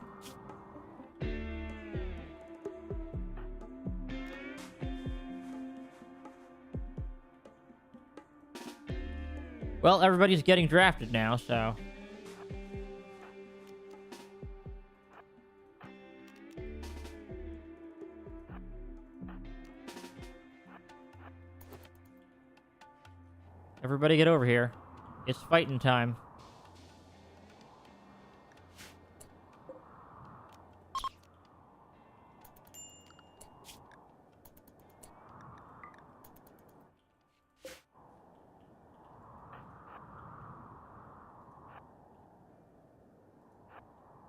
Well, everybody's getting drafted now, so... Everybody get over here. It's fighting time.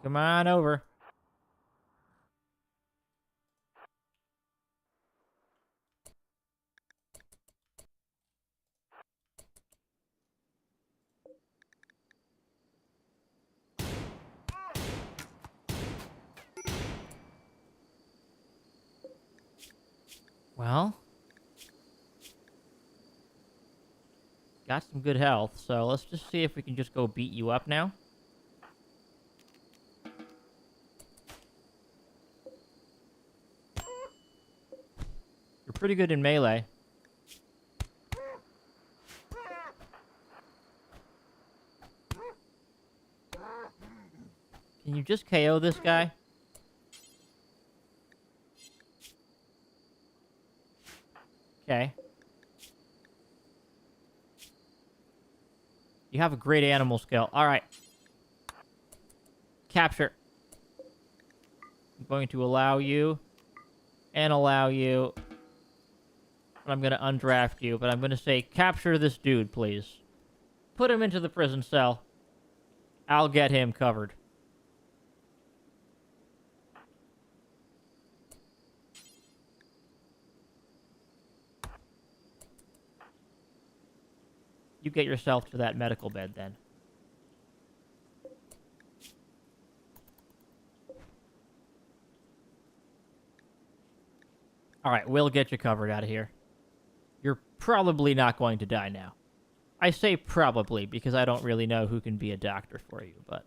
Come on over. Well, got some good health, so let's just see if we can just go beat you up now. You're pretty good in melee. Can you just KO this guy? Okay. You have a great animal skill. Alright. Capture. I'm going to allow you. And allow you. I'm going to undraft you, but I'm going to say, capture this dude, please. Put him into the prison cell. I'll get him covered. You get yourself to that medical bed, then. Alright, we'll get you covered out of here. You're probably not going to die now. I say probably because I don't really know who can be a doctor for you, but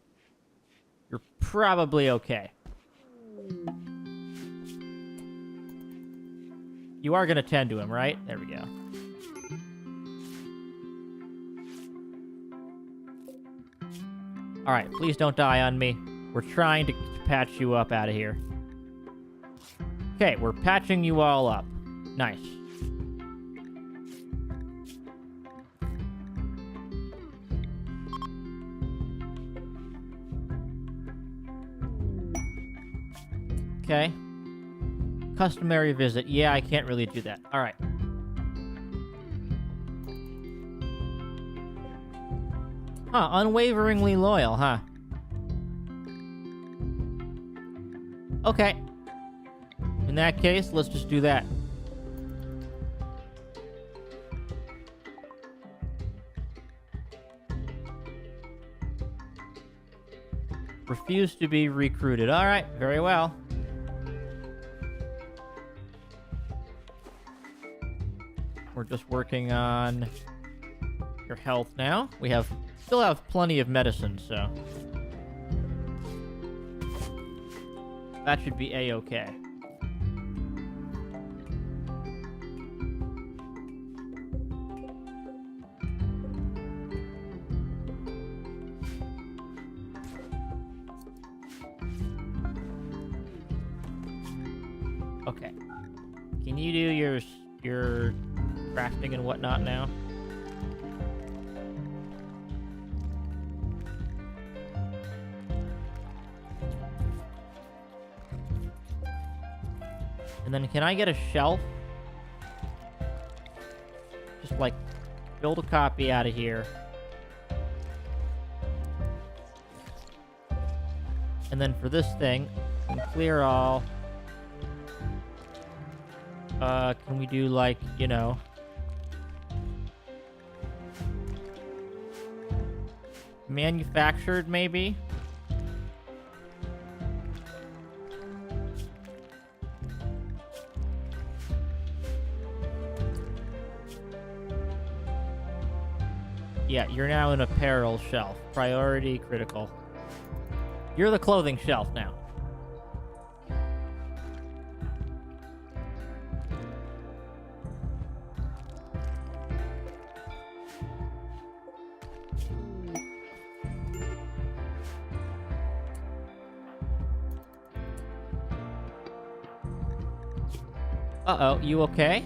you're probably okay. You are going to tend to him, right? There we go. Alright, please don't die on me. We're trying to patch you up out of here. Okay, we're patching you all up. Nice. Okay. Customary visit. Yeah, I can't really do that. Alright. Huh, unwaveringly loyal, huh? Okay. In that case, let's just do that. Refuse to be recruited. Alright, very well. We're just working on your health now. We still have plenty of medicine, so that should be A-okay. Okay. Can you do your crafting and whatnot now? And then can I get a shelf? Just like build a copy out of here. And then for this thing, we can clear all. Can we do, like, you know... manufactured, maybe? Yeah, you're now in apparel shelf. Priority critical. You're the clothing shelf now. Uh-oh, you okay?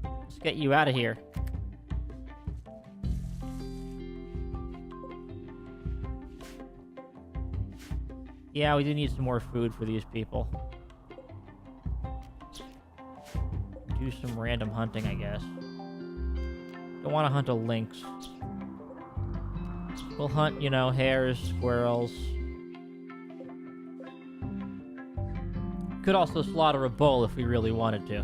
Let's get you out of here. Yeah, we do need some more food for these people. Do some random hunting, I guess. Don't want to hunt a lynx. We'll hunt, you know, hares, squirrels. Could also slaughter a bull if we really wanted to.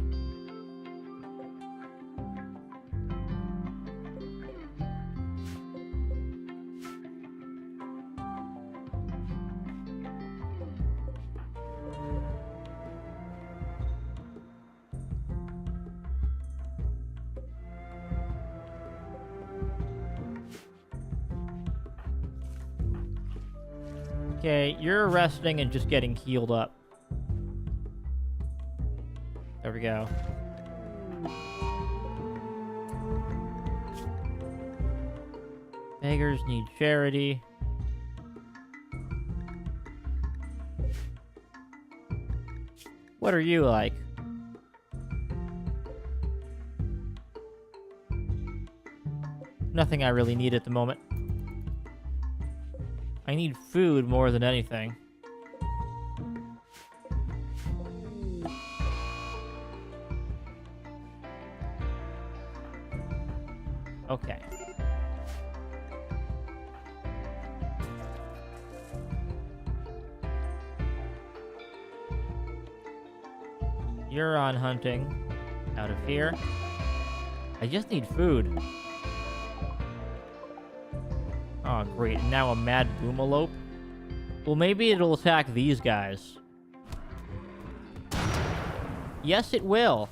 Okay, you're resting and just getting healed up. There we go. Beggars need charity. What are you like? Nothing I really need at the moment. I need food more than anything. Okay. You're on hunting. Out of here. I just need food. Oh, great. And now a mad boomalope? Well, maybe it'll attack these guys. Yes, it will.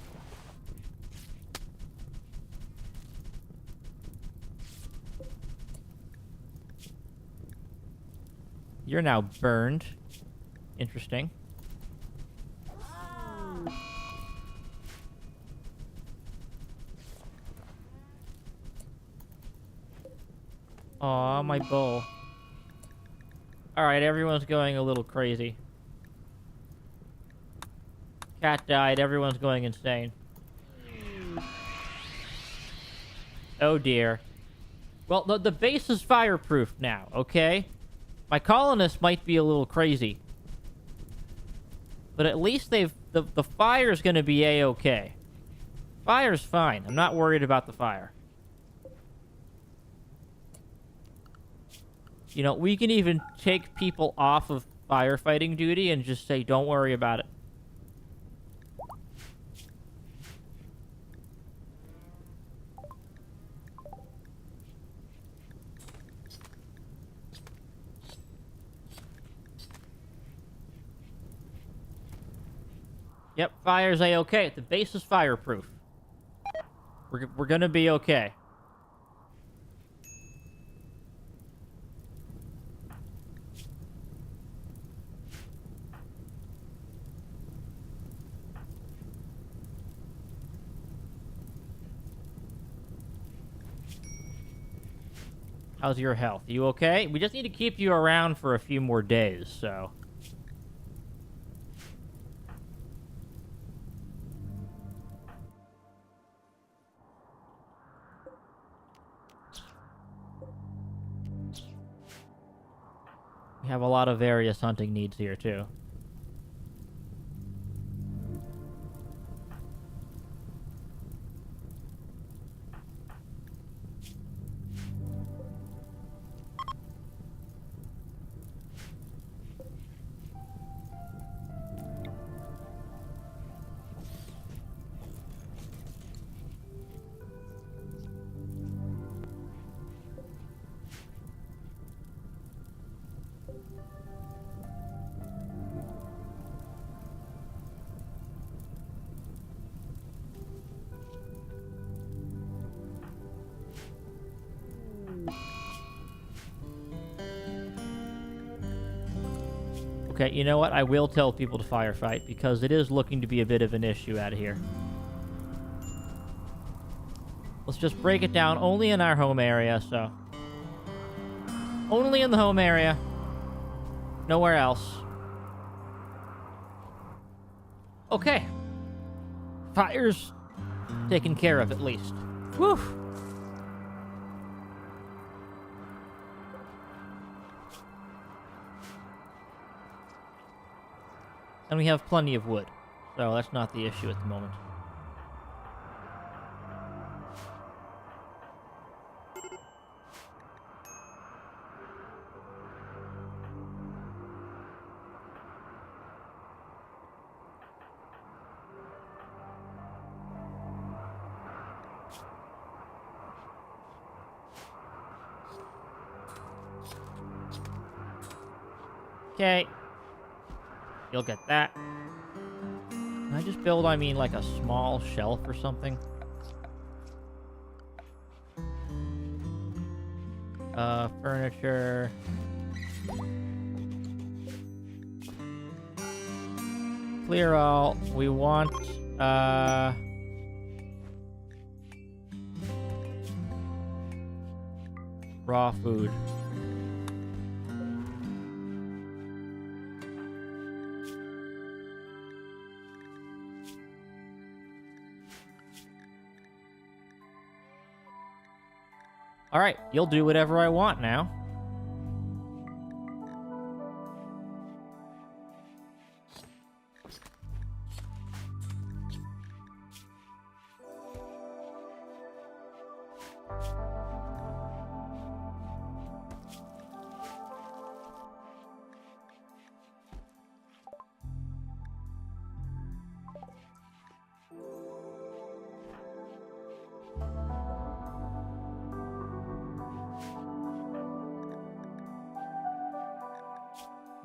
You're now burned. Interesting. Aw, my bull. Alright, everyone's going a little crazy. Cat died, everyone's going insane. Oh dear. Well, the base is fireproof now, okay? My colonists might be a little crazy. But at least the fire's gonna be a-okay. Fire's fine. I'm not worried about the fire. You know, we can even take people off of firefighting duty and just say, don't worry about it. Yep, fire's a-okay. The base is fireproof. We're gonna be okay. How's your health? You okay? We just need to keep you around for a few more days, so... We have a lot of various hunting needs here, too. Okay, you know what? I will tell people to firefight, because it is looking to be a bit of an issue out here. Let's just break it down only in our home area, so... Only in the home area. Nowhere else. Okay. Fire's taken care of, at least. Whew. And we have plenty of wood, so that's not the issue at the moment. Okay. You'll get that. Can I just build, I mean, like a small shelf or something? Furniture. Clear all. We want, raw food. Alright, you'll do whatever I want now.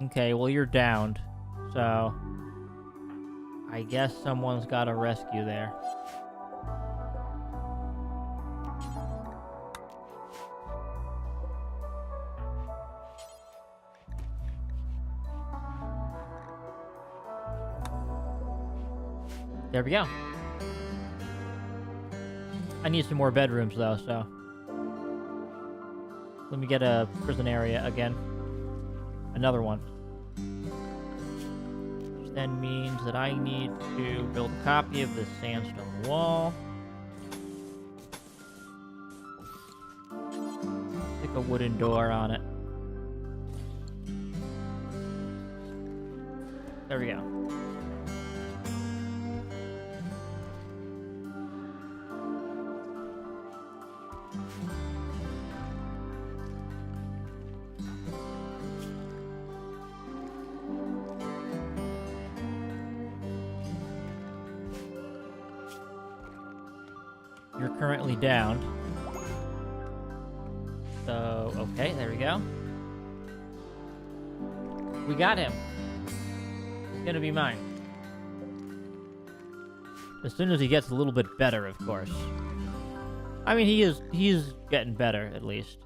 Okay, well, you're downed, so I guess someone's got to rescue there. There we go. I need some more bedrooms, though, so let me get a prison area again. Another one. Which then means that I need to build a copy of this sandstone wall. Stick a wooden door on it. There we go. You're currently downed. So, okay, there we go. We got him. He's gonna be mine. As soon as he gets a little bit better, of course. I mean, he's getting better, at least.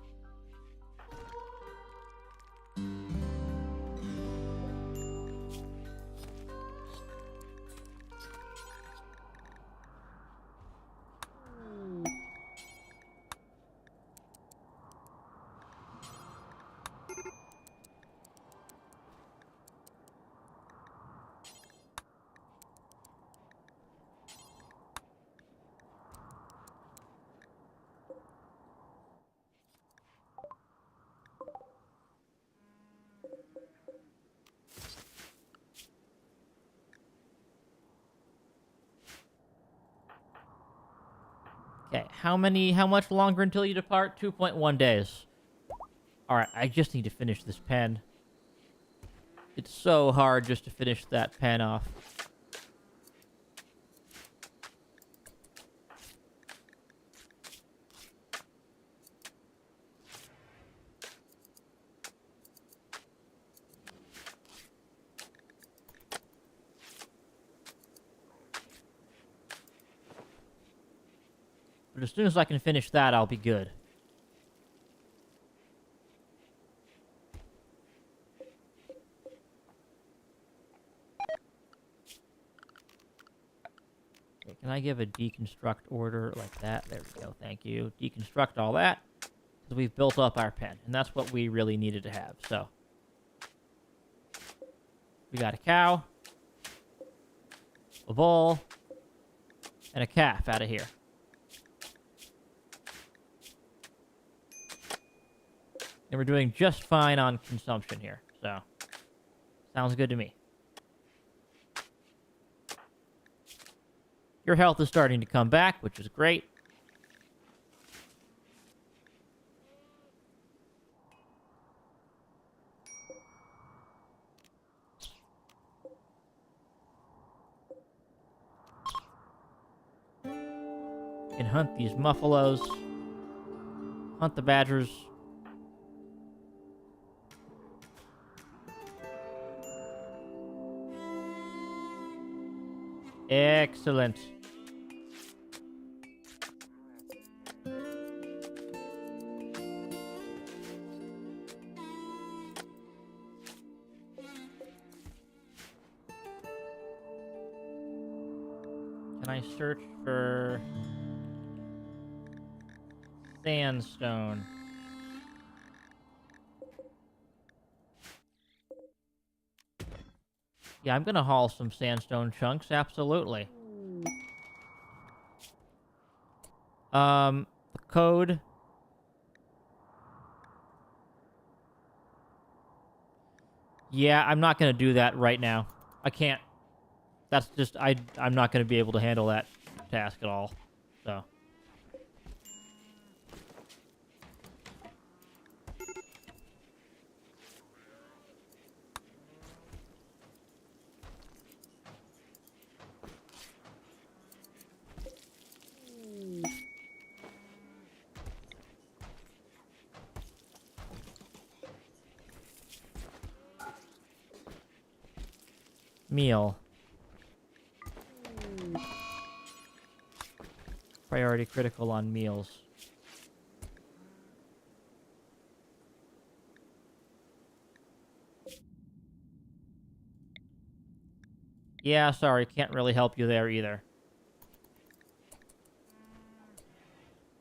Okay, how much longer until you depart? 2.1 days. Alright, I just need to finish this pen. It's so hard just to finish that pen off. But as soon as I can finish that, I'll be good. Can I give a deconstruct order like that? There we go. Thank you. Deconstruct all that. Because we've built up our pen. And that's what we really needed to have. So, we got a cow, a bull, and a calf out of here. And we're doing just fine on consumption here. So, sounds good to me. Your health is starting to come back, which is great. You can hunt these muffalos. Hunt the badgers. Excellent. Can I search for sandstone? Yeah, I'm gonna haul some sandstone chunks, absolutely. The code. Yeah, I'm not gonna do that right now. I can't. That's just, I'm not gonna be able to handle that task at all. So. Meal. Priority critical on meals. Yeah, sorry, can't really help you there either.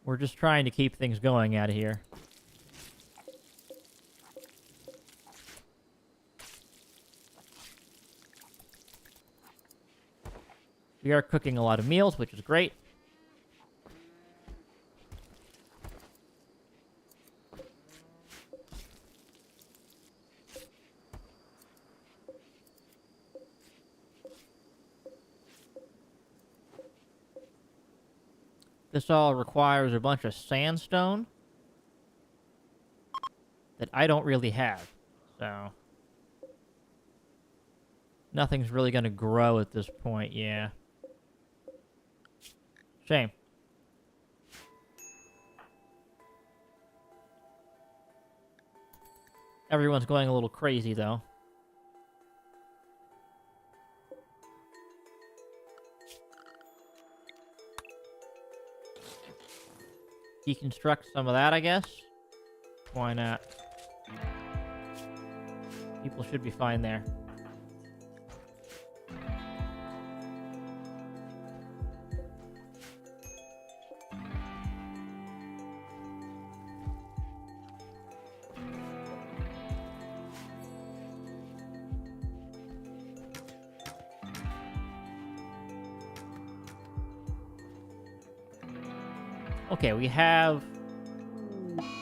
We're just trying to keep things going out of here. We are cooking a lot of meals, which is great. This all requires a bunch of sandstone that I don't really have, so nothing's really going to grow at this point, yeah. Shame. Everyone's going a little crazy, though. Deconstruct some of that, I guess. Why not? People should be fine there. Okay, we have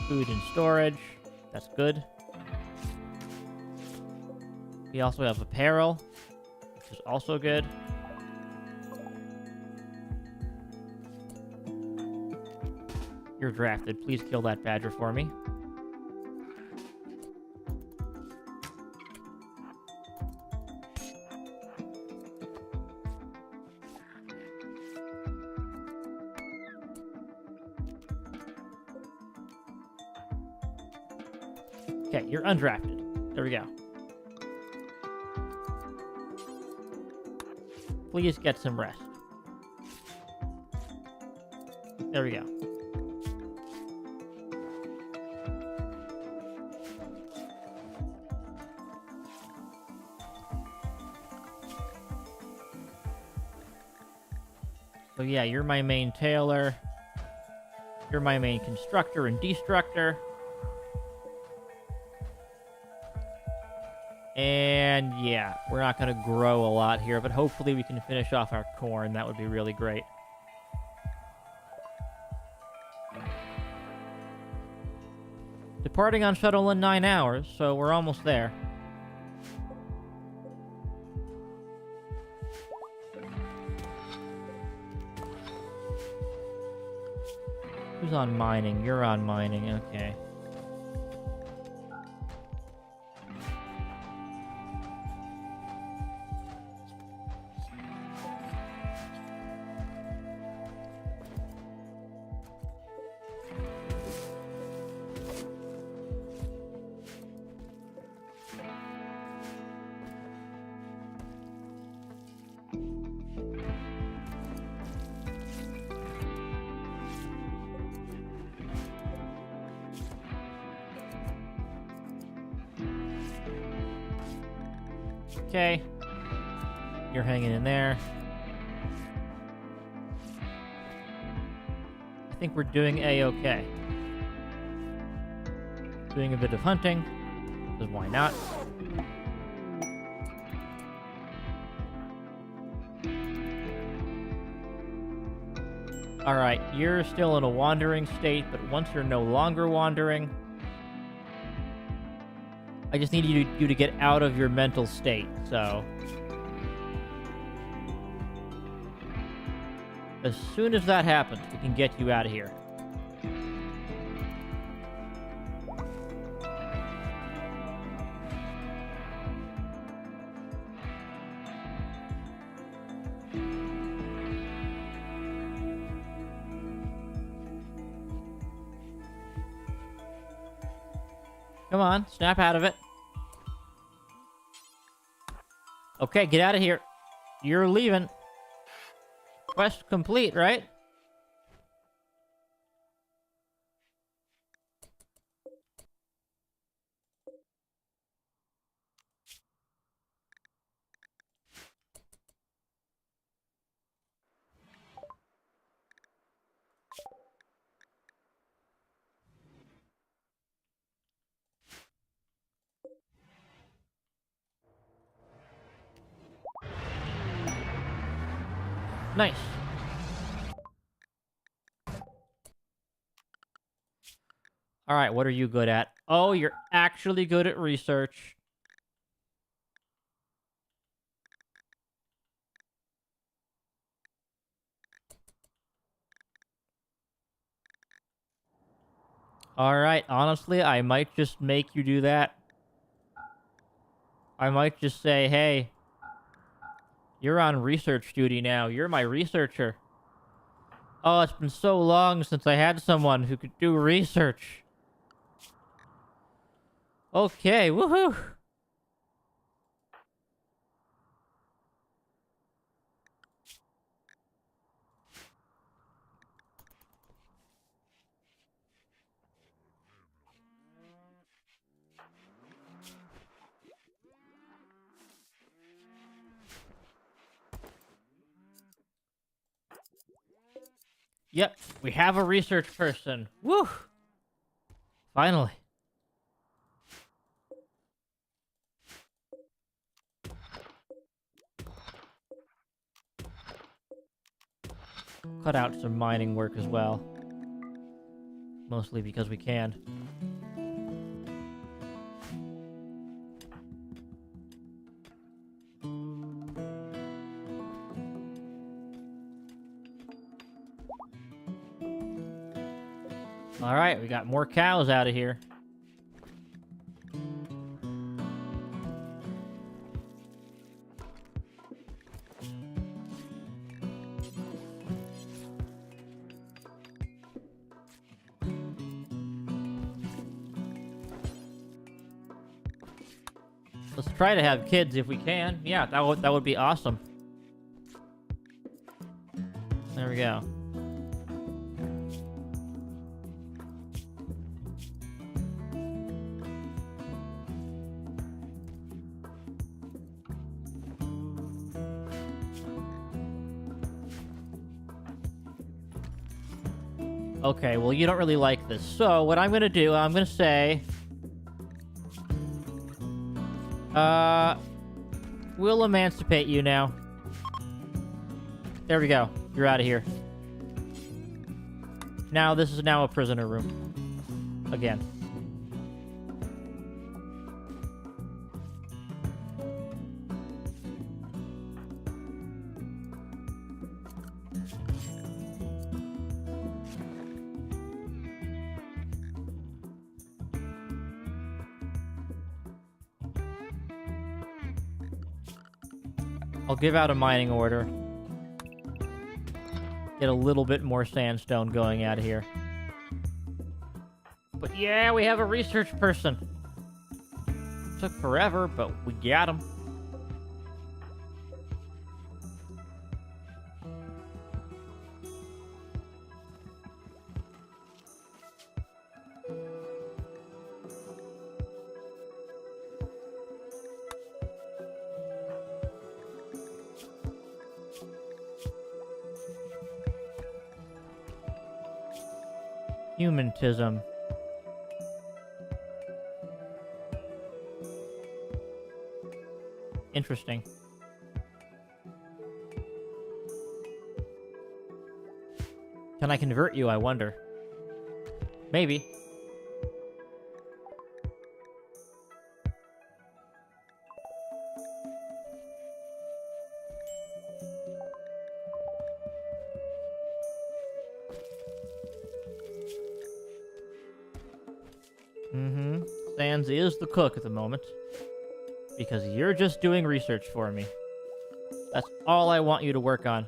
food in storage. That's good. We also have apparel, which is also good. You're drafted. Please kill that badger for me. Okay, you're undrafted. There we go. Please get some rest. There we go. So yeah, you're my main tailor. You're my main constructor and destructor. And yeah, we're not going to grow a lot here, but hopefully we can finish off our corn. That would be really great. Departing on shuttle in 9 hours, so we're almost there. Who's on mining? You're on mining, okay. Okay. You're hanging in there. I think we're doing A-okay. Doing a bit of hunting, because why not? Alright, you're still in a wandering state, but once you're no longer wandering, I just need you to get out of your mental state, so... As soon as that happens, we can get you out of here. Come on, snap out of it. Okay, get out of here. You're leaving. Quest complete, right? Nice. All right, what are you good at? Oh, you're actually good at research. All right, honestly, I might just make you do that. I might just say, hey, you're on research duty now. You're my researcher. Oh, it's been so long since I had someone who could do research. Okay, woohoo! Yep, we have a research person. Woo! Finally. Cut out some mining work as well. Mostly because we can. Alright, we got more cows out of here. Let's try to have kids if we can. Yeah, that would be awesome. There we go. Okay, well, you don't really like this. So, what I'm gonna do, I'm gonna say... We'll emancipate you now. There we go. You're out of here. Now, this is now a prisoner room. Again. I'll give out a mining order. Get a little bit more sandstone going out of here. But yeah, we have a research person. Took forever, but we got him. Humantism. Interesting. Can I convert you, I wonder? Maybe. Sans is the cook at the moment. Because you're just doing research for me. That's all I want you to work on.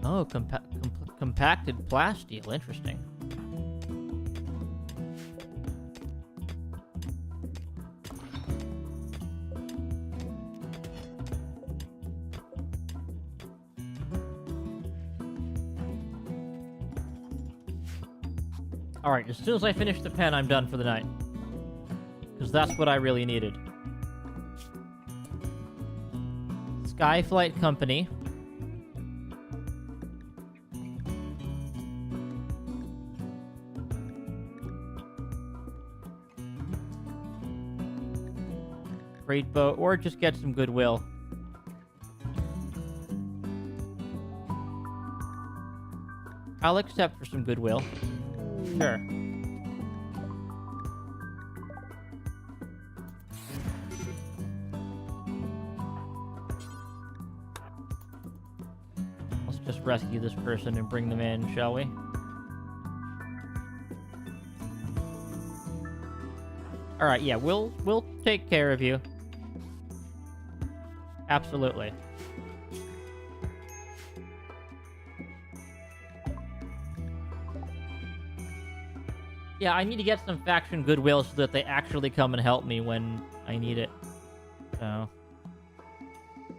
Oh, compacted plasteel. Interesting. Alright, as soon as I finish the pen, I'm done for the night. Because that's what I really needed. Skyflight Company. Freight boat, or just get some goodwill. I'll accept for some goodwill. Sure. Let's just rescue this person and bring them in, shall we? Alright, yeah, we'll take care of you. Absolutely. Yeah, I need to get some faction goodwill so that they actually come and help me when I need it. So,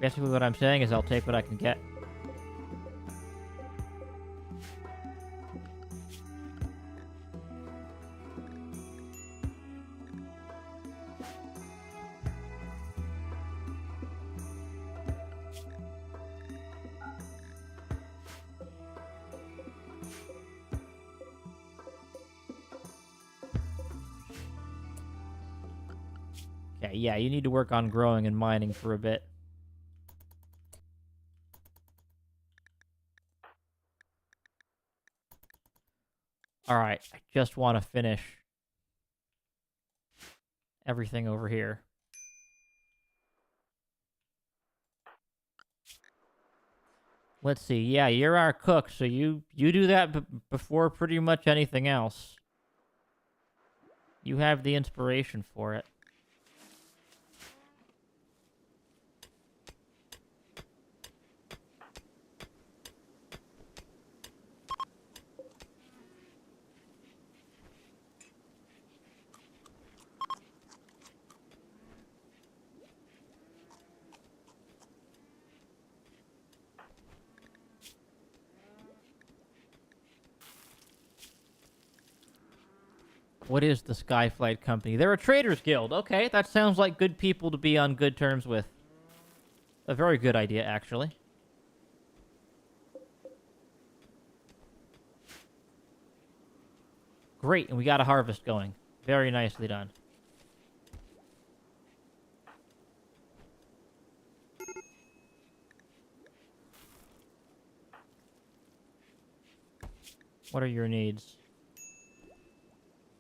basically what I'm saying is I'll take what I can get. Okay, yeah, you need to work on growing and mining for a bit. Alright, I just want to finish everything over here. Let's see, yeah, you're our cook, so you do that before pretty much anything else. You have the inspiration for it. What is the Skyflight Company? They're a traders guild. Okay, that sounds like good people to be on good terms with. A very good idea, actually. Great, and we got a harvest going. Very nicely done. What are your needs?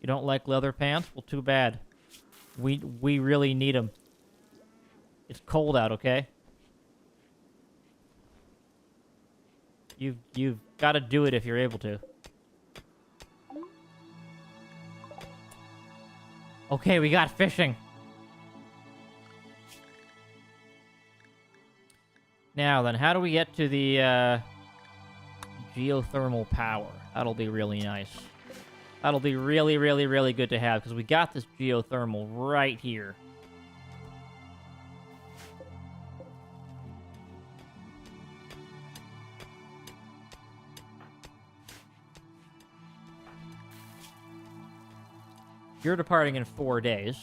You don't like leather pants? Well, too bad. We really need them. It's cold out, okay? You've got to do it if you're able to. Okay, we got fishing. Now then, how do we get to the geothermal power? That'll be really nice. That'll be really, really, really good to have, because we got this geothermal right here. You're departing in 4 days.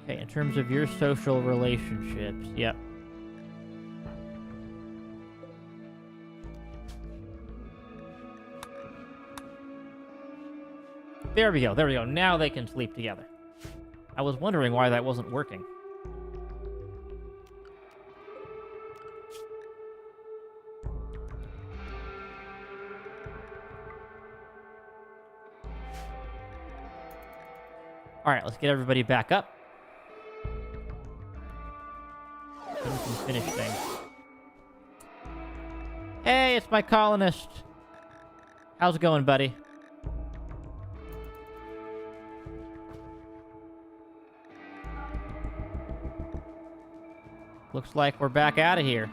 Okay, in terms of your social relationships, yep. There we go, there we go. Now they can sleep together. I was wondering why that wasn't working. Alright, let's get everybody back up. So we can finish things. Hey, it's my colonist. How's it going, buddy? Looks like we're back out of here.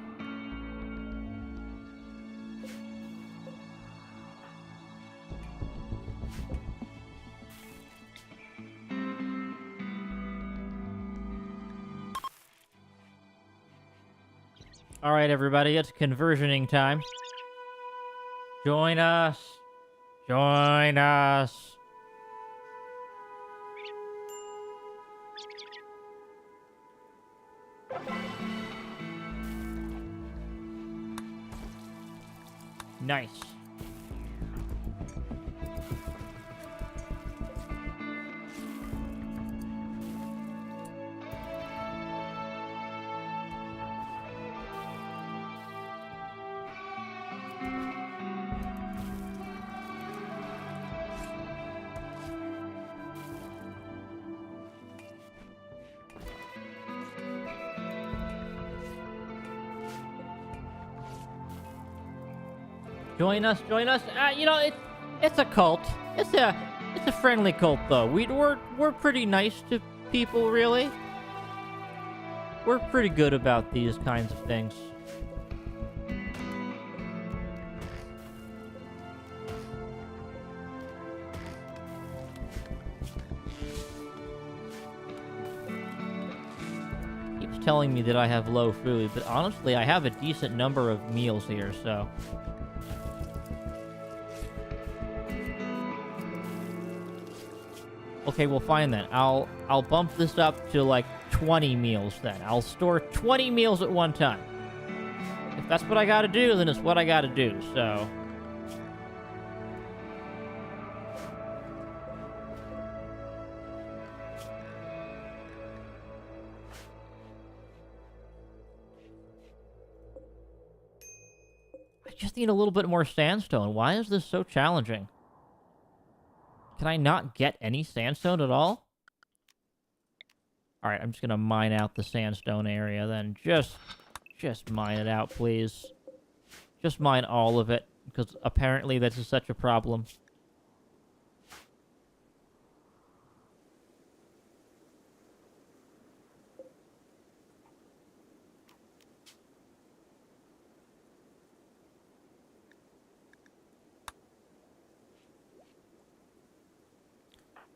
All right, everybody, it's conversioning time. Join us. Join us. Nice. Join us, join us. You know, it's a cult. It's a friendly cult, though. We're pretty nice to people, really. We're pretty good about these kinds of things. Keeps telling me that I have low food, but honestly, I have a decent number of meals here, so. Okay, well, fine then. I'll bump this up to like 20 meals then. I'll store 20 meals at one time. If that's what I gotta do, then it's what I gotta do, so. I just need a little bit more sandstone. Why is this so challenging? Can I not get any sandstone at all? Alright, I'm just gonna mine out the sandstone area then. Just mine it out, please. Just mine all of it, because apparently this is such a problem.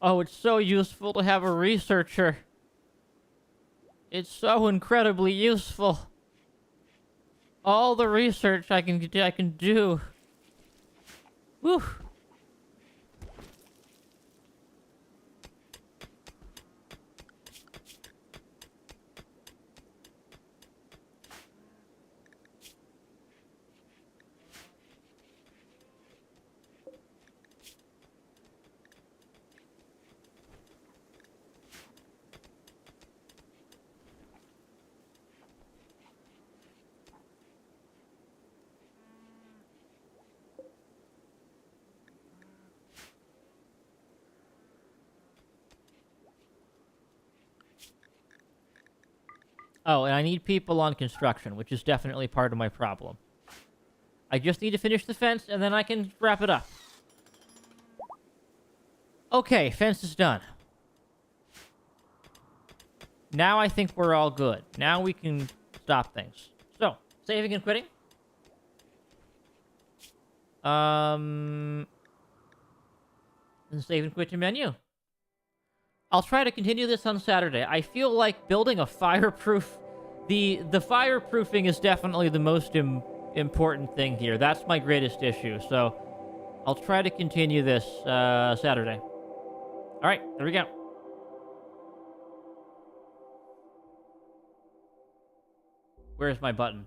Oh, it's so useful to have a researcher. It's so incredibly useful. All the research I can do. Whew. Oh, and I need people on construction, which is definitely part of my problem. I just need to finish the fence, and then I can wrap it up. Okay, fence is done. Now I think we're all good. Now we can stop things. So, saving and quitting. The save and quit to menu. I'll try to continue this on Saturday. I feel like building a fireproof... The fireproofing is definitely the most important thing here. That's my greatest issue, so I'll try to continue this Saturday. Alright, there we go. Where's my button?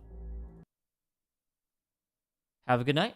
Have a good night.